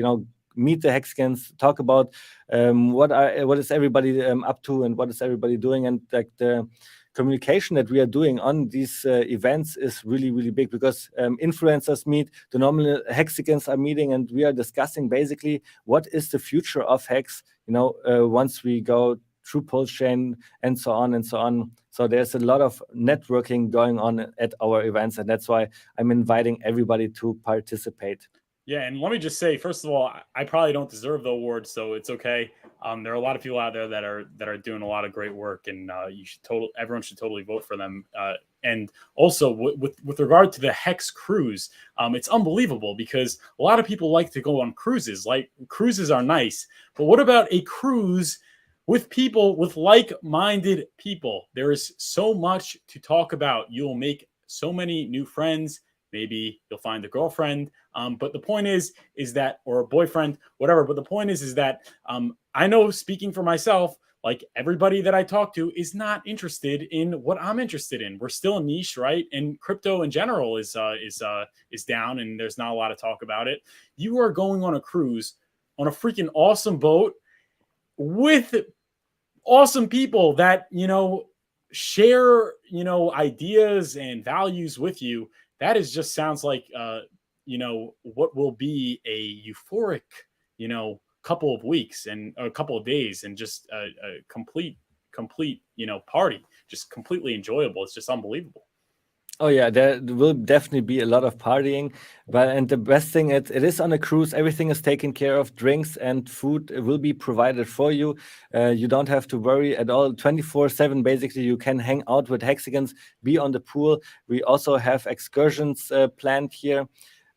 meet the Hexicans, talk about what is everybody up to and what is everybody doing, and like the communication that we are doing on these events is really, really big, because influencers meet, the normal Hexicans are meeting, and we are discussing basically what is the future of Hex, once we go through Pulsechain and so on and so on. So there's a lot of networking going on at our events, and that's why I'm inviting everybody to participate. Yeah, and let me just say, first of all, I probably don't deserve the award, so it's okay. There are a lot of people out there that are doing a lot of great work, and everyone should totally vote for them. And also, with regard to the Hex cruise, it's unbelievable, because a lot of people like to go on cruises. Like, cruises are nice, but what about a cruise with people, with like-minded people? There is so much to talk about. You'll make so many new friends. Maybe you'll find a girlfriend. But the point is that, or a boyfriend, whatever. But the point is that I know, speaking for myself, like, everybody that I talk to is not interested in what I'm interested in. We're still a niche, right? And crypto in general is down, and there's not a lot of talk about it. You are going on a cruise on a freaking awesome boat with awesome people that, share, ideas and values with you. That just sounds like, what will be a euphoric, couple of weeks and a couple of days, and just a complete, party, just completely enjoyable. It's just unbelievable. Oh yeah, there will definitely be a lot of partying, and the best thing, it is on a cruise. Everything is taken care of. Drinks and food will be provided for you. You don't have to worry at all. 24/7, basically, you can hang out with Hexicans, be on the pool. We also have excursions planned here,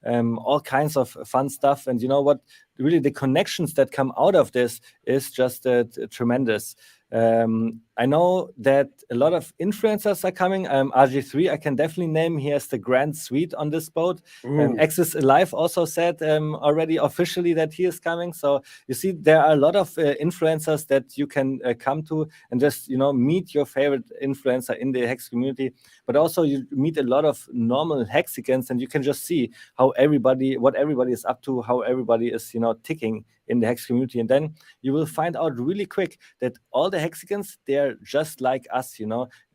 all kinds of fun stuff. And you know what? Really, the connections that come out of this is just tremendous. I know that a lot of influencers are coming. RG3, I can definitely name. He has the grand suite on this boat. Access Alive also said already officially that he is coming. So you see, there are a lot of influencers that you can come to and just meet your favorite influencer in the Hex community. But also you meet a lot of normal Hexicans, and you can just see what everybody is up to, how everybody is ticking in the Hex community. And then you will find out really quick that all the Hexicans, they're just like us,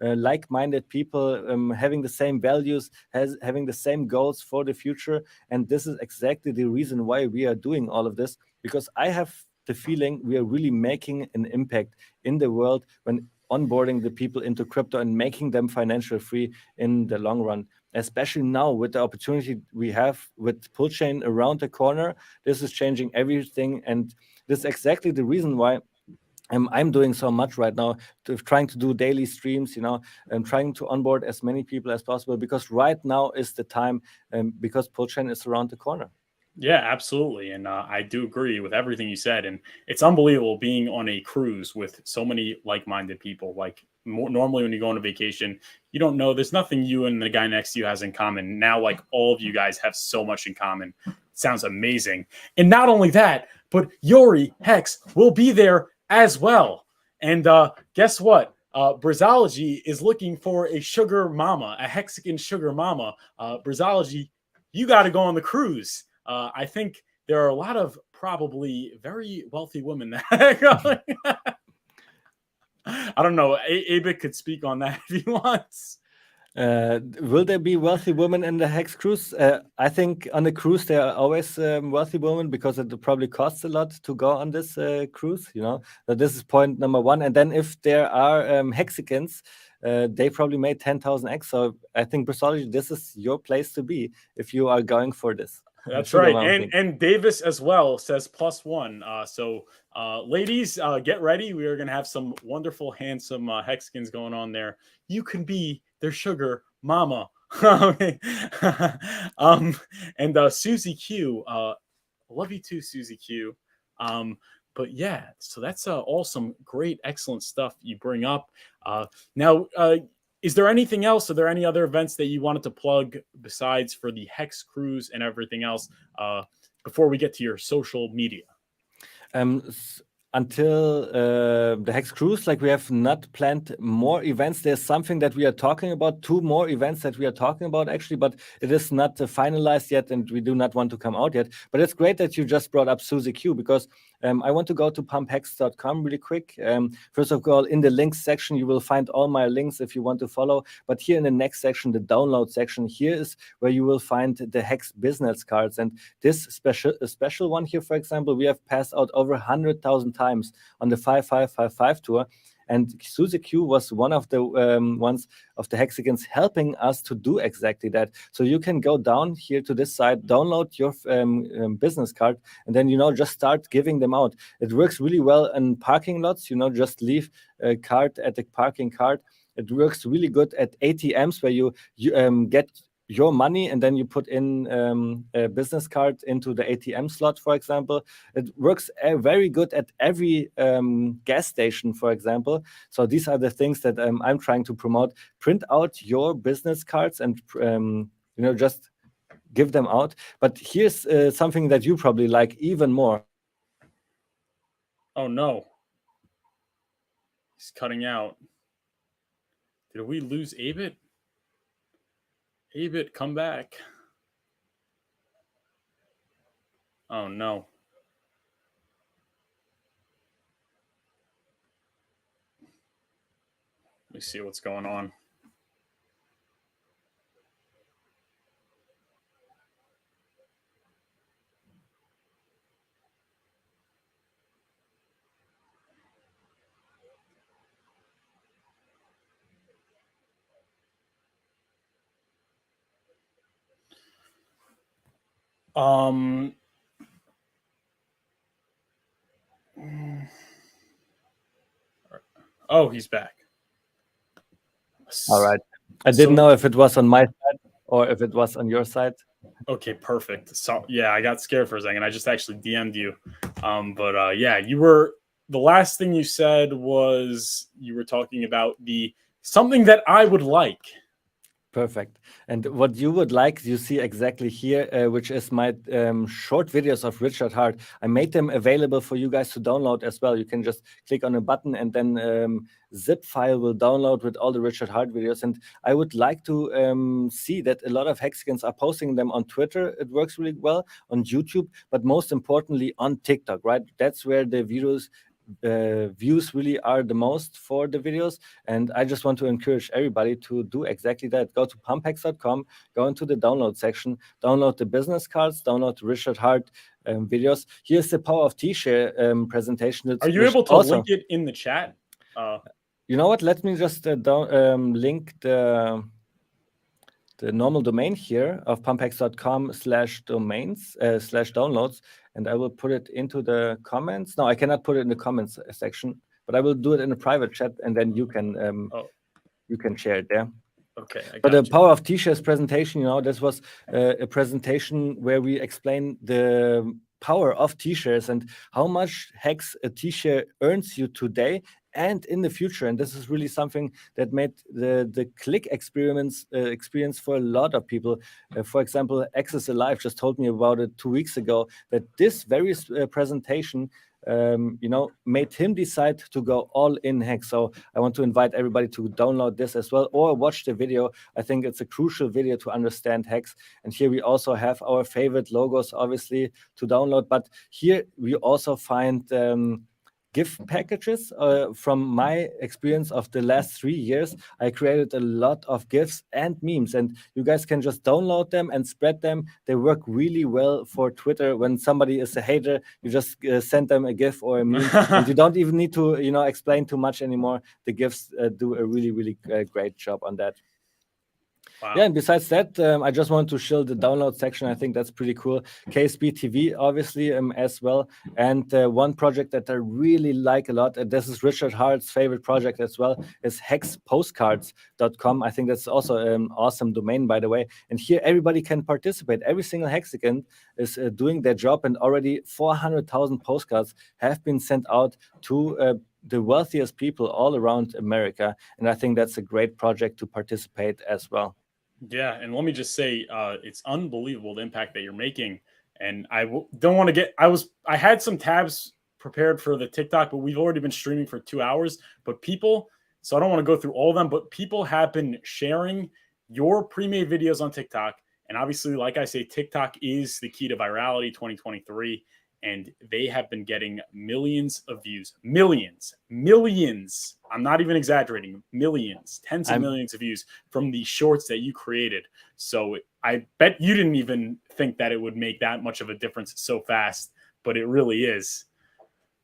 like-minded people, having the same values, having the same goals for the future. And this is exactly the reason why we are doing all of this, because I have the feeling we are really making an impact in the world when onboarding the people into crypto and making them financial free in the long run. Especially now with the opportunity we have with Pulsechain around the corner, this is changing everything. And this is exactly the reason why I'm doing so much right now, trying to do daily streams, and trying to onboard as many people as possible, because right now is the time, because Pulsechain is around the corner. Yeah, absolutely. And I do agree with everything you said. And it's unbelievable being on a cruise with so many like-minded people. Like, normally when you go on a vacation, you don't know, there's nothing you and the guy next to you has in common. Now, like, all of you guys have so much in common. It sounds amazing. And not only that, but Yori Hex will be there as well. And guess what? Brazology is looking for a sugar mama, a Hexican sugar mama. Brazology, you got to go on the cruise. I think there are a lot of probably very wealthy women that I don't know. Abit could speak on that if he wants. Will there be wealthy women in the Hex cruise? I think on the cruise there are always wealthy women, because it probably costs a lot to go on this cruise. So this is point number one. And then if there are Hexicans, they probably made 10,000 X. So I think Brazology, this is your place to be if you are going for this. That's right. And Davis as well says +1. So ladies, get ready. We are going to have some wonderful, handsome Hexicans going on there. You can be their sugar mama. And Susie Q, love you too, Susie Q. But yeah, so that's all some great, excellent stuff you bring up. Now, is there anything else? Are there any other events that you wanted to plug besides for the Hex cruise and everything else before we get to your social media? until the HEX cruise, like we have not planned more events. There's something that we are talking about, 2 more events that we are talking about actually, but it is not finalized yet and we do not want to come out yet. But it's great that you just brought up Suzy Q, because I want to go to pumphex.com really quick. First of all, in the links section, you will find all my links if you want to follow. But here in the next section, the download section, here is where you will find the HEX business cards. And this special one here, for example, we have passed out over 100,000 times on the 5555 tour. And Suzy Q was one of the ones of the hexagons helping us to do exactly that. So you can go down here to this side, download your business card, and then, just start giving them out. It works really well in parking lots, just leave a card at the parking card. It works really good at ATMs where you get your money and then you put in a business card into the ATM slot, for example. It works very good at every gas station, for example. So these are the things that I'm trying to promote. Print out your business cards and just give them out. But here's something that you probably like even more. Oh no, he's cutting out. Did we lose Abit? Abit, come back. Oh no. Let me see what's going on. Oh, he's back. All right. I didn't know if it was on my side or if it was on your side. Okay, perfect. So yeah, I got scared for a second. I just actually DM'd you. But yeah, you were, the last thing you said was you were talking about something that I would like. Perfect. And what you would like, you see exactly here, which is my short videos of Richard Hart. I made them available for you guys to download as well. You can just click on a button and then zip file will download with all the Richard Hart videos. And I would like to see that a lot of hexagons are posting them on Twitter. It works really well on YouTube, but most importantly on TikTok, right? That's where the views really are the most for the videos, and I just want to encourage everybody to do exactly that. Go to pumphex.com, go into the download section, download the business cards, download the Richard Hart videos. Here's the Power of T-Share presentation. Are you able to link it in the chat? You know what? Let me just link the normal domain here of pumphex.com/domains/downloads, and I will put it into the comments. No, I cannot put it in the comments section, but I will do it in a private chat, and then you can share it there. Okay. But the Power of T-Shares presentation, this was a presentation where we explain the power of T-shares and how much HEX a T-share earns you today and in the future. And this is really something that made the click experience for a lot of people. For example, Access Alive just told me about it 2 weeks ago, that this very presentation made him decide to go all in HEX. So I want to invite everybody to download this as well or watch the video. I think it's a crucial video to understand HEX. And here we also have our favorite logos, obviously, to download. But here we also find gift packages. From my experience of the last 3 years, I created a lot of gifts and memes, and you guys can just download them and spread them. They work really well for Twitter. When somebody is a hater, you just send them a gif or a meme, and you don't even need to explain too much anymore. The gifts do a really, really great job on that. Wow. Yeah, and besides that, I just want to show the download section. I think that's pretty cool. KSP TV, obviously, as well. And one project that I really like a lot, and this is Richard Hart's favorite project as well, is hexpostcards.com. I think that's also an awesome domain, by the way. And here, everybody can participate. Every single hexagon is doing their job, and already 400,000 postcards have been sent out to the wealthiest people all around America. And I think that's a great project to participate as well. Yeah, and let me just say, it's unbelievable the impact that you're making. And I don't want to get, I had some tabs prepared for the TikTok, but we've already been streaming for 2 hours. But people, so I don't want to go through all of them, but people have been sharing your pre-made videos on TikTok. And obviously, like I say, TikTok is the key to virality 2023. And they have been getting millions of views. Millions. I'm not even exaggerating. Millions, tens of millions of views from the shorts that you created. So I bet you didn't even think that it would make that much of a difference so fast, but it really is.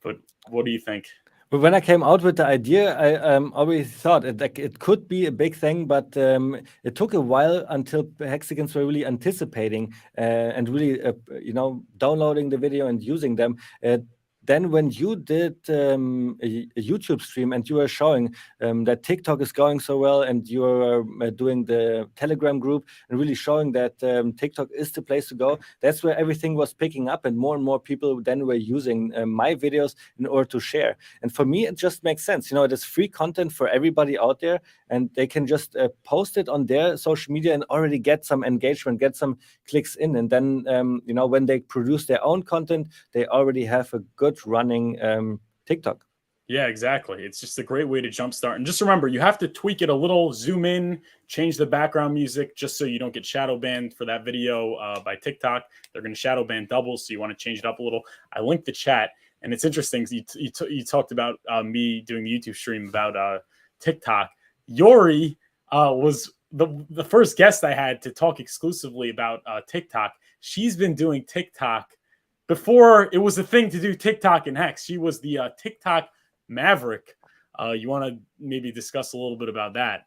But what do you think? But when I came out with the idea, I always thought it could be a big thing, but it took a while until hexagons were really anticipating and really, downloading the video and using them. Then when you did a YouTube stream and you were showing that TikTok is going so well, and you were doing the Telegram group and really showing that TikTok is the place to go, that's where everything was picking up, and more people then were using my videos in order to share. And for me, it just makes sense. It is free content for everybody out there, and they can just post it on their social media and already get some engagement, get some clicks in. And then, when they produce their own content, they already have a good running TikTok. Yeah, exactly. It's just a great way to jumpstart. And just remember, you have to tweak it a little, zoom in, change the background music just so you don't get shadow banned for that video by TikTok. They're going to shadow ban double, so you want to change it up a little. I linked the chat, and it's interesting. You talked about me doing the YouTube stream about TikTok. Yori was the first guest I had to talk exclusively about TikTok. She's been doing TikTok before it was a thing to do TikTok and Hex. She was the TikTok maverick. You want to maybe discuss a little bit about that?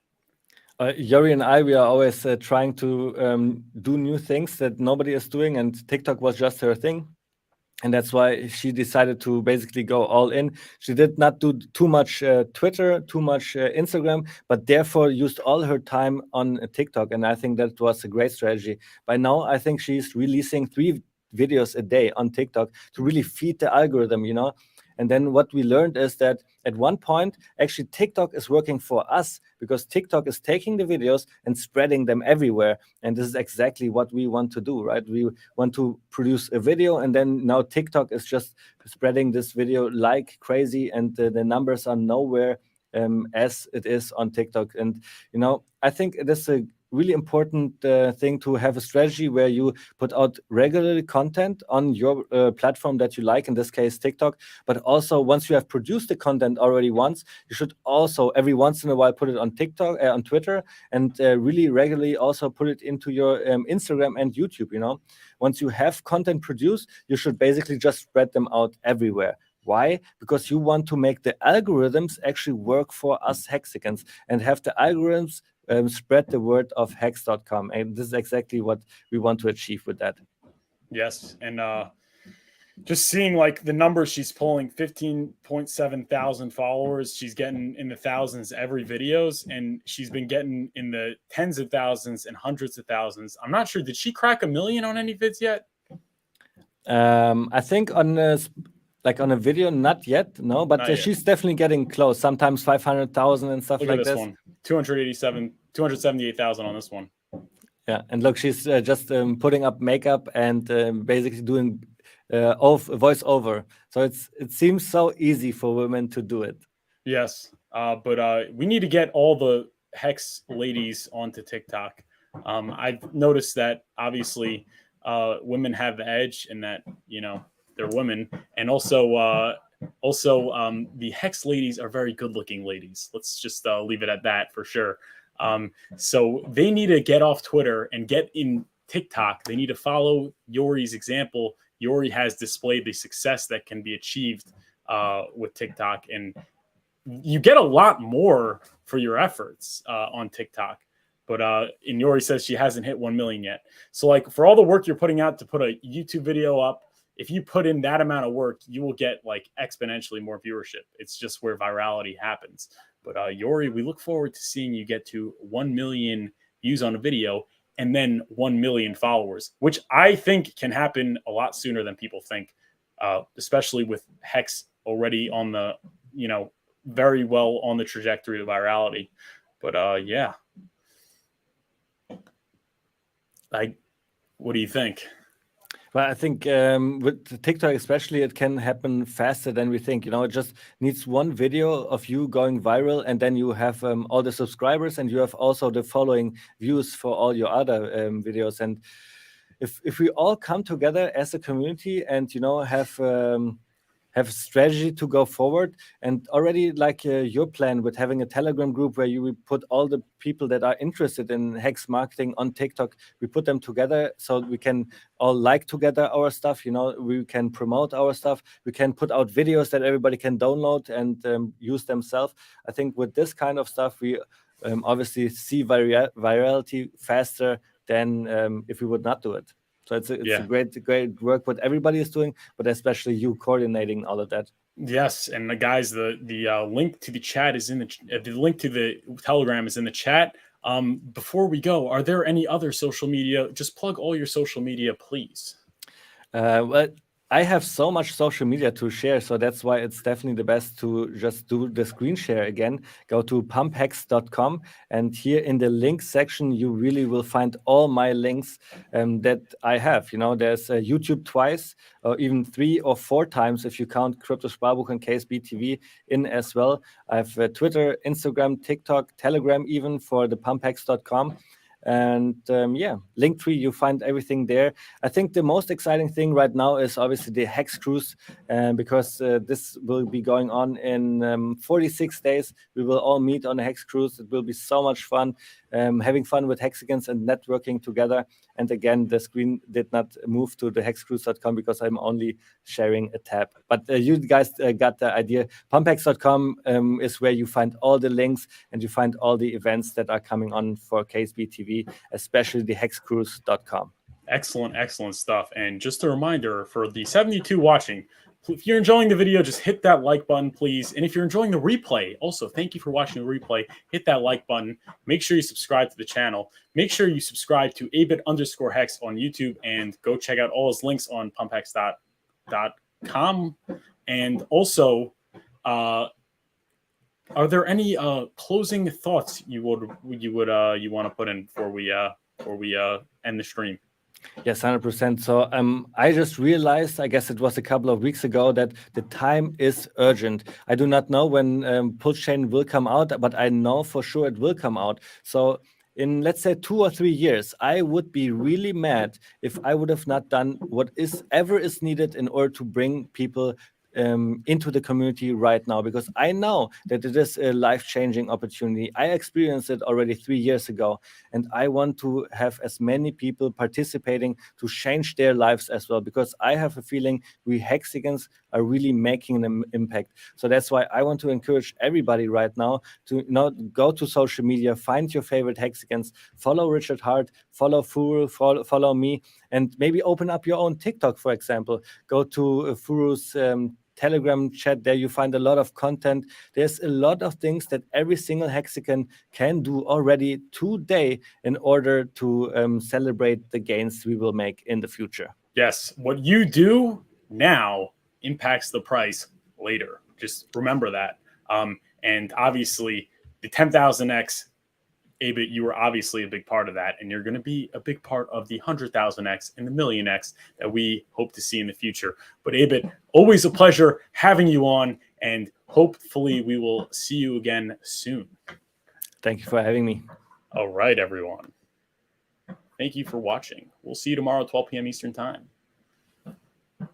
Yuri and I, we are always trying to do new things that nobody is doing, and TikTok was just her thing. And that's why she decided to basically go all in. She did not do too much Twitter, too much Instagram, but therefore used all her time on TikTok. And I think that was a great strategy. By now, I think she's releasing 3 videos a day on TikTok to really feed the algorithm, And then what we learned is that at one point, actually TikTok is working for us, because TikTok is taking the videos and spreading them everywhere. And this is exactly what we want to do, right? We want to produce a video, and then now TikTok is just spreading this video like crazy, and the numbers are nowhere as it is on TikTok. And, I think it is a really important thing to have a strategy where you put out regularly content on your platform that you like, in this case TikTok. But also, once you have produced the content already once, you should also every once in a while put it on TikTok, on Twitter, and really regularly also put it into your Instagram and YouTube. Once you have content produced, you should basically just spread them out everywhere. Why? Because you want to make the algorithms actually work for us hexagons, and have the algorithms spread the word of hex.com. And this is exactly what we want to achieve with that. Yes. And just seeing like the numbers she's pulling, 15.7 thousand followers. She's getting in the thousands every videos, and she's been getting in the tens of thousands and hundreds of thousands. I'm not sure. Did she crack 1 million on any vids yet? I think on a video, not yet, no, but she's definitely getting close. Sometimes 500,000 and stuff. Look like at this this one. 278,000 on this one. Yeah, and look, she's just putting up makeup and basically doing voiceover. So it seems so easy for women to do it. Yes, but we need to get all the Hex ladies onto TikTok. I've noticed that obviously women have the edge, and that they're women, and also the Hex ladies are very good-looking ladies. Let's just leave it at that for sure. So they need to get off Twitter and get in TikTok. They need to follow Yori's example. Yori has displayed the success that can be achieved with TikTok, and you get a lot more for your efforts on TikTok. But and Yori says she hasn't hit 1 million yet. So like for all the work you're putting out to put a YouTube video up, if you put in that amount of work, you will get like exponentially more viewership. It's just where virality happens. But Yori, we look forward to seeing you get to 1 million views on a video and then 1 million followers, which I think can happen a lot sooner than people think, especially with Hex already on the, very well on the trajectory to virality. But yeah. What do you think? But I think with TikTok especially, it can happen faster than we think. It just needs one video of you going viral, and then you have all the subscribers, and you have also the following views for all your other videos. And if we all come together as a community and have a strategy to go forward, and already like your plan with having a Telegram group where you will put all the people that are interested in HEX marketing on TikTok, we put them together so we can all like together our stuff. We can promote our stuff. We can put out videos that everybody can download and use themselves. I think with this kind of stuff, we obviously see virality faster than if we would not do it. So it's a great work what everybody is doing, but especially you coordinating all of that. Yes, and guys, the link to the chat is in the link to the Telegram is in the chat. Before we go, are there any other social media? Just plug all your social media, please. Well, I have so much social media to share, so that's why it's definitely the best to just do the screen share again. Go to pumphex.com, and here in the link section, you really will find all my links that I have. There's YouTube twice, or even 3 or 4 times if you count Crypto Sparbuch and KSB TV in as well. I have Twitter, Instagram, TikTok, Telegram, even for the pumphex.com. And Linktree, you find everything there. I think the most exciting thing right now is obviously the HEX cruise, because this will be going on in 46 days. We will all meet on the HEX cruise. It will be so much fun, having fun with Hexicans and networking together. And again, the screen did not move to the hexcruise.com because I'm only sharing a tab. But you guys got the idea. Pumphex.com is where you find all the links and you find all the events that are coming on for KSB TV, especially the hexcruise.com. Excellent stuff. And just a reminder for the 72 watching, if you're enjoying the video, just hit that like button, please. And if you're enjoying the replay, also thank you for watching the replay. Hit that like button. Make sure you subscribe to the channel. Make sure you subscribe to Abit_Hex on YouTube, and go check out all his links on pumphex.com. And also, are there any closing thoughts you want to put in before we end the stream? Yes, 100%. So I just realized, I guess it was a couple of weeks ago, that the time is urgent. I do not know when Pulsechain will come out, but I know for sure it will come out. So in, let's say, 2 or 3 years, I would be really mad if I would have not done what is needed in order to bring people into the community right now, because I know that it is a life-changing opportunity. I experienced it already 3 years ago, and I want to have as many people participating to change their lives as well, because I have a feeling we Hexicans are really making an impact. So that's why I want to encourage everybody right now to go to social media, find your favorite Hexicans, follow Richard Hart, follow Furu, follow me, and maybe open up your own TikTok, for example. Go to Furu's Telegram chat. There you find a lot of content. There's a lot of things that every single Hexican can do already today in order to celebrate the gains we will make in the future. Yes, what you do now impacts the price later. Just remember that. And obviously, the 10,000x, Abit, you were obviously a big part of that, and you're going to be a big part of the 100,000x and the millionx that we hope to see in the future. But Abit, always a pleasure having you on, and hopefully we will see you again soon. Thank you for having me. All right, everyone. Thank you for watching. We'll see you tomorrow at 12 p.m. Eastern Time.